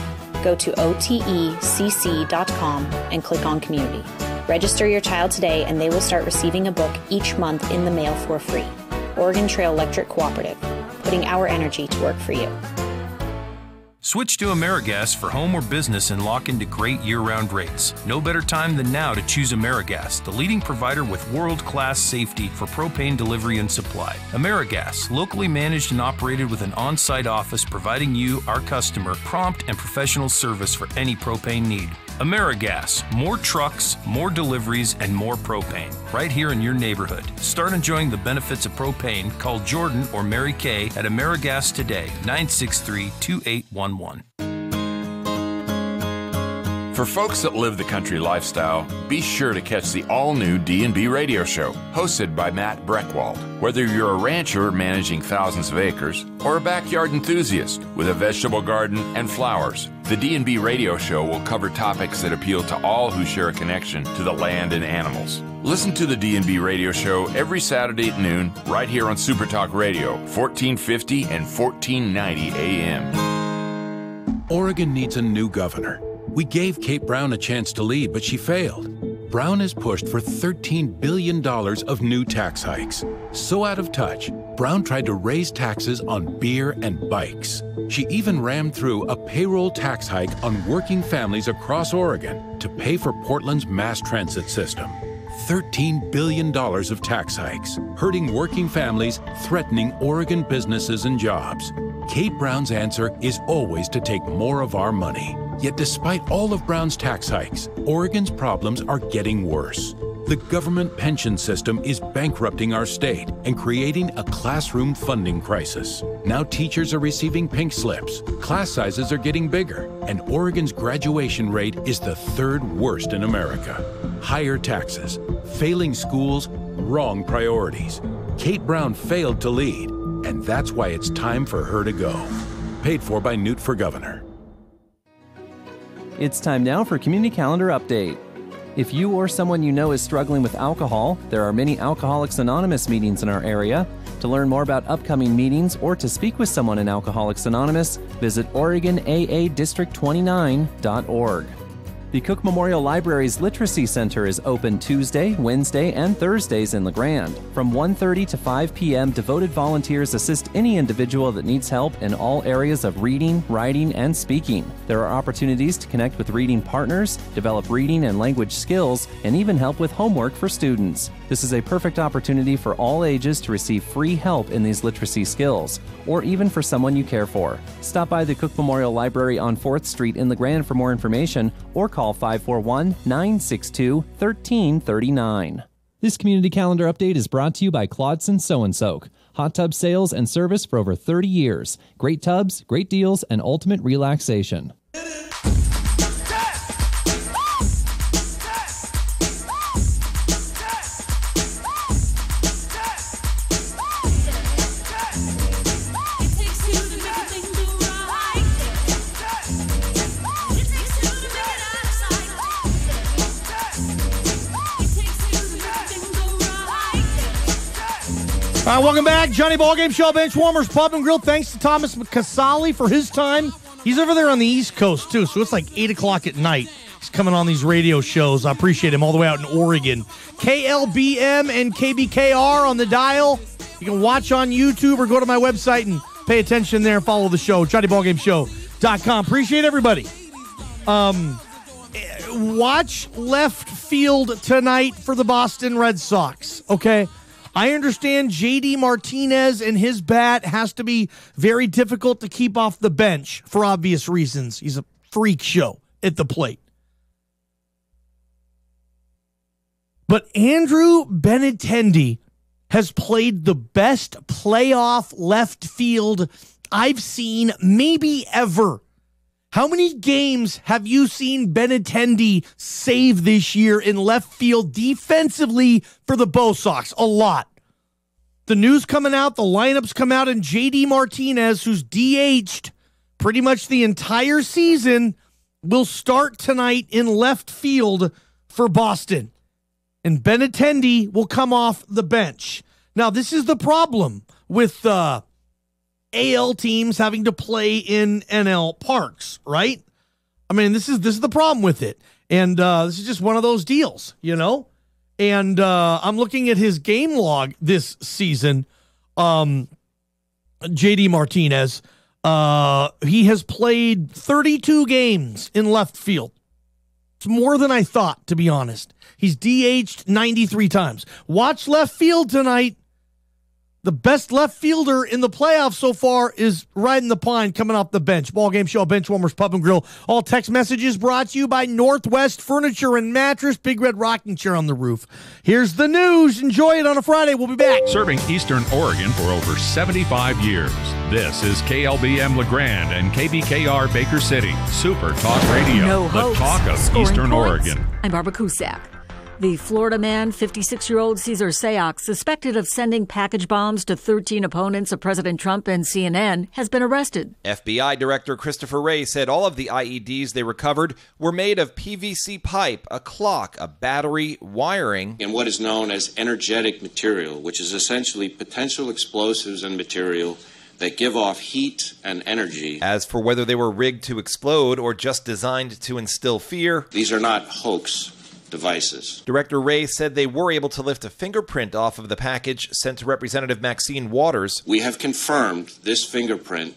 go to otecc.com and click on Community. Register your child today and they will start receiving a book each month in the mail for free. Oregon Trail Electric Cooperative, putting our energy to work for you. Switch to AmeriGas for home or business and lock into great year-round rates. No better time than now to choose AmeriGas, the leading provider with world-class safety for propane delivery and supply. AmeriGas, locally managed and operated with an on-site office providing you, our customer, prompt and professional service for any propane need. AmeriGas, more trucks, more deliveries, and more propane. Right here in your neighborhood. Start enjoying the benefits of propane. Call Jordan or Mary Kay at AmeriGas today, 963-2811. For folks that live the country lifestyle, be sure to catch the all-new D&B radio show, hosted by Matt Breckwald. Whether you're a rancher managing thousands of acres or a backyard enthusiast with a vegetable garden and flowers, the D&B radio show will cover topics that appeal to all who share a connection to the land and animals. Listen to the D&B radio show every Saturday at noon right here on Super Talk Radio, 1450 and 1490 AM. Oregon needs a new governor. We gave Kate Brown a chance to lead, but she failed. Brown has pushed for $13 billion of new tax hikes. So out of touch, Brown tried to raise taxes on beer and bikes. She even rammed through a payroll tax hike on working families across Oregon to pay for Portland's mass transit system. $13 billion of tax hikes, hurting working families, threatening Oregon businesses and jobs. Kate Brown's answer is always to take more of our money. Yet despite all of Brown's tax hikes, Oregon's problems are getting worse. The government pension system is bankrupting our state and creating a classroom funding crisis. Now teachers are receiving pink slips, class sizes are getting bigger, and Oregon's graduation rate is the third worst in America. Higher taxes, failing schools, wrong priorities. Kate Brown failed to lead, and that's why it's time for her to go. Paid for by Newt for Governor. It's time now for Community Calendar Update. If you or someone you know is struggling with alcohol, there are many Alcoholics Anonymous meetings in our area. To learn more about upcoming meetings or to speak with someone in Alcoholics Anonymous, visit OregonAADistrict29.org. The Cook Memorial Library's Literacy Center is open Tuesday, Wednesday, and Thursdays in LeGrand. From 1:30 to 5 p.m., devoted volunteers assist any individual that needs help in all areas of reading, writing, and speaking. There are opportunities to connect with reading partners, develop reading and language skills, and even help with homework for students. This is a perfect opportunity for all ages to receive free help in these literacy skills, or even for someone you care for. Stop by the Cook Memorial Library on 4th Street in LeGrand for more information, or call 541-962-1339. This community calendar update is brought to you by Claudson Sew and Soak. Hot tub sales and service for over 30 years. Great tubs, great deals, and ultimate relaxation. All right, welcome back. Johnny Ballgame Show, Bench Warmers, Pub and Grill. Thanks to Thomas Casale for his time. He's over there on the East Coast, too, so it's like 8 o'clock at night. He's coming on these radio shows. I appreciate him all the way out in Oregon. KLBM and KBKR on the dial. You can watch on YouTube or go to my website and pay attention there and follow the show, JohnnyBallGameShow.com. Appreciate everybody. Watch left field tonight for the Boston Red Sox, okay? I understand J.D. Martinez and his bat has to be very difficult to keep off the bench for obvious reasons. He's a freak show at the plate. But Andrew Benintendi has played the best playoff left field I've seen maybe ever. How many games have you seen Benintendi save this year in left field defensively for the Bo Sox? A lot. The news coming out, the lineups come out, and J.D. Martinez, who's DH'd pretty much the entire season, will start tonight in left field for Boston. And Benintendi will come off the bench. Now, this is the problem with AL teams having to play in NL parks, right? I mean, this is the problem with it. And this is just one of those deals, you know? And I'm looking at his game log this season. J.D. Martinez, he has played 32 games in left field. It's more than I thought, to be honest. He's DH'd 93 times. Watch left field tonight. The best left fielder in the playoffs so far is riding the pine coming off the bench. Ballgame Show, Bench Warmers, Pub and Grill. All text messages brought to you by Northwest Furniture and Mattress. Big red rocking chair on the roof. Here's the news. Enjoy it on a Friday. We'll be back. Serving Eastern Oregon for over 75 years. This is KLBM LeGrand and KBKR Baker City. Super Talk Radio. No the hoax. talk of Scoring Eastern points. Oregon. I'm Barbara Cusack. The Florida man, 56-year-old Cesar Seahawks, suspected of sending package bombs to 13 opponents of President Trump and CNN, has been arrested. FBI Director Christopher Wray said all of the IEDs they recovered were made of PVC pipe, a clock, a battery, wiring, and what is known as energetic material, which is essentially potential explosives and material that give off heat and energy. As for whether they were rigged to explode or just designed to instill fear, these are not hoax devices. Director Wray said they were able to lift a fingerprint off of the package sent to Representative Maxine Waters. We have confirmed this fingerprint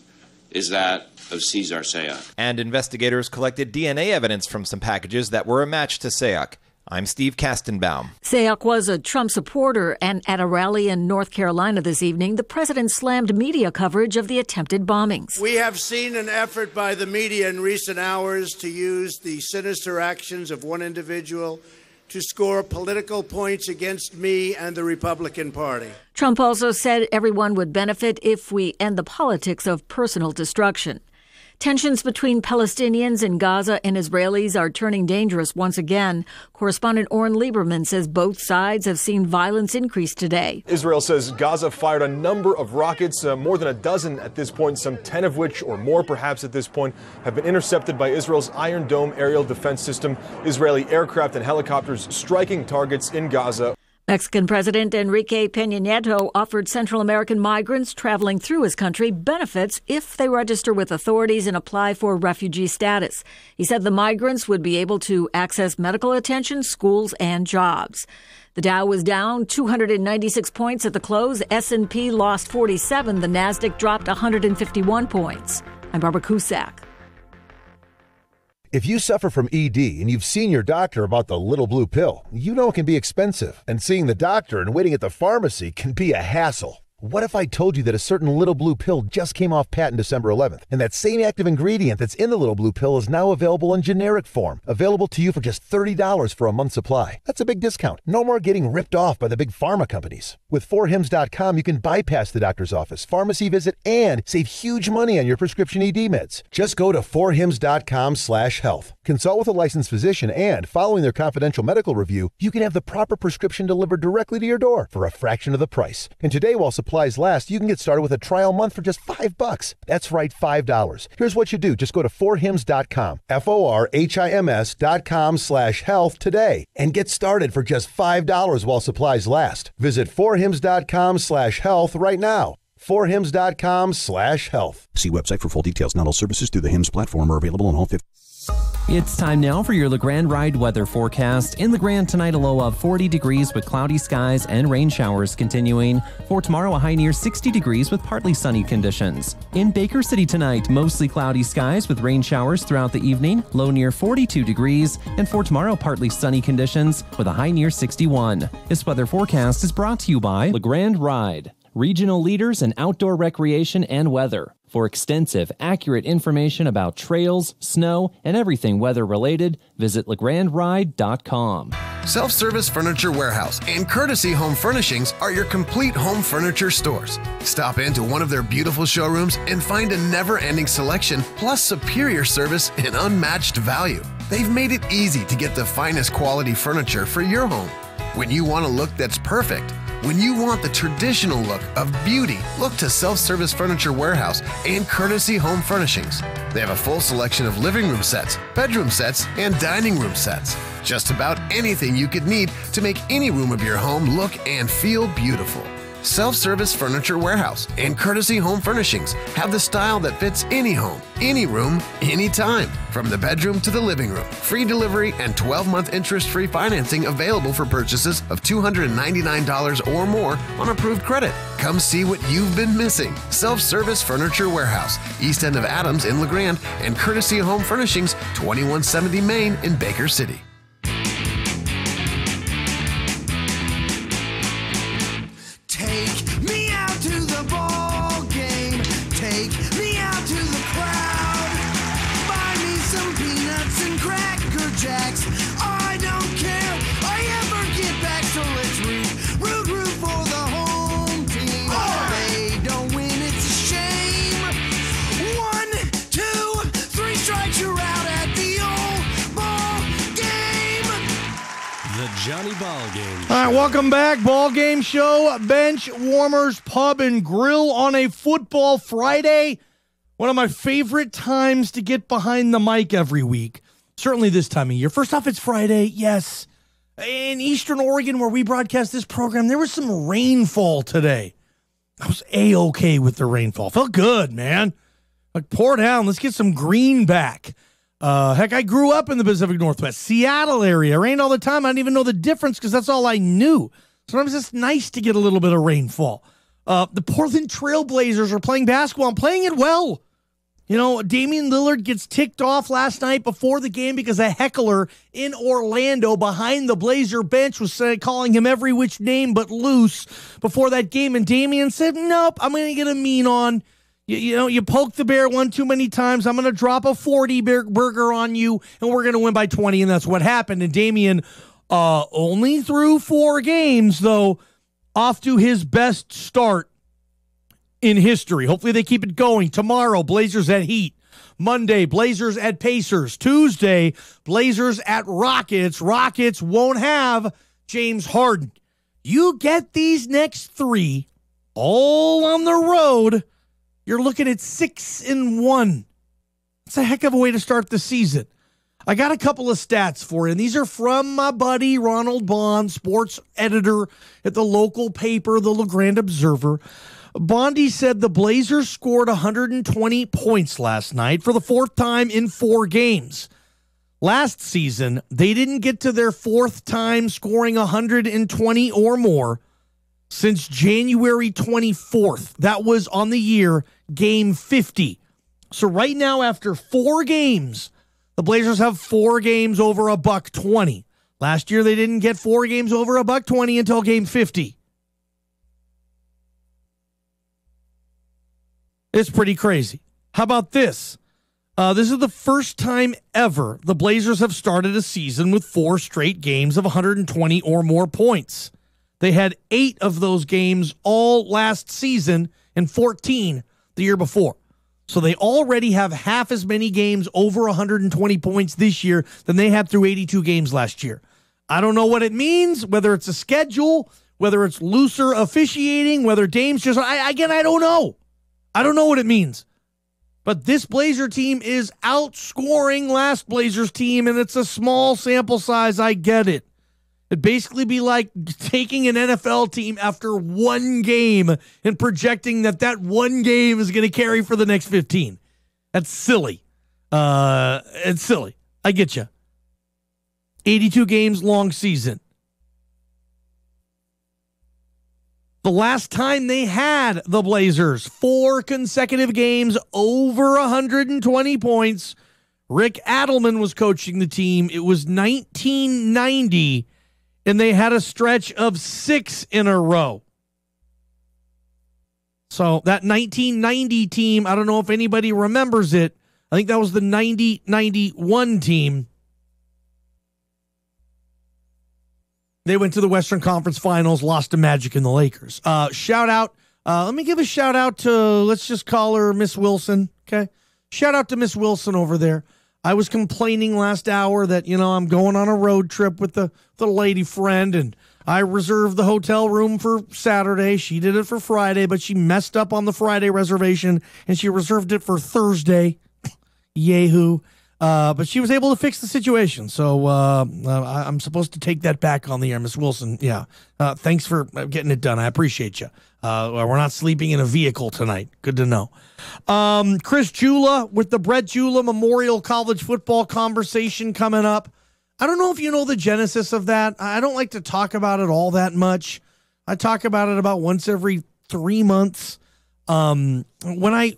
is that of Cesar Seahawks. And investigators collected DNA evidence from some packages that were a match to Seahawks. I'm Steve Kastenbaum. Seahawks was a Trump supporter, and at a rally in North Carolina this evening, the president slammed media coverage of the attempted bombings. We have seen an effort by the media in recent hours to use the sinister actions of one individual to score political points against me and the Republican Party. Trump also said everyone would benefit if we end the politics of personal destruction. Tensions between Palestinians in Gaza and Israelis are turning dangerous once again. Correspondent Oren Lieberman says both sides have seen violence increase today. Israel says Gaza fired a number of rockets, more than a dozen at this point, some 10 of which, or more perhaps at this point, have been intercepted by Israel's Iron Dome aerial defense system. Israeli aircraft and helicopters striking targets in Gaza. Mexican President Enrique Peña Nieto offered Central American migrants traveling through his country benefits if they register with authorities and apply for refugee status. He said the migrants would be able to access medical attention, schools, and jobs. The Dow was down 296 points at the close. S&P lost 47. The Nasdaq dropped 151 points. I'm Barbara Cusack. If you suffer from ED and you've seen your doctor about the little blue pill, you know it can be expensive. And seeing the doctor and waiting at the pharmacy can be a hassle. What if I told you that a certain little blue pill just came off patent December 11th, and that same active ingredient that's in the little blue pill is now available in generic form, available to you for just $30 for a month's supply? That's a big discount. No more getting ripped off by the big pharma companies. With 4hims.com, you can bypass the doctor's office, pharmacy visit, and save huge money on your prescription ED meds. Just go to 4hims.com/health. Consult with a licensed physician, and following their confidential medical review, you can have the proper prescription delivered directly to your door for a fraction of the price. And today, while supplies last, you can get started with a trial month for just $5. That's right, $5. Here's what you do. Just go to 4hims.com, FORHIMS.com/health today, and get started for just $5 while supplies last. Visit 4hims.com/health right now. 4hims.com/health. See website for full details. Not all services through the HIMS platform are available on all 50. It's time now for your LeGrand Ride weather forecast. In LeGrand tonight, a low of 40 degrees with cloudy skies and rain showers continuing. For tomorrow, a high near 60 degrees with partly sunny conditions. In Baker City tonight, mostly cloudy skies with rain showers throughout the evening, low near 42 degrees. And for tomorrow, partly sunny conditions with a high near 61. This weather forecast is brought to you by LeGrand Ride, regional leaders in outdoor recreation and weather. For extensive, accurate information about trails, snow, and everything weather-related, visit legrandride.com. Self-Service Furniture Warehouse and Courtesy Home Furnishings are your complete home furniture stores. Stop into one of their beautiful showrooms and find a never-ending selection, plus superior service and unmatched value. They've made it easy to get the finest quality furniture for your home. When you want a look that's perfect, when you want the traditional look of beauty, look to Self-Service Furniture Warehouse and Courtesy Home Furnishings. They have a full selection of living room sets, bedroom sets, and dining room sets. Just about anything you could need to make any room of your home look and feel beautiful. Self-Service Furniture Warehouse and Courtesy Home Furnishings have the style that fits any home, any room, anytime. From the bedroom to the living room. Free delivery and 12-month interest-free financing available for purchases of $299 or more on approved credit. Come see what you've been missing. Self-Service Furniture Warehouse, east end of Adams in LeGrand, and Courtesy Home Furnishings, 2170 Main in Baker City. Take me out to the ball game. Take me out to the crowd. Buy me some peanuts and Cracker Jacks. I don't care. I ever get back, so let's root for the home team. They don't win, it's a shame. 1, 2, 3 strikes, you're out at the old ball game. The Johnny Ballgame. All right, welcome back. Ball Game Show, Bench Warmers Pub and Grill on a football Friday. One of my favorite times to get behind the mic every week. Certainly this time of year. First off, it's Friday, yes. In Eastern Oregon, where we broadcast this program, there was some rainfall today. I was A-okay with the rainfall. Felt good, man. Like, pour down. Let's get some green back. Heck, I grew up in the Pacific Northwest, Seattle area. It rained all the time. I didn't even know the difference because that's all I knew. Sometimes it's nice to get a little bit of rainfall. The Portland Trail Blazers are playing basketball and playing it well. You know, Damian Lillard gets ticked off last night before the game because a heckler in Orlando behind the Blazer bench was calling him every which name but loose before that game. And Damian said, nope, I'm going to get a mean on. You know, you poke the bear one too many times. I'm going to drop a 40 burger on you, and we're going to win by 20, and that's what happened. And Damian only threw 4 games, though, off to his best start in history. Hopefully they keep it going. Tomorrow, Blazers at Heat. Monday, Blazers at Pacers. Tuesday, Blazers at Rockets. Rockets won't have James Harden. You get these next 3 all on the road, you're looking at 6-1. It's a heck of a way to start the season. I got a couple of stats for you, and these are from my buddy Ronald Bond, sports editor at the local paper, the La Grande Observer. Bondy said the Blazers scored 120 points last night for the fourth time in 4 games. Last season, they didn't get to their fourth time scoring 120 or more since January 24th. That was on the year, game 50. So right now, after 4 games, the Blazers have 4 games over $120. Last year, they didn't get 4 games over $120 until game 50. It's pretty crazy. How about this? This is the first time ever the Blazers have started a season with 4 straight games of 120 or more points. They had 8 of those games all last season and 14 the year before. So they already have half as many games over 120 points this year than they had through 82 games last year. I don't know what it means, whether it's a schedule, whether it's looser officiating, whether Dame's just... I don't know. I don't know what it means. But this Blazer team is outscoring last Blazers team, and it's a small sample size. I get it. It'd basically be like taking an NFL team after 1 game and projecting that one game is going to carry for the next 15. That's silly. It's silly. I get you. 82 games, long season. The last time they had the Blazers 4 consecutive games over 120 points, Rick Adelman was coaching the team. It was 1990. And they had a stretch of 6 in a row. So that 1990 team, I don't know if anybody remembers it. I think that was the 90-91 team. They went to the Western Conference Finals, lost to Magic and the Lakers. Shout out. Let me give a shout out to, let's just call her Miss Wilson. Okay. Shout out to Miss Wilson over there. I was complaining last hour that, I'm going on a road trip with the lady friend, and I reserved the hotel room for Saturday. She did it for Friday, but she messed up on the Friday reservation, and she reserved it for Thursday. Yahoo. But she was able to fix the situation, so I'm supposed to take that back on the air, Miss Wilson. Yeah. Thanks for getting it done. I appreciate you. We're not sleeping in a vehicle tonight. Good to know. Chris Jula with the Brett Jula Memorial College Football conversation coming up. I don't know if you know the genesis of that. I don't like to talk about it all that much. I talk about it about once every 3 months. When I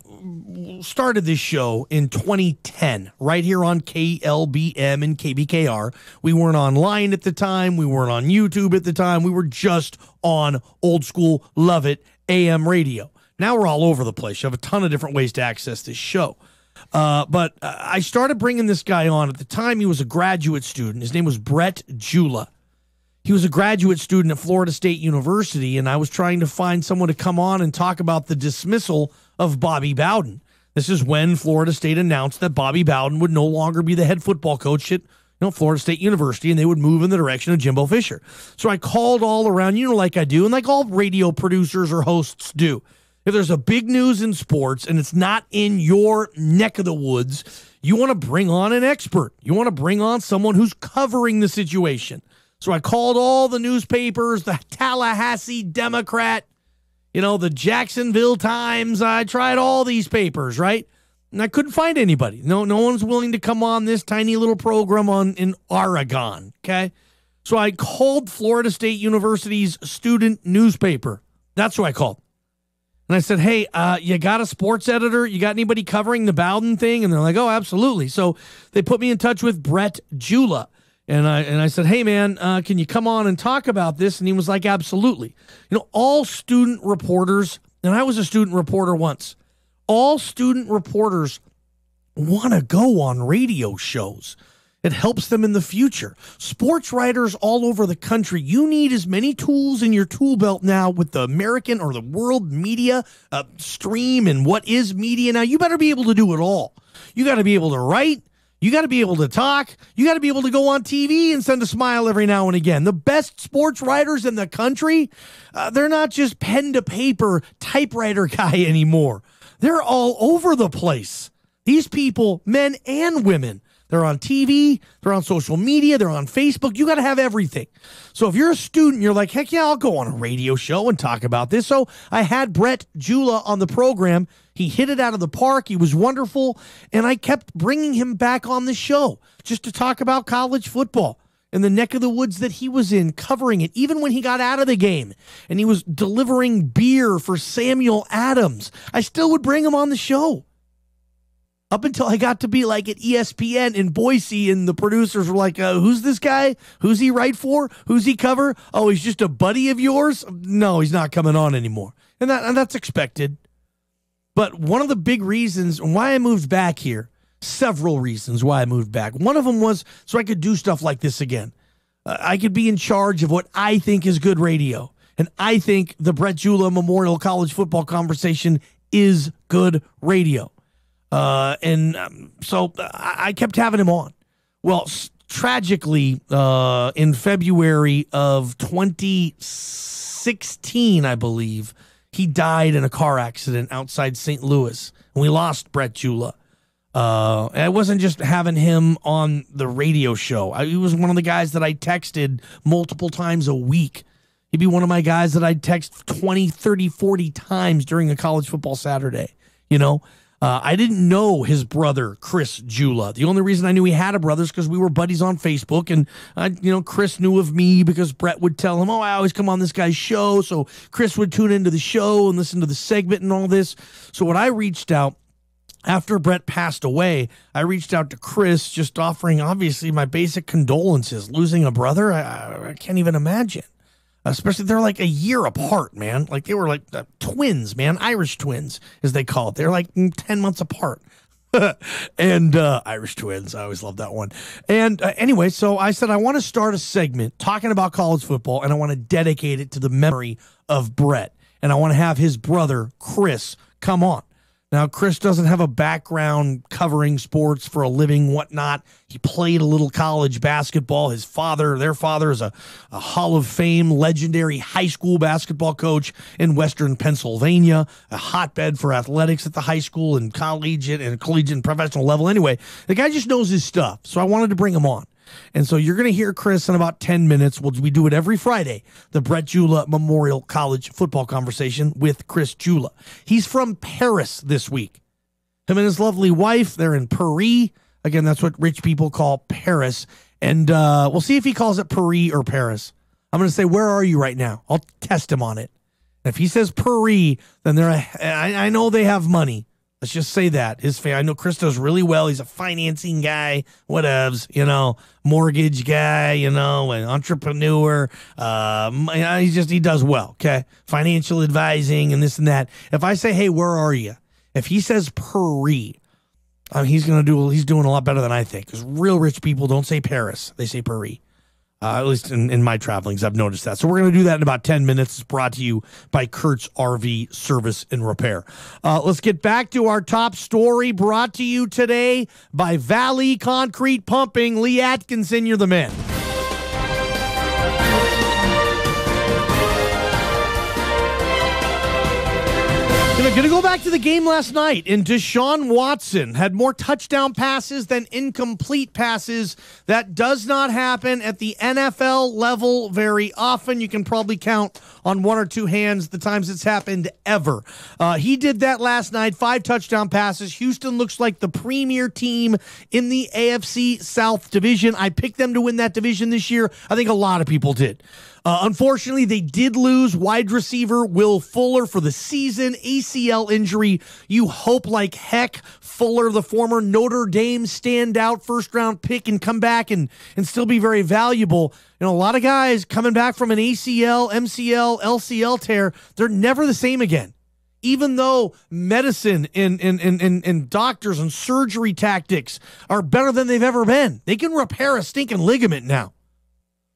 started this show in 2010, right here on KLBM and KBKR, we weren't online at the time. We weren't on YouTube at the time. We were just on old school, love it, AM radio. Now we're all over the place. You have a ton of different ways to access this show. But I started bringing this guy on. At the time, he was a graduate student. His name was Brett Jula. He was a graduate student at Florida State University, and I was trying to find someone to come on and talk about the dismissal of Bobby Bowden. This is when Florida State announced that Bobby Bowden would no longer be the head football coach at Florida State University, and they would move in the direction of Jimbo Fisher. So I called all around, like I do, and like all radio producers or hosts do. If there's a big news in sports and it's not in your neck of the woods, you want to bring on an expert. You want to bring on someone who's covering the situation. So I called all the newspapers, the Tallahassee Democrat, the Jacksonville Times. I tried all these papers, right? And I couldn't find anybody. No one's willing to come on this tiny little program in Oregon, okay? So I called Florida State University's student newspaper. That's who I called. And I said, hey, you got a sports editor? You got anybody covering the Bowden thing? And they're like, oh, absolutely. So they put me in touch with Brett Jula. And I said, hey, man, can you come on and talk about this? And he was like, absolutely. All student reporters, and I was a student reporter once, all student reporters want to go on radio shows. It helps them in the future. Sports writers all over the country, you need as many tools in your tool belt now with the American or the world media stream and what is media now. You better be able to do it all. You got to be able to write. You got to be able to talk. You got to be able to go on TV and send a smile every now and again. The best sports writers in the country, they're not just pen to paper typewriter guy anymore. They're all over the place. These people, men and women, They're on TV, they're on social media, they're on Facebook. You got to have everything. So if you're a student, you're like, heck yeah, I'll go on a radio show and talk about this. So I had Brett Jula on the program. He hit it out of the park. He was wonderful. And I kept bringing him back on the show just to talk about college football in the neck of the woods that he was in, covering it, even when he got out of the game and he was delivering beer for Samuel Adams. I still would bring him on the show up until I got to be like at ESPN in Boise, and the producers were like, who's this guy? Who's he write for? Who's he cover? Oh, he's just a buddy of yours? No, he's not coming on anymore. And that's expected. But one of the big reasons why I moved back here, several reasons why I moved back. One of them was so I could do stuff like this again. I could be in charge of what I think is good radio. And I think the Brett Jula Memorial College Football Conversation is good radio. So I kept having him on. Well, tragically, in February of 2016, I believe, he died in a car accident outside St. Louis. And we lost Brett Jula. I wasn't just having him on the radio show. He was one of the guys that I texted multiple times a week. He'd be one of my guys that I'd text 20, 30, 40 times during a college football Saturday. You know, I didn't know his brother, Chris Jula. The only reason I knew he had a brother is because we were buddies on Facebook. And, Chris knew of me because Brett would tell him, I always come on this guy's show. So Chris would tune into the show and listen to the segment and all this. So when I reached out, after Brett passed away, I reached out to Chris, just offering, obviously, my basic condolences. Losing a brother, I can't even imagine. Especially, they're like a year apart, man. Like, they were like twins, man. Irish twins, as they call it. They're like 10 months apart. And Irish twins, I always love that one. And anyway, so I said, I want to start a segment talking about college football, and I want to dedicate it to the memory of Brett. And I want to have his brother, Chris, come on. Now, Chris doesn't have a background covering sports for a living, whatnot. He played a little college basketball. Their father is a Hall of Fame legendary high school basketball coach in Western Pennsylvania, a hotbed for athletics at the high school and collegiate and professional level. Anyway, the guy just knows his stuff, so I wanted to bring him on. And so you're going to hear Chris in about 10 minutes. We do it every Friday, the Brett Jula Memorial College Football Conversation with Chris Jula. He's from Paris this week. Him and his lovely wife, they're in Paris. Again, that's what rich people call Paris. And we'll see if he calls it Paris or Paris. I'm going to say, where are you right now? I'll test him on it. And if he says Paris, then I know they have money. Let's just say that. I know Chris does really well. He's a financing guy, whatevs, mortgage guy, an entrepreneur. He does well, okay? Financial advising and this and that. If I say, hey, where are you? If he says Paris, he's doing a lot better than I think, because real rich people don't say Paris. They say Paris. At least in my travelings, I've noticed that. So we're going to do that in about 10 minutes. It's brought to you by Kurt's RV Service and Repair. Let's get back to our top story, brought to you today by Valley Concrete Pumping. Lee Atkinson, you're the man. Going to go back to the game last night, and Deshaun Watson had more touchdown passes than incomplete passes. That does not happen at the NFL level very often. You can probably count on one or two hands the times it's happened ever. He did that last night, 5 touchdown passes. Houston looks like the premier team in the AFC South division. I picked them to win that division this year. I think a lot of people did. Unfortunately, they did lose wide receiver Will Fuller for the season, ACL injury. You hope like heck Fuller, the former Notre Dame standout first-round pick, can come back and still be very valuable. A lot of guys coming back from an ACL, MCL, LCL tear, they're never the same again. Even though medicine and doctors and surgery tactics are better than they've ever been, they can repair a stinking ligament now.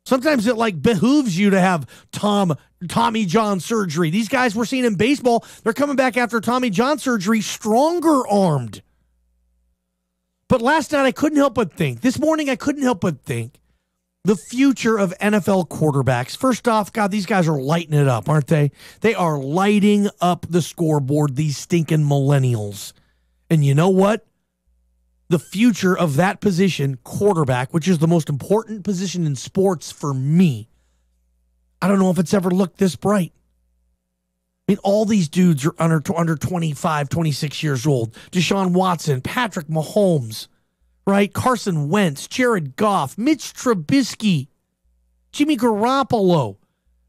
Sometimes it behooves you to have Tommy John surgery. These guys we're seeing in baseball, they're coming back after Tommy John surgery stronger armed. But last night I couldn't help but think, this morning I couldn't help but think, the future of NFL quarterbacks. First off, God, these guys are lighting it up, aren't they? They are lighting up the scoreboard, these stinking millennials. And you know what? the future of that position, quarterback, which is the most important position in sports for me, I don't know if it's ever looked this bright. I mean, all these dudes are under 25, 26 years old. Deshaun Watson, Patrick Mahomes, right? Carson Wentz, Jared Goff, Mitch Trubisky, Jimmy Garoppolo.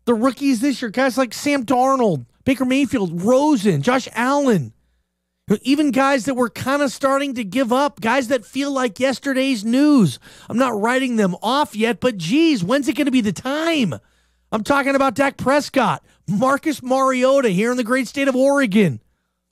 The rookies this year, guys like Sam Darnold, Baker Mayfield, Rosen, Josh Allen. Even guys that were kind of starting to give up, guys that feel like yesterday's news. I'm not writing them off yet, but geez, when's it going to be the time? I'm talking about Dak Prescott, Marcus Mariota here in the great state of Oregon.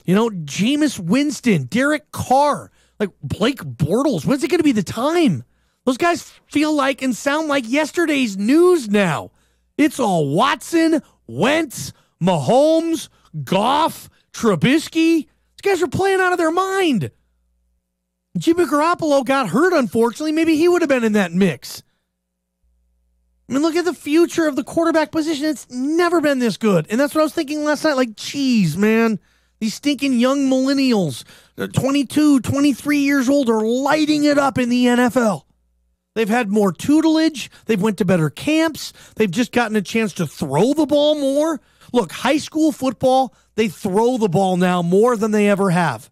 Jameis Winston, Derek Carr, like Blake Bortles. When's it going to be the time? Those guys feel like and sound like yesterday's news now. It's all Watson, Wentz, Mahomes, Goff, Trubisky. These guys are playing out of their mind. Jimmy Garoppolo got hurt, unfortunately. Maybe he would have been in that mix. I mean, look at the future of the quarterback position. It's never been this good. And that's what I was thinking last night. Like, geez, man, these stinking young millennials, 22, 23 years old, are lighting it up in the NFL. They've had more tutelage. They've went to better camps. They've just gotten a chance to throw the ball more. Look, high school football, they throw the ball now more than they ever have.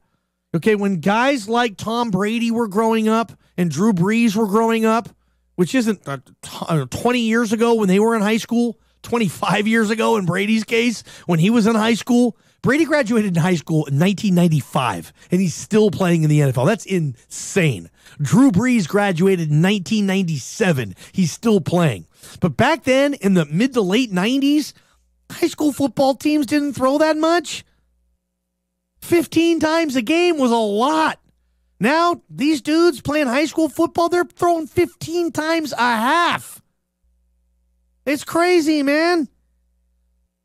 Okay, when guys like Tom Brady were growing up and Drew Brees were growing up, which isn't 20 years ago when they were in high school, 25 years ago in Brady's case when he was in high school. Brady graduated in high school in 1995, and he's still playing in the NFL. That's insane. Drew Brees graduated in 1997. He's still playing. But back then, in the mid to late 90s, high school football teams didn't throw that much. 15 times a game was a lot. Now, these dudes playing high school football, they're throwing 15 times a half. It's crazy, man.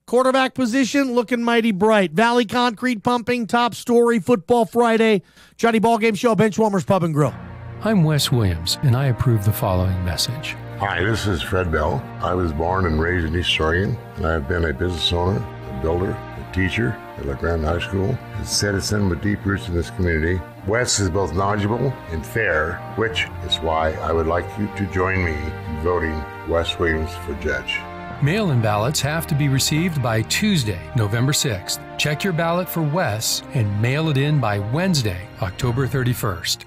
Quarterback position looking mighty bright. Valley Concrete Pumping, top story, Football Friday. Johnny Ballgame Show, Benchwarmers Pub and Grill. I'm Wes Williams, and I approve the following message. Hi, this is Fred Bell. I was born and raised in East Oregon, and I have been a business owner, a builder, a teacher at La Grande High School, a citizen with deep roots in this community. Wes is both knowledgeable and fair, which is why I would like you to join me in voting Wes Williams for judge. Mail-in ballots have to be received by Tuesday, November 6th. Check your ballot for Wes and mail it in by Wednesday, October 31st.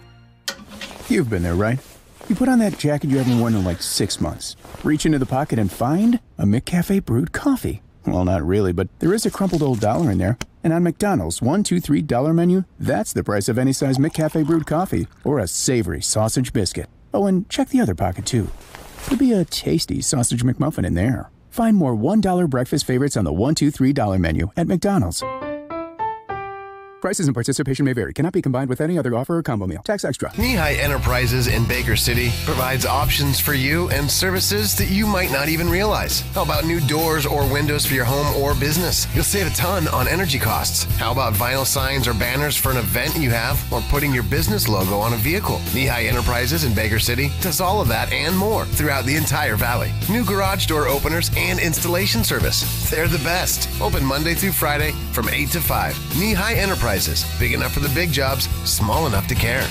You've been there, right? You put on that jacket you haven't worn in like 6 months. Reach into the pocket and find a McCafe brewed coffee. Well, not really, but there is a crumpled old dollar in there. And on McDonald's $1, $2, $3 menu, that's the price of any size McCafe brewed coffee or a savory sausage biscuit. Oh, and check the other pocket, too. Could be a tasty sausage McMuffin in there. Find more $1 breakfast favorites on the $1, $2, $3 menu at McDonald's. Prices and participation may vary. Cannot be combined with any other offer or combo meal. Tax extra. Knee-High Enterprises in Baker City provides options for you and services that you might not even realize. How about new doors or windows for your home or business? You'll save a ton on energy costs. How about vinyl signs or banners for an event you have or putting your business logo on a vehicle? Knee-High Enterprises in Baker City does all of that and more throughout the entire valley. New garage door openers and installation service. They're the best. Open Monday through Friday from 8 to 5. Knee-High Enterprises. Big enough for the big jobs, small enough to care.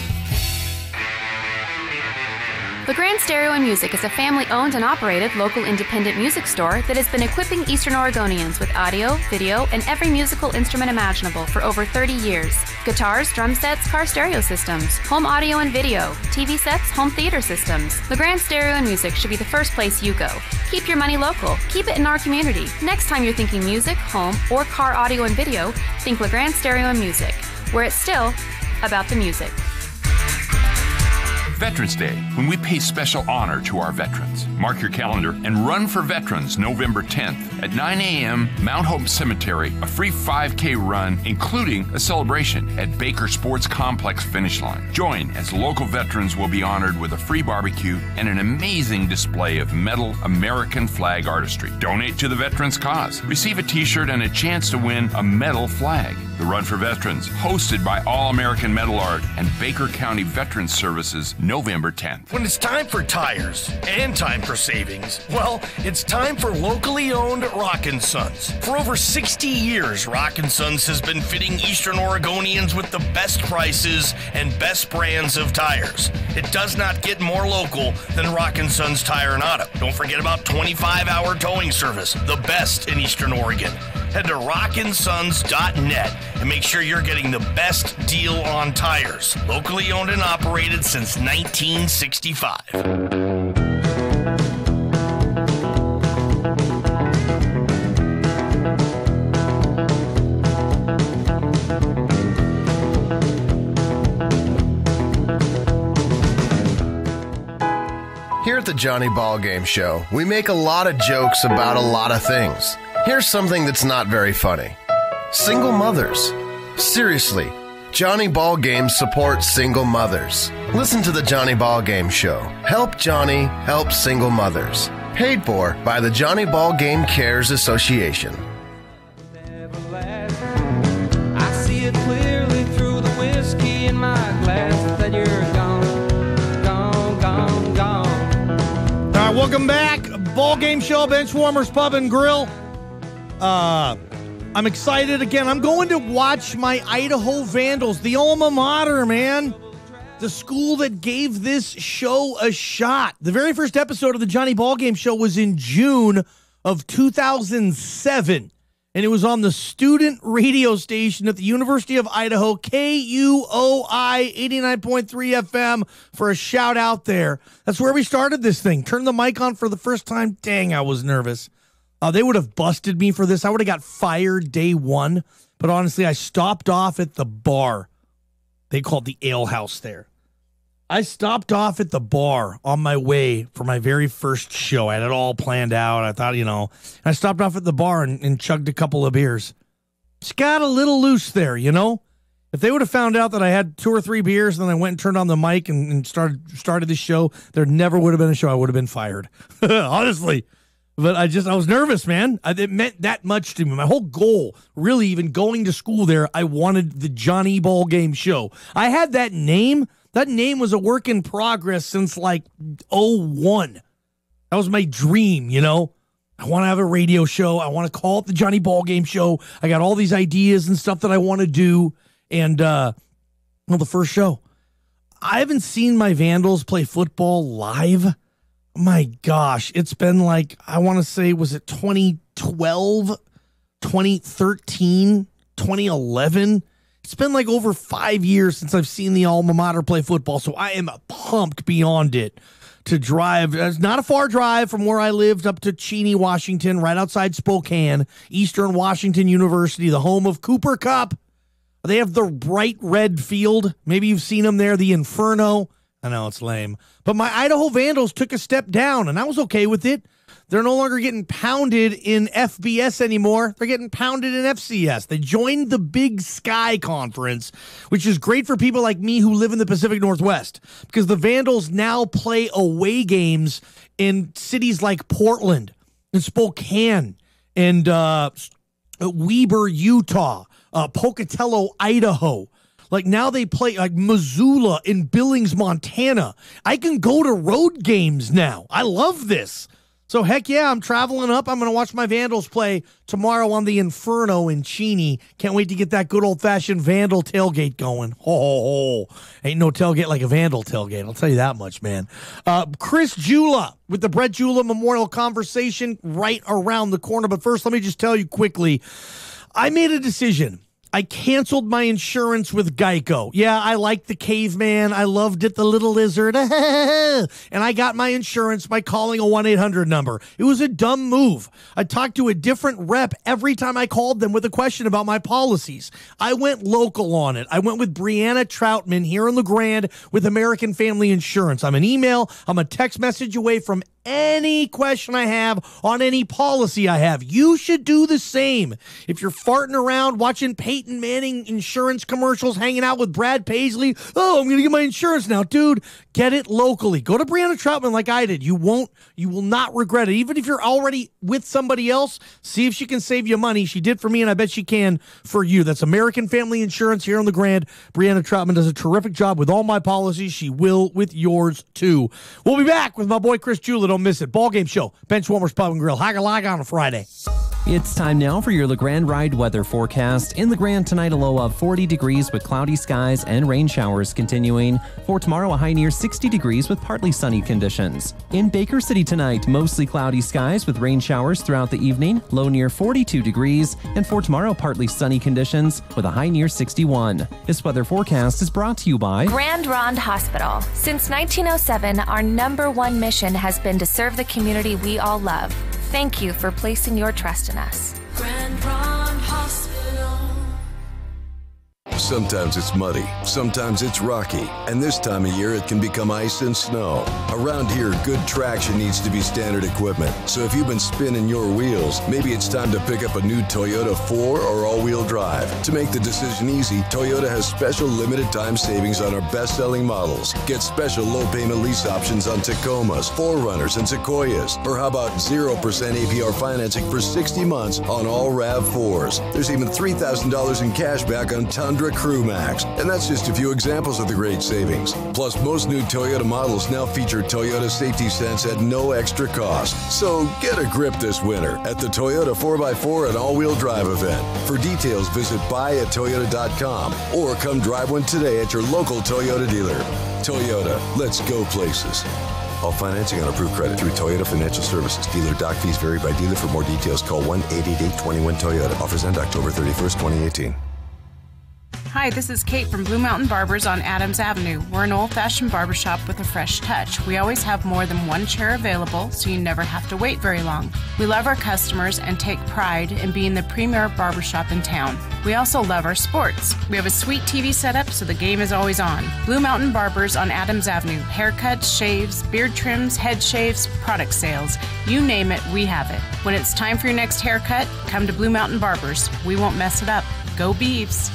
LeGrand Stereo and Music is a family-owned and operated local independent music store that has been equipping Eastern Oregonians with audio, video, and every musical instrument imaginable for over 30 years. Guitars, drum sets, car stereo systems, home audio and video, TV sets, home theater systems. LeGrand Stereo and Music should be the first place you go. Keep your money local. Keep it in our community. Next time you're thinking music, home, or car audio and video, think LeGrand Stereo and Music, where it's still about the music. Veterans Day, when we pay special honor to our veterans. Mark your calendar and run for veterans November 10th at 9 a.m. Mount Hope Cemetery, a free 5K run, including a celebration at Baker Sports Complex finish line. Join as local veterans will be honored with a free barbecue and an amazing display of metal American flag artistry. Donate to the veterans cause. Receive a t-shirt and a chance to win a metal flag. The Run for Veterans, hosted by All-American Metal Art and Baker County Veterans Services, November 10th. When it's time for tires and time for savings, well, it's time for locally owned Rockin' Sons. For over 60 years, Rockin' Sons has been fitting Eastern Oregonians with the best prices and best brands of tires. It does not get more local than Rockin' Sons Tire and Auto. Don't forget about 25-hour towing service, the best in Eastern Oregon. Head to rockinsons.net and make sure you're getting the best deal on tires. Locally owned and operated since 1965. Here at the Johnny Ballgame Show, we make a lot of jokes about a lot of things. Here's something that's not very funny. Single mothers. Seriously, Johnny Ballgame supports single mothers. Listen to the Johnny Ballgame Show. Help Johnny help single mothers. Paid for by the Johnny Ballgame Cares Association. I see it clearly through the whiskey in my glass that you're gone. All right, welcome back. Ballgame Show, Benchwarmers Pub and Grill. I'm excited again. I'm going to watch my Idaho Vandals, the alma mater, man. The school that gave this show a shot. The very first episode of the Johnny Ballgame Show was in June of 2007. And it was on the student radio station at the University of Idaho, KUOI 89.3 FM, for a shout out there. That's where we started this thing. Turned the mic on for the first time. Dang, I was nervous. They would have busted me for this. I would have got fired day one. But honestly, I stopped off at the bar. They called the ale house there. I stopped off at the bar on my way for my very first show. I had it all planned out. I thought, I stopped off at the bar and chugged a couple of beers. Just got a little loose there, If they would have found out that I had 2 or 3 beers, and then I went and turned on the mic and started the show, there never would have been a show. I would have been fired. Honestly. But I was nervous, man. It meant that much to me. My whole goal, really, even going to school there, I wanted the Johnny Ballgame Show. I had that name. That name was a work in progress since like 2001. That was my dream, I want to have a radio show. I want to call it the Johnny Ballgame Show. I got all these ideas and stuff that I want to do. And, the first show. I haven't seen my Vandals play football live. My gosh, it's been like, I want to say, was it 2012, 2013, 2011? It's been like over 5 years since I've seen the alma mater play football, so I am pumped beyond it to drive. It's not a far drive from where I lived up to Cheney, Washington, right outside Spokane, Eastern Washington University, the home of Cooper Cup. They have the bright red field. Maybe you've seen them there, the Inferno. I know it's lame. But my Idaho Vandals took a step down, and I was okay with it. They're no longer getting pounded in FBS anymore. They're getting pounded in FCS. They joined the Big Sky Conference, which is great for people like me who live in the Pacific Northwest, because the Vandals now play away games in cities like Portland and Spokane and Weber, Utah, Pocatello, Idaho. Like now they play like Missoula in Billings, Montana. I can go to road games now. I love this. So heck yeah, I'm traveling up. I'm going to watch my Vandals play tomorrow on the Inferno in Cheney. Can't wait to get that good old-fashioned Vandal tailgate going. Ho. Ain't no tailgate like a Vandal tailgate. I'll tell you that much, man. Chris Jula with the Brett Jula Memorial Conversation right around the corner. But first, let me just tell you quickly, I made a decision. I canceled my insurance with Geico. Yeah, I liked the caveman. I loved it, the little lizard. And I got my insurance by calling a 1-800 number. It was a dumb move. I talked to a different rep every time I called them with a question about my policies. I went local on it. I went with Brianna Troutman here in LeGrand with American Family Insurance. I'm an email, I'm a text message away from any question I have on any policy I have. You should do the same. If you're farting around watching Peyton Manning insurance commercials, hanging out with Brad Paisley, oh, I'm going to get my insurance now. Dude, get it locally. Go to Brianna Troutman like I did. You will not regret it. Even if you're already with somebody else, see if she can save you money. She did for me, and I bet she can for you. That's American Family Insurance here on the Grand. Brianna Troutman does a terrific job with all my policies. She will with yours, too. We'll be back with my boy Chris Jula. Don't miss it. Ballgame Show, Benchwarmers Pub and Grill. Hag-a-lag on a Friday. It's time now for your LeGrand Ride weather forecast. In LeGrand tonight, a low of 40 degrees with cloudy skies and rain showers continuing. For tomorrow, a high near 60 degrees with partly sunny conditions. In Baker City tonight, mostly cloudy skies with rain showers throughout the evening, low near 42 degrees. And for tomorrow, partly sunny conditions with a high near 61. This weather forecast is brought to you by Grand Ronde Hospital. Since 1907, our #1 mission has been to serve the community we all love. Thank you for placing your trust in us. Grand Ronde Hospital. Sometimes it's muddy, sometimes it's rocky, and this time of year it can become ice and snow. Around here, good traction needs to be standard equipment. So if you've been spinning your wheels, maybe it's time to pick up a new Toyota 4 or all-wheel drive. To make the decision easy, Toyota has special limited time savings on our best-selling models. Get special low-payment lease options on Tacomas, 4Runners, and Sequoias. Or how about 0% APR financing for 60 months on all RAV4s? There's even $3,000 in cash back on Tundra Crew Max, and that's just a few examples of the great savings. Plus, most new Toyota models now feature Toyota Safety Sense at no extra cost. So get a grip this winter at the Toyota 4x4 and all-wheel drive event. For details, visit buyatoyota.com or come drive one today at your local Toyota dealer. Toyota, let's go places. All financing on approved credit through Toyota Financial Services. Dealer doc fees vary by dealer. For more details, call 1-888-21-TOYOTA. Offers end October 31st, 2018. Hi, this is Kate from Blue Mountain Barbers on Adams Avenue. We're an old-fashioned barbershop with a fresh touch. We always have more than one chair available, so you never have to wait very long. We love our customers and take pride in being the premier barbershop in town. We also love our sports. We have a sweet TV setup, so the game is always on. Blue Mountain Barbers on Adams Avenue. Haircuts, shaves, beard trims, head shaves, product sales. You name it, we have it. When it's time for your next haircut, come to Blue Mountain Barbers. We won't mess it up. Go Beavs!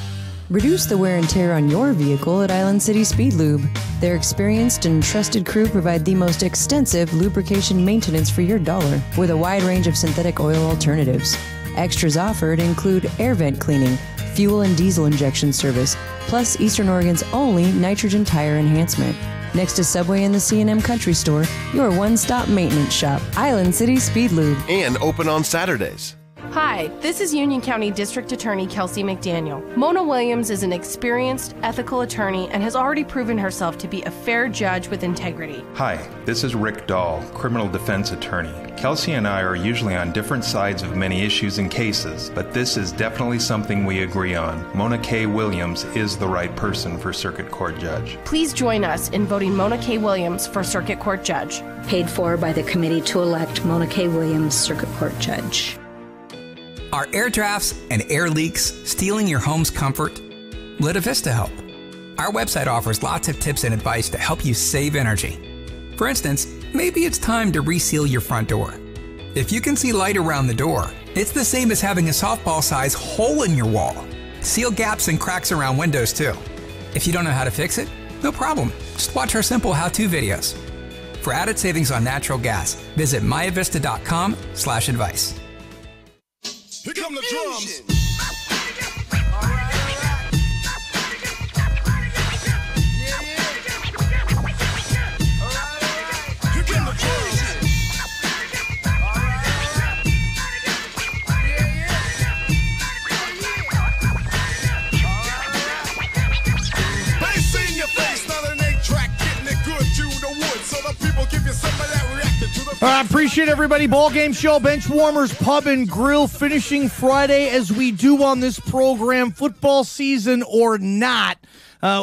Reduce the wear and tear on your vehicle at Island City Speed Lube. Their experienced and trusted crew provide the most extensive lubrication maintenance for your dollar with a wide range of synthetic oil alternatives. Extras offered include air vent cleaning, fuel and diesel injection service, plus Eastern Oregon's only nitrogen tire enhancement. Next to Subway and the C&M Country Store, your one-stop maintenance shop, Island City Speed Lube. And open on Saturdays. Hi, this is Union County District Attorney Kelsey McDaniel. Mona Williams is an experienced, ethical attorney and has already proven herself to be a fair judge with integrity. Hi, this is Rick Dahl, criminal defense attorney. Kelsey and I are usually on different sides of many issues and cases, but this is definitely something we agree on. Mona K. Williams is the right person for circuit court judge. Please join us in voting Mona K. Williams for circuit court judge. Paid for by the committee to elect Mona K. Williams circuit court judge. Are air drafts and air leaks stealing your home's comfort? Let Avista help. Our website offers lots of tips and advice to help you save energy. For instance, maybe it's time to reseal your front door. If you can see light around the door, it's the same as having a softball-sized hole in your wall. Seal gaps and cracks around windows too. If you don't know how to fix it, no problem. Just watch our simple how-to videos. For added savings on natural gas, visit myavista.com/advice. Here come the drums. I appreciate everybody. Ballgame Show, Benchwarmers Pub and Grill, finishing Friday as we do on this program, football season or not.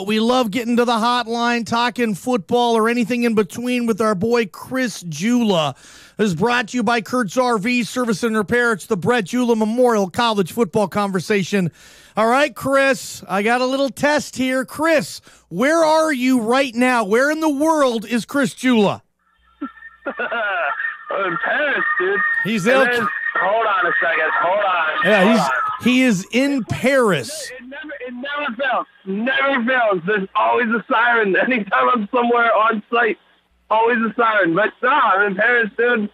We love getting to the hotline, talking football or anything in between with our boy Chris Jula. This is brought to you by Kurt's RV Service and Repair. It's the Brett Jula Memorial College Football Conversation. All right, Chris, I got a little test here. Chris, where are you right now? Where in the world is Chris Jula? in Paris, dude. He's And ill. then- hold on a second. Hold on. Yeah, he is in Paris. It never fails. Never fails. There's always a siren. Anytime I'm somewhere on site, always a siren. But no, I'm in Paris, dude.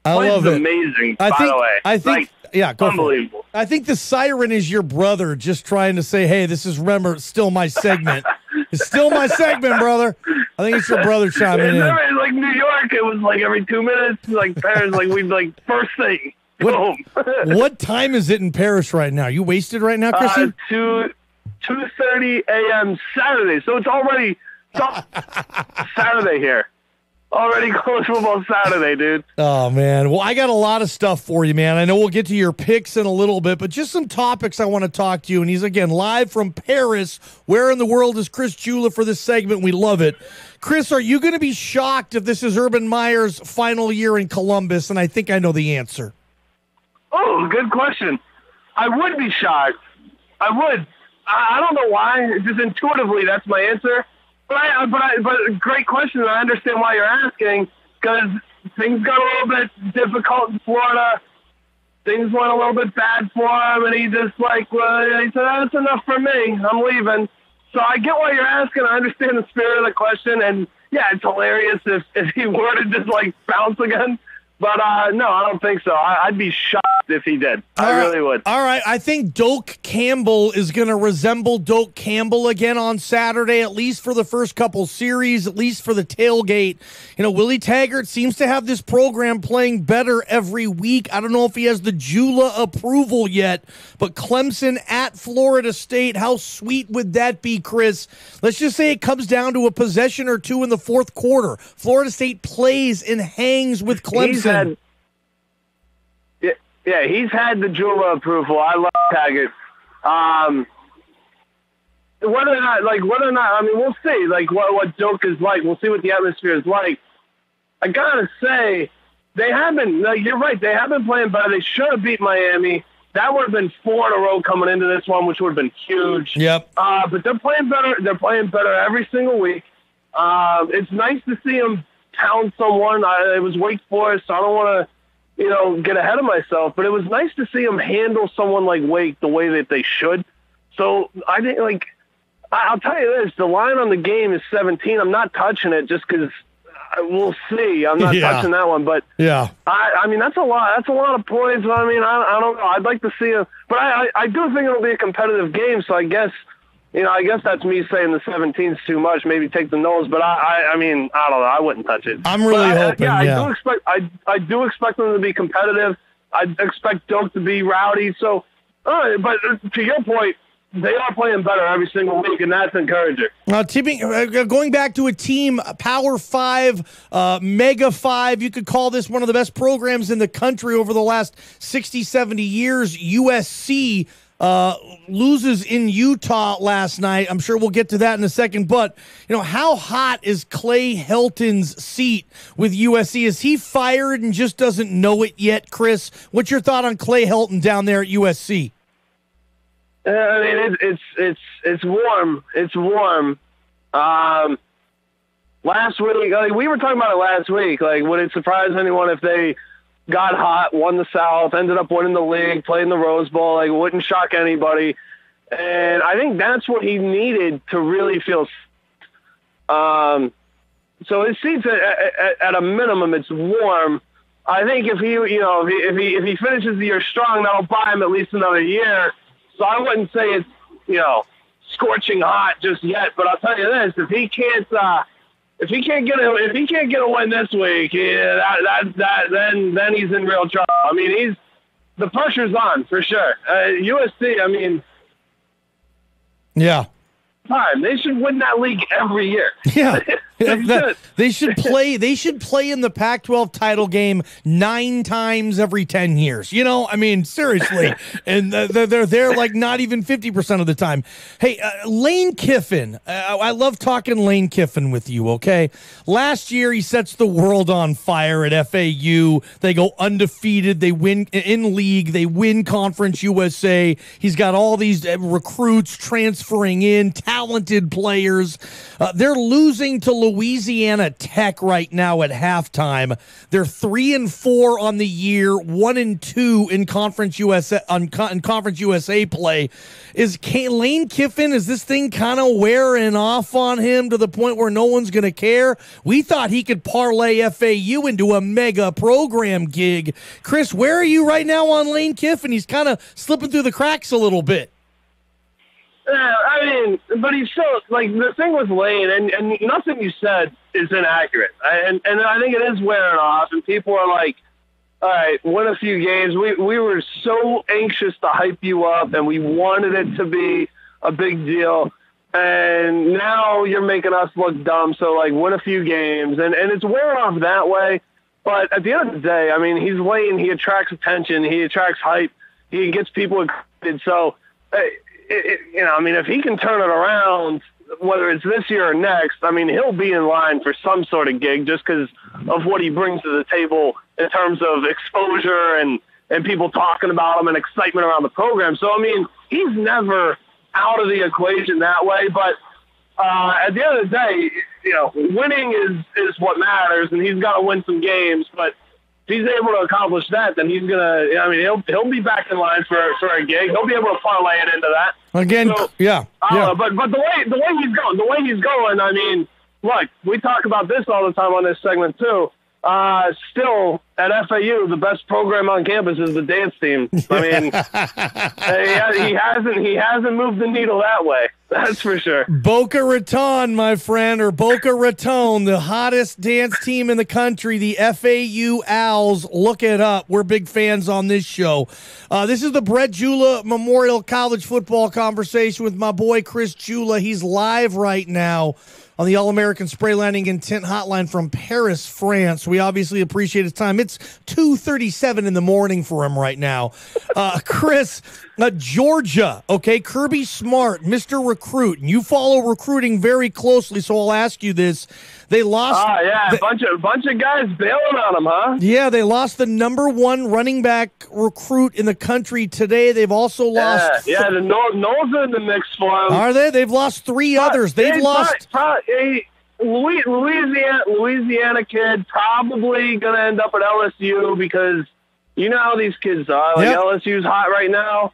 I love it. Amazing, by the way. I think, yeah, go for it. unbelievable. I think the siren is your brother just trying to say, hey, this is, remember, it's still my segment. It's still my segment, brother. I think it's your brother chiming in. It's like New York, it was like every 2 minutes. Like Paris, like we'd like first thing. Boom. What time is it in Paris right now? You wasted right now, Christian? 2:30 a.m. Saturday. So it's already Saturday here. Already college football Saturday, dude. Oh, man. Well, I got a lot of stuff for you, man. I know we'll get to your picks in a little bit, but just some topics I want to talk to you. And he's, again, live from Paris. Where in the world is Chris Jula for this segment? We love it. Chris, are you going to be shocked if this is Urban Meyer's final year in Columbus? And I think I know the answer. Oh, good question. I would be shocked. I would. I don't know why. Just intuitively, that's my answer. But great question. I understand why you're asking, because things got a little bit difficult in Florida. Things went a little bit bad for him, and he just he said, that's enough for me. I'm leaving. So I get why you're asking. I understand the spirit of the question, and yeah, it's hilarious if he were to just bounce again. But no, I don't think so. I'd be shocked if he did. I really would. All right. I think Doak Campbell is going to resemble Doak Campbell again on Saturday, at least for the first couple series, at least for the tailgate. You know, Willie Taggart seems to have this program playing better every week. I don't know if he has the Jula approval yet, but Clemson at Florida State, how sweet would that be, Chris? Let's just say it comes down to a possession or two in the fourth quarter. Florida State plays and hangs with Clemson. He's had the Jula approval. I love Taggart. Whether or not, I mean, we'll see, what Doak is like. We'll see what the atmosphere is like. I gotta say, they have been, you're right, they have been playing better. They should have beat Miami. That would have been 4 in a row coming into this one, which would have been huge. Yep. But they're playing better. They're playing better every single week. It's nice to see them pound someone. It was Wake Forest, so I don't want to, get ahead of myself, but it was nice to see them handle someone like Wake the way that they should. So I think, I'll tell you this, the line on the game is 17. I'm not touching it just because we'll see. I'm not touching that one, but yeah, I mean, that's a lot. That's a lot of points. I mean, I don't know. I'd like to see it, but I do think it'll be a competitive game. So I guess that's me saying the 17's too much. Maybe take the nose, but I mean, I don't know. I wouldn't touch it. I'm really hoping. I do expect them to be competitive. I expect Doak to be rowdy. So, but to your point, they are playing better every single week, and that's encouraging. Going back to a team, Power 5, Mega 5, you could call this one of the best programs in the country over the last 60, 70 years. USC loses in Utah last night. I'm sure we'll get to that in a second. But, how hot is Clay Helton's seat with USC? Is he fired and just doesn't know it yet, Chris? What's your thought on Clay Helton down there at USC? I mean, it's warm. It's warm. Last week, we were talking about it last week. Would it surprise anyone if they got hot, won the South, ended up winning the league, played in the Rose Bowl? It wouldn't shock anybody. And I think that's what he needed to really feel. So his seat's at a minimum. It's warm. I think if he finishes the year strong, that'll buy him at least another year. So I wouldn't say it's, scorching hot just yet, but I'll tell you this: if he can't get a win this week, then he's in real trouble. I mean, the pressure's on for sure. USC, I mean, yeah. They should win that league every year. Yeah. They should play in the Pac-12 title game 9 times every 10 years. I mean, seriously. And they're there not even 50% of the time. Hey, Lane Kiffin. I love talking Lane Kiffin with you, okay? Last year, he sets the world on fire at FAU. They go undefeated. They win in league. They win Conference USA. He's got all these recruits transferring in, talented players. They're losing to Louisiana Tech right now at halftime. They're 3-4 on the year, 1-2 in Conference USA Conference USA play. Is Lane Kiffin, is this thing kind of wearing off on him to the point where no one's going to care? We thought he could parlay FAU into a mega program gig. Chris, where are you right now on Lane Kiffin? He's kind of slipping through the cracks a little bit. But he's still, like, the thing with Lane, and nothing you said is inaccurate. And I think it is wearing off, and people are like, all right, win a few games. We were so anxious to hype you up, and we wanted it to be a big deal. And now you're making us look dumb, so, like, win a few games. And it's wearing off that way. But at the end of the day, I mean, he's Lane. He attracts attention. He attracts hype. He gets people excited. So, if he can turn it around, whether it's this year or next, I mean, he'll be in line for some sort of gig just because of what he brings to the table in terms of exposure and people talking about him and excitement around the program. So, I mean, he's never out of the equation that way. But at the end of the day, winning is what matters, and he's got to win some games. But if he's able to accomplish that, then he's gonna. He'll be back in line for a gig. He'll be able to parlay it into that. Again, so, yeah. But the way he's going. I mean, look, we talk about this all the time on this segment too. Still at FAU, the best program on campus is the dance team. I mean, he hasn't moved the needle that way. That's for sure. Boca Raton, my friend, or Boca Raton, the hottest dance team in the country, the FAU Owls. Look it up. We're big fans on this show. This is the Brett Jula Memorial College Football Conversation with my boy Chris Jula. He's live right now on the All-American Spray Landing Intent Hotline from Paris, France. We obviously appreciate his time. It's 2:37 in the morning for him right now. Chris, Georgia, okay, Kirby Smart, Mr. Recruit, and you follow recruiting very closely, so I'll ask you this. They lost. A bunch of guys bailing on them, huh? Yeah, they lost the number one running back recruit in the country today. They've also lost. The Knowles are in the mix for them. Are they? They've lost three others. They've lost. Louisiana kid probably going to end up at LSU because you know how these kids are. Like, LSU's hot right now.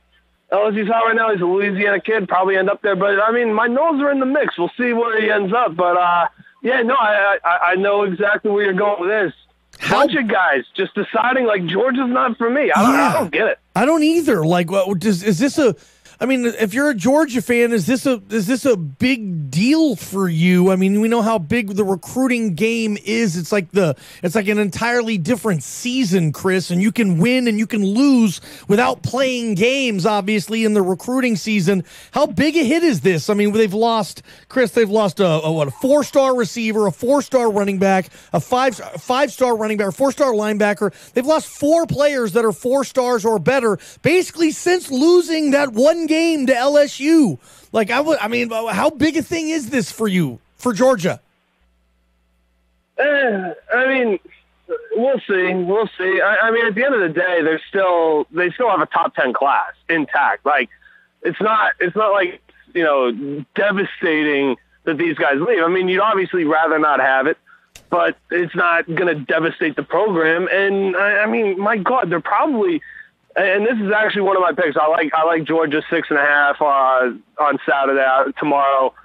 He's a Louisiana kid. Probably end up there. But, I mean, my nose are in the mix. We'll see where he ends up. But, I know exactly where you're going with this. Bunch of guys just deciding, like, Georgia's not for me. I don't get it. I don't either. Like, is this a... I mean, if you're a Georgia fan, is this a big deal for you? I mean, we know how big the recruiting game is. It's like an entirely different season, Chris, and you can win and you can lose without playing games, obviously, in the recruiting season. How big a hit is this? I mean, they've lost a 4-star receiver, a 4-star running back, a five-star running back, a 4-star linebacker. They've lost 4 players that are 4 stars or better, basically since losing that one game to LSU. Like, how big a thing is this for you, for Georgia? I mean, we'll see. I mean, at the end of the day, they still have a top 10 class intact. Like, it's not like, devastating that these guys leave. I mean, you'd obviously rather not have it, but it's not going to devastate the program. And I mean, my God, they're probably. And this is actually one of my picks. I like Georgia 6.5 on Saturday tomorrow.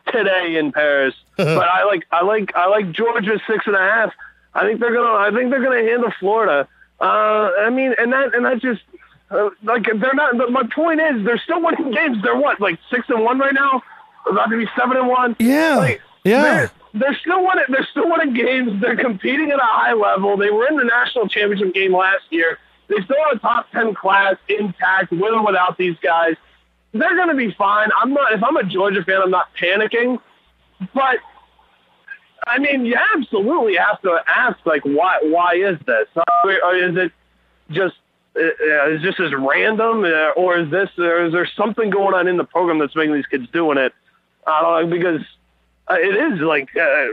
Today in Paris, but I like Georgia 6.5. I think they're gonna handle Florida. I mean, and that just like they're not. But my point is, they're still winning games. They're what, like 6-1 right now? About to be 7-1. Yeah, They're still winning. They're still winning games. They're competing at a high level. They were in the national championship game last year. They still have a top 10 class intact with or without these guys. They're going to be fine. If I'm a Georgia fan, I'm not panicking. But, I mean, you absolutely have to ask, like, why is this? Or is it just as random? Or is there something going on in the program that's making these kids doing it? I don't know, because it is like,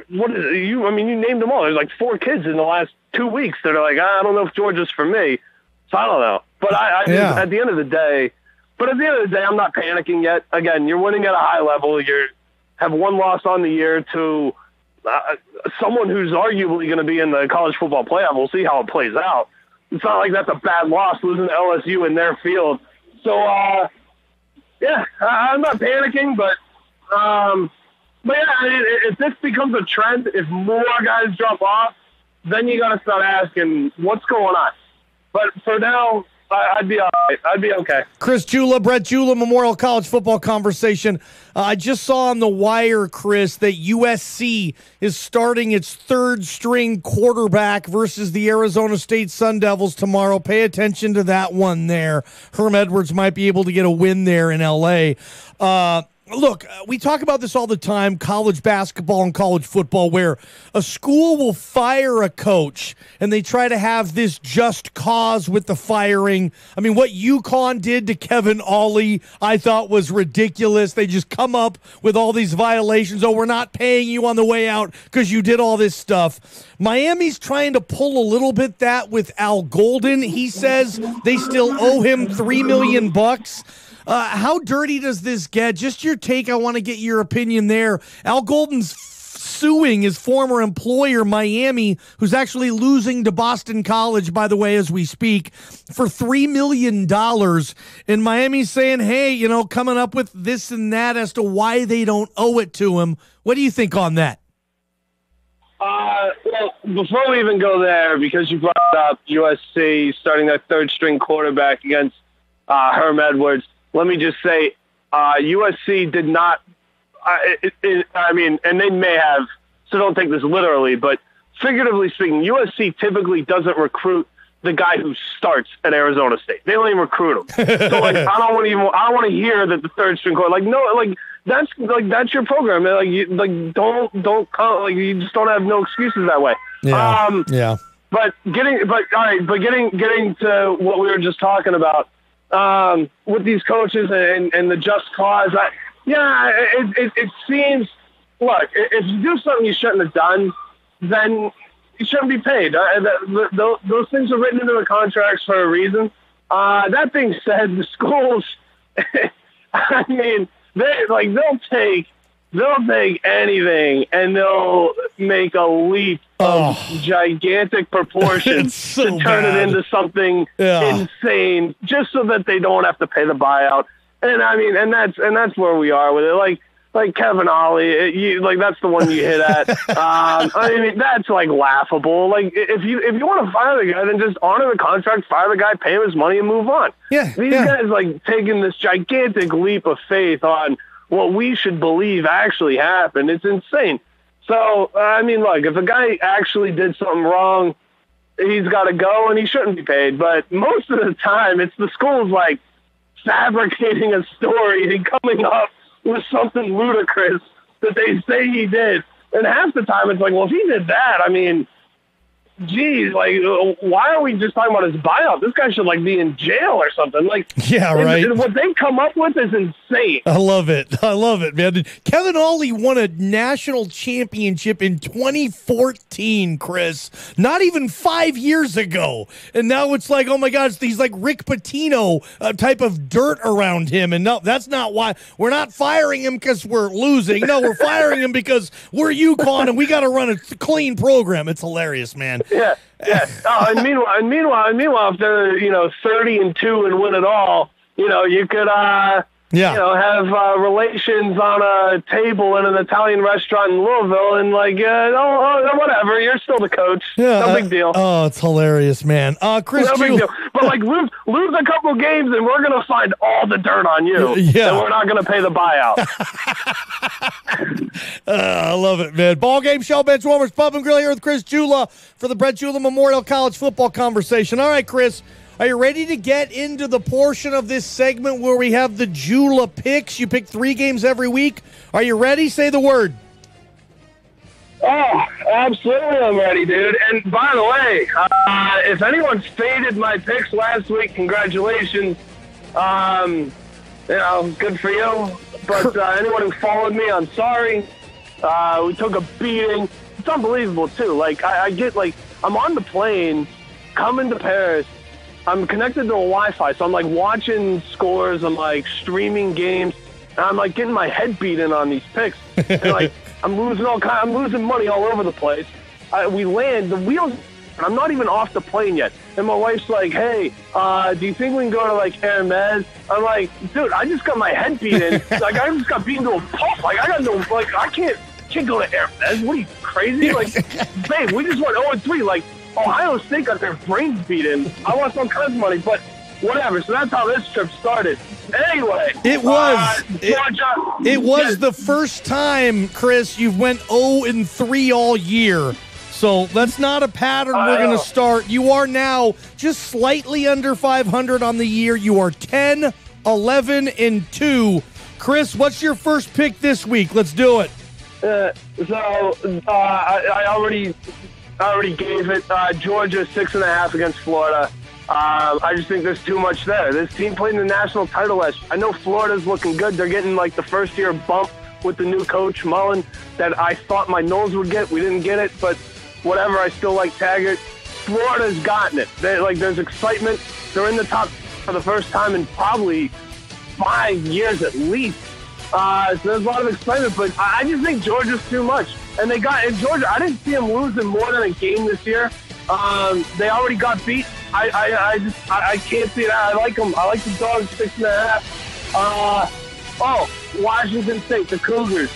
what is it? You named them all. There's like 4 kids in the last 2 weeks that are like, I don't know if Georgia's for me. So I don't know. But at the end of the day, I'm not panicking yet. Again, you're winning at a high level. You have 1 loss on the year to someone who's arguably going to be in the college football playoff. We'll see how it plays out. It's not like that's a bad loss losing to LSU in their field. So, yeah, I'm not panicking, but if this becomes a trend, if more guys drop off, then you got to start asking what's going on. But for now, I'd be all right. I'd be okay. Chris Jula, Brett Jula, Memorial College football conversation. I just saw on the wire, Chris, that USC is starting its third-string quarterback versus the Arizona State Sun Devils tomorrow. Pay attention to that one there. Herm Edwards might be able to get a win there in L.A. Look, we talk about this all the time, college basketball and college football, where a school will fire a coach and they try to have this just cause with the firing. I mean, what UConn did to Kevin Ollie, I thought was ridiculous. They just come up with all these violations. Oh, we're not paying you on the way out because you did all this stuff. Miami's trying to pull a little bit that with Al Golden. He says they still owe him $3 million. How dirty does this get? Just your take. I want to get your opinion there. Al Golden's suing his former employer, Miami, who's actually losing to Boston College, by the way, as we speak, for $3 million. And Miami's saying, hey, coming up with this and that as to why they don't owe it to him. What do you think on that? Well, before we even go there, because you brought up USC starting their third-string quarterback against Herm Edwards, let me just say, USC did not, and they may have, so don't take this literally, but figuratively speaking, USC typically doesn't recruit the guy who starts at Arizona State. They don't even recruit him. So, I don't want to hear that the third string quarterback, that's your program. Don't come, you just don't have no excuses that way. Yeah. Yeah. But getting to what we were just talking about, with these coaches and the just cause, it seems, look, if you do something you shouldn't have done, then you shouldn't be paid. Those things are written into the contracts for a reason. That being said, the schools, I mean, they'll take anything and they'll make a leap of gigantic proportions to turn it into something insane just so that they don't have to pay the buyout. And I mean, and that's where we are with it. Like Kevin Ollie, that's the one you hit at. I mean, that's laughable. If you want to fire the guy, then just honor the contract, fire the guy, pay him his money, and move on. Yeah, these guys taking this gigantic leap of faith on what we should believe actually happened. It's insane. So, I mean, look, if a guy actually did something wrong, he's got to go and he shouldn't be paid. But most of the time, it's the schools fabricating a story and coming up with something ludicrous that they say he did. And half the time, it's well, if he did that, I mean, geez, why are we just talking about his buyout? This guy should be in jail or something. Yeah, right. And what they come up with is insane. I love it, man. Kevin Ollie won a national championship in 2014, Chris. Not even 5 years ago. And now it's oh my God, it's these Rick Pitino type of dirt around him. And no, that's not why. We're not firing him because we're losing. No, we're firing him because we're UConn and we got to run a clean program. It's hilarious, man. Yeah. And meanwhile, if they're 30-2 and win it all, you could have relations on a table in an Italian restaurant in Louisville, and whatever, you're still the coach. Yeah, no big deal. Oh, it's hilarious, man. Chris, no big deal. But lose a couple games, and we're gonna find all the dirt on you. Yeah, and we're not gonna pay the buyout. I love it, man. Ballgame Shell Bench Warmers Pub and Grill here with Chris Jula for the Brett Jula Memorial College football conversation. All right, Chris, are you ready to get into the portion of this segment where we have the Jula picks? You pick 3 games every week. Are you ready? Say the word. Oh, absolutely I'm ready, dude. And by the way, if anyone faded my picks last week, congratulations. Good for you. But anyone who followed me, I'm sorry. We took a beating. It's unbelievable, too. I'm on the plane coming to Paris. I'm connected to a Wi-Fi, so I'm watching scores. I'm streaming games. and I'm like getting my head beaten on these picks, and like I'm losing money all over the place. We land, the wheels, I'm not even off the plane yet, and my wife's like, "Hey, do you think we can go to like Hermes?" I'm like, "Dude, I just got my head beaten. Like I just got beaten to a pulp. Like I got no, like I can't go to Hermes. What are you crazy? Like, babe, we just went 0-3. Like Ohio State got their brains beaten. I lost all kinds of money, but." Whatever. So that's how this trip started. Anyway, it was Georgia. It was the first time, Chris, you've went 0-3 all year. So that's not a pattern we're going to start. You are now just slightly under 500 on the year. You are 10-11-2. Chris, what's your first pick this week? Let's do it. I already gave it. Georgia 6.5 against Florida. I just think there's too much there. This team played in the national title last year. I know Florida's looking good. They're getting like the first-year bump with the new coach, Mullen, that I thought my nose would get. We didn't get it, but whatever. I still like Taggart. Florida's gotten it. There's excitement. They're in the top for the first time in probably 5 years at least. So there's a lot of excitement, but I just think Georgia's too much. And in Georgia, I didn't see them losing more than a game this year. They already got beat. I can't see it. I like them. I like the Dogs 6.5. Washington State, the Cougars.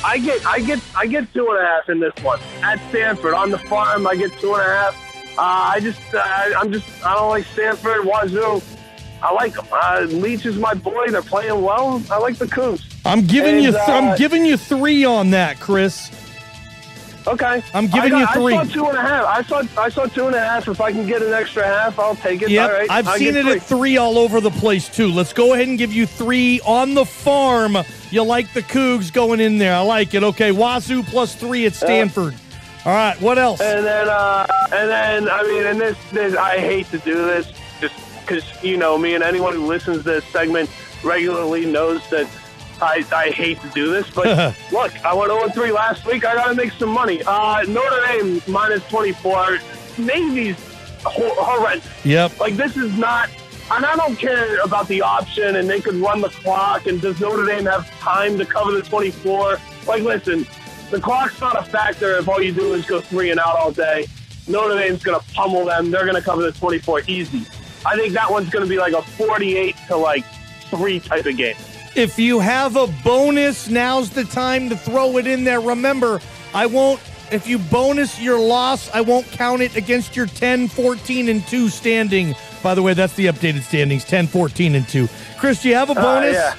I get 2.5 in this one at Stanford on the farm. I get 2.5. I don't like Stanford, Wazoo. I like them. Leach is my boy. They're playing well. I like the Cougs. I'm giving you 3 on that, Chris. Okay. I'm giving you 3. I saw 2.5. I saw 2.5. If I can get an extra half, I'll take it. Yep. All right. I've seen it at 3 all over the place, too. Let's go ahead and give you 3 on the farm. You like the Cougs going in there. I like it. Okay, Wazoo plus 3 at Stanford. All right, what else? And then I mean, and this I hate to do this just because, you know, me and anyone who listens to this segment regularly knows that I hate to do this, but look, I went 0-3 last week. I got to make some money. Notre Dame minus 24. Navy's horrendous. Yep. Like, this is not, and I don't care about the option, and they could run the clock, and does Notre Dame have time to cover the 24? Like, listen, the clock's not a factor if all you do is go 3 and out all day. Notre Dame's going to pummel them. They're going to cover the 24 easy. I think that one's going to be like a 48-3 type of game. If you have a bonus, now's the time to throw it in there. Remember, if you bonus your loss, I won't count it against your 10-14-2 standing. By the way, that's the updated standings, 10-14-2. Chris, do you have a bonus? Yeah.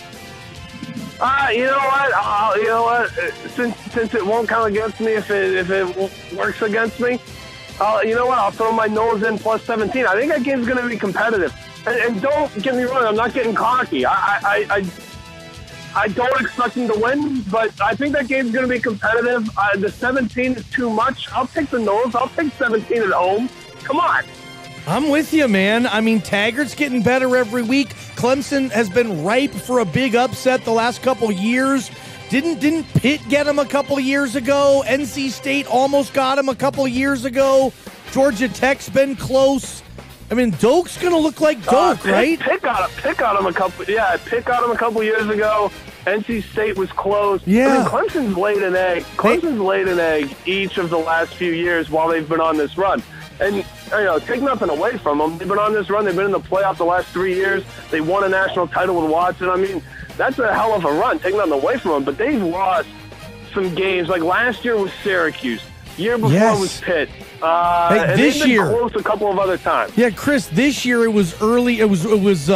You know what? Since it won't count against me, if it works against me, you know what? I'll throw my nose in plus 17. I think that game's going to be competitive. And don't get me wrong, I'm not getting cocky. I don't expect them to win, but I think that game's going to be competitive. The 17 is too much. I'll take the nose. I'll take 17 at home. Come on. I'm with you, man. I mean, Taggart's getting better every week. Clemson has been ripe for a big upset the last couple years. Didn't Pitt get him a couple years ago? NC State almost got him a couple years ago. Georgia Tech's been close. I mean, Doak's going to look like Doak, right? Pitt got him a couple years ago. NC State was close. Yeah. I mean, Clemson's laid an egg. Laid an egg each of the last few years while they've been on this run. And, you know, take nothing away from them. They've been on this run. They've been in the playoff the last 3 years. They won a national title with Watson. I mean, that's a hell of a run. Take nothing away from them. But they've lost some games. Like last year was Syracuse. Year before was Pitt. And this they've been year close a couple of other times. Yeah, Chris, this year it was early. This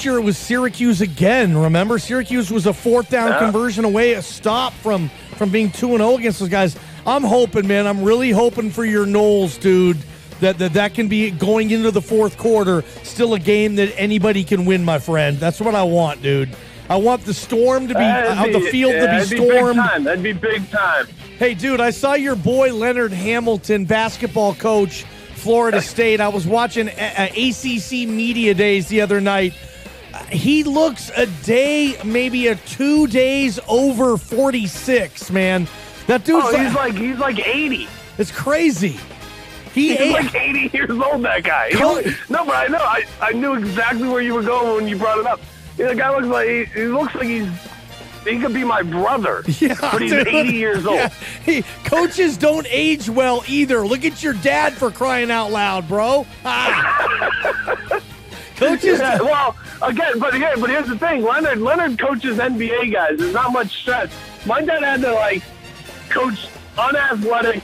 year it was Syracuse again. Remember, Syracuse was a 4th down conversion away, a stop from being 2-0 against those guys. I'm hoping, man. I'm really hoping for your Noles, dude. That can be going into the 4th quarter. Still a game that anybody can win, my friend. That's what I want, dude. I want the storm to be the field to be stormed. That'd be big time. Hey, dude, I saw your boy Leonard Hamilton, basketball coach, Florida State. I was watching ACC Media Days the other night. He looks a day, maybe 2 days over 46, man. That dude's he's like 80. It's crazy. He's like 80 years old, that guy. No, but I know. I knew exactly where you were going when you brought it up. The guy looks like he looks like he could be my brother. Yeah, but he's dude. 80 years old. Yeah. Coaches don't age well either. Look at your dad, for crying out loud, bro. Coaches. Yeah, well, but here's the thing. Leonard coaches NBA guys. There's not much stress. My dad had to like coach unathletic,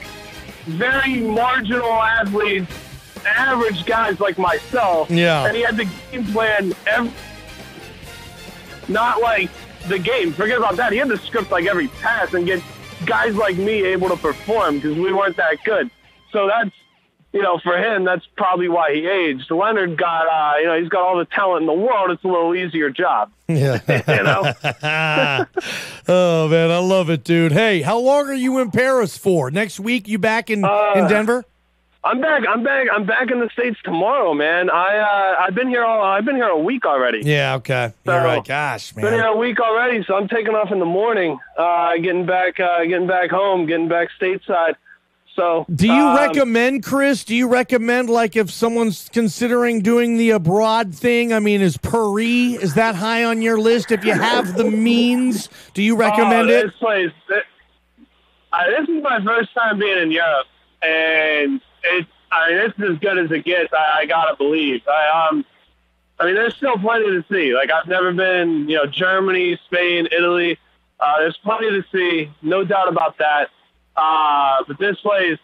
very marginal athletes, average guys like myself. Yeah. And he had to game plan not like the game. Forget about that. He had to script like every pass and get guys like me able to perform because we weren't that good. So that's, for him, that's probably why he aged. Leonard got, he's got all the talent in the world. It's a little easier job. Yeah. Oh, man, I love it, dude. Hey, how long are you in Paris for? Next week, you back in Denver? I'm back in the States tomorrow, man. I've been here a week already. Yeah, okay. So, you're right. Gosh, man. Been here a week already, so I'm taking off in the morning, getting back home, getting back stateside. So, do you recommend, Chris? Do you recommend, like, if someone's considering doing the abroad thing? I mean, is Paris, is that high on your list? If you have the means, do you recommend it? This place, this is my first time being in Europe, and it's as good as it gets. I gotta believe. There's still plenty to see. Like, I've never been, Germany, Spain, Italy. There's plenty to see, no doubt about that. But this place,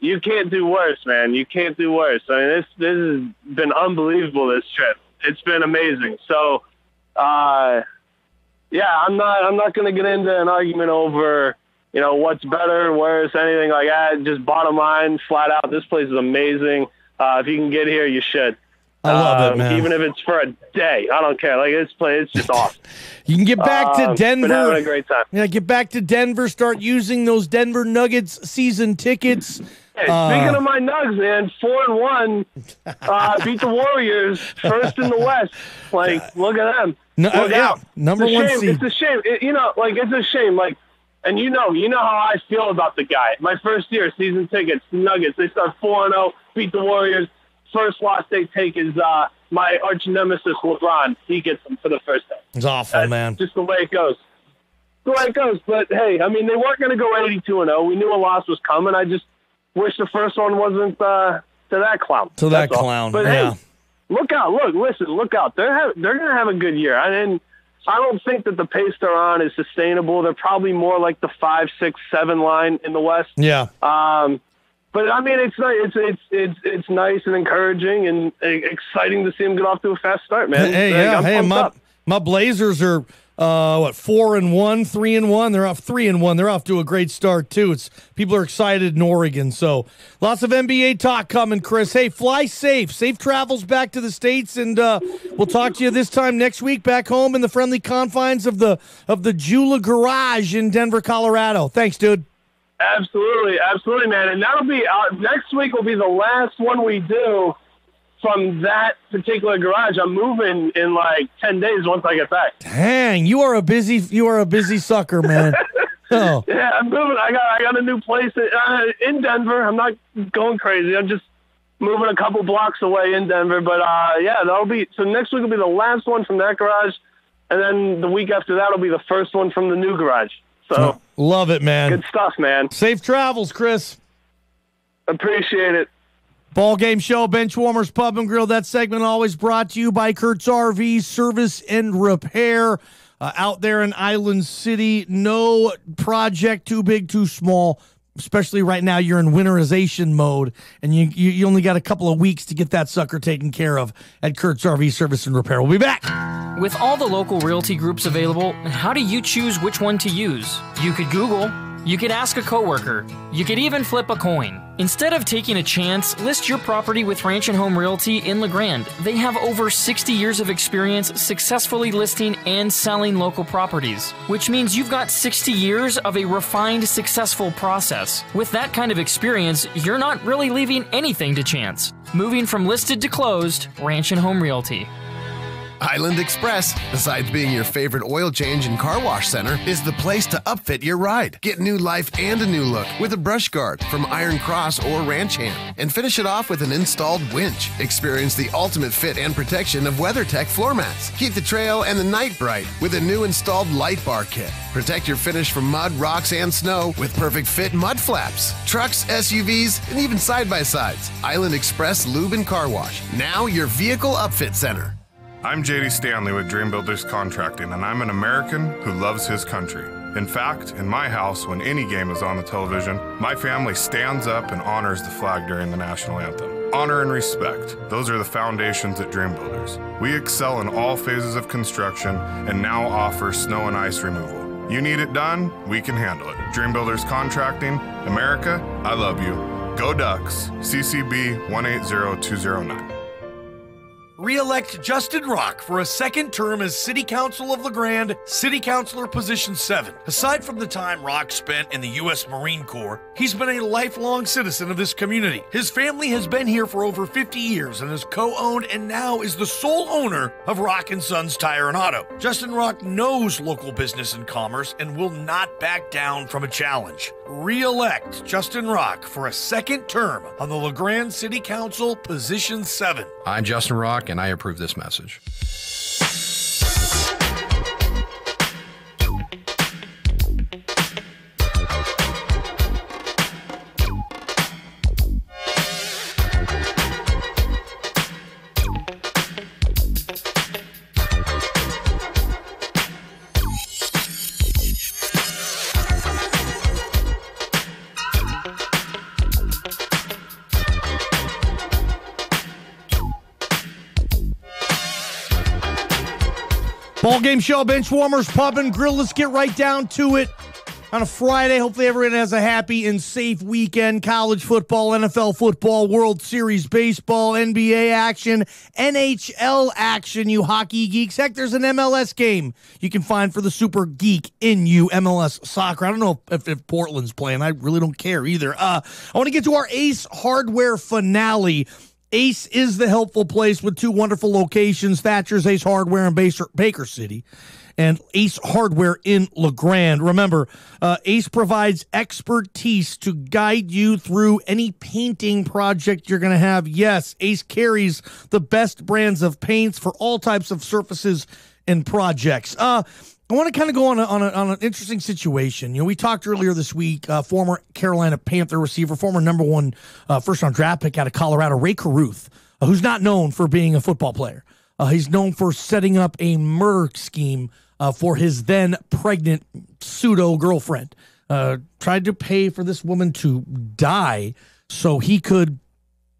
you can't do worse, man. You can't do worse. This has been unbelievable, this trip. It's been amazing. So, I'm not going to get into an argument over, what's better, worse, anything like that. Just bottom line, flat out, this place is amazing. If you can get here, you should. I love it, man. Even if it's for a day, I don't care. Like, this place, it's just awesome. You can get back to Denver. Been having a great time. Yeah, get back to Denver. Start using those Denver Nuggets season tickets. Hey, speaking of my Nugs, man, 4-1, beat the Warriors, first in the West. Like, look at them. Look out. Number one seed. It's a shame. It's a shame. Like, and you know how I feel about the guy. My first year, season tickets, Nuggets. They start 4-0, beat the Warriors. First loss they take is my arch nemesis, LeBron. He gets them for the first time. It's awful, man. Just the way it goes. But, hey, they weren't going to go 82-0. We knew a loss was coming. I just wish the first one wasn't to that clown. That's all. But, yeah. Hey, look out. Look out. They're going to have a good year. I don't think that the pace they're on is sustainable. They're probably more like the 5, 6, 7 line in the West. Yeah. But it's nice and encouraging and exciting to see them get off to a fast start, man. My Blazers are 4-1, 3-1. They're off 3-1. They're off to a great start too. People are excited in Oregon. So lots of NBA talk coming, Chris. Hey, fly safe. Safe travels back to the States, and we'll talk to you this time next week back home in the friendly confines of the Jula Garage in Denver, Colorado. Thanks, dude. Absolutely, man. And that'll be next week. Will be the last one we do from that particular garage. I'm moving in like 10 days once I get back. Dang, you are a busy sucker, man. Oh. Yeah, I'm moving. I got a new place in Denver. I'm not going crazy. I'm just moving a couple blocks away in Denver. But that'll be so. Next week will be the last one from that garage, and then the week after that will be the first one from the new garage. So love it, man. Good stuff, man. Safe travels, Chris. Appreciate it. Ballgame Show, Benchwarmers Pub and Grill. That segment always brought to you by Kurt's RV Service and Repair. Out there in Island City, no project too big, too small. Especially right now, you're in winterization mode, and you only got a couple of weeks to get that sucker taken care of at Kurt's RV Service and Repair. We'll be back. With all the local realty groups available, how do you choose which one to use? You could Google. You could ask a coworker. You could even flip a coin. Instead of taking a chance, list your property with Ranch & Home Realty in La Grande. They have over 60 years of experience successfully listing and selling local properties, which means you've got 60 years of a refined, successful process. With that kind of experience, you're not really leaving anything to chance. Moving from listed to closed, Ranch & Home Realty. Island Express, besides being your favorite oil change and car wash center, is the place to upfit your ride. Get new life and a new look with a brush guard from Iron Cross or Ranch Hand, and finish it off with an installed winch. Experience the ultimate fit and protection of WeatherTech floor mats. Keep the trail and the night bright with a new installed light bar kit. Protect your finish from mud, rocks, and snow with perfect fit mud flaps. Trucks, SUVs, and even side-by-sides. Island Express Lube and Car Wash. Now your vehicle upfit center. I'm JD Stanley with Dream Builders Contracting, and I'm an American who loves his country. In fact, in my house, when any game is on the television, my family stands up and honors the flag during the national anthem. Honor and respect, those are the foundations at Dream Builders. We excel in all phases of construction and now offer snow and ice removal. You need it done, we can handle it. Dream Builders Contracting, America, I love you. Go Ducks, CCB 180209. Re-elect Justin Rock for a second term as City Council of LeGrand, City Councilor Position 7. Aside from the time Rock spent in the U.S. Marine Corps, he's been a lifelong citizen of this community. His family has been here for over 50 years and has co-owned and now is the sole owner of Rock & Sons Tire and Auto. Justin Rock knows local business and commerce and will not back down from a challenge. Re-elect Justin Rock for a second term on the LeGrand City Council Position 7. I'm Justin Rock, and I approve this message. Ballgame show, bench warmers, pub and grill. Let's get right down to it on a Friday. Hopefully everyone has a happy and safe weekend. College football, NFL football, World Series baseball, NBA action, NHL action, you hockey geeks. Heck, there's an MLS game you can find for the super geek in you, MLS soccer. I don't know if Portland's playing. I really don't care either. I want to get to our Ace Hardware finale. Ace is the helpful place with two wonderful locations, Thatcher's Ace Hardware in Baker City and Ace Hardware in LeGrand. Remember, Ace provides expertise to guide you through any painting project you're going to have. Yes, Ace carries the best brands of paints for all types of surfaces and projects. I want to kind of go on an interesting situation. You know, we talked earlier this week, former Carolina Panther receiver, former number one first-round draft pick out of Colorado, Ray Caruth, who's not known for being a football player. He's known for setting up a murder scheme for his then pregnant pseudo-girlfriend. Tried to pay for this woman to die so he could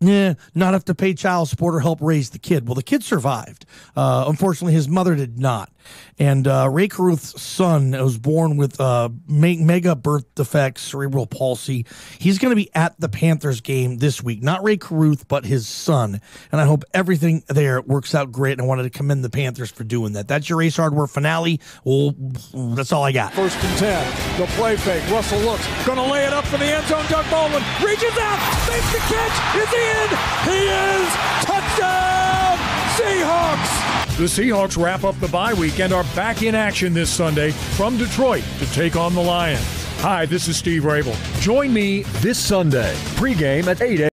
not have to pay child support or help raise the kid. Well, the kid survived. Unfortunately, his mother did not. And Ray Caruth's son was born with mega birth defects, cerebral palsy. He's going to be at the Panthers game this week. Not Ray Caruth, but his son. And I hope everything there works out great. And I wanted to commend the Panthers for doing that. That's your Ace Hardware finale. Well, that's all I got. 1st and 10. The play fake. Russell looks. Going to lay it up for the end zone. Doug Baldwin reaches out. Makes the catch. Is he in? He is. Touchdown, Seahawks. The Seahawks wrap up the bye week and are back in action this Sunday from Detroit to take on the Lions. Hi, this is Steve Rabel. Join me this Sunday, pregame at 8 a.m.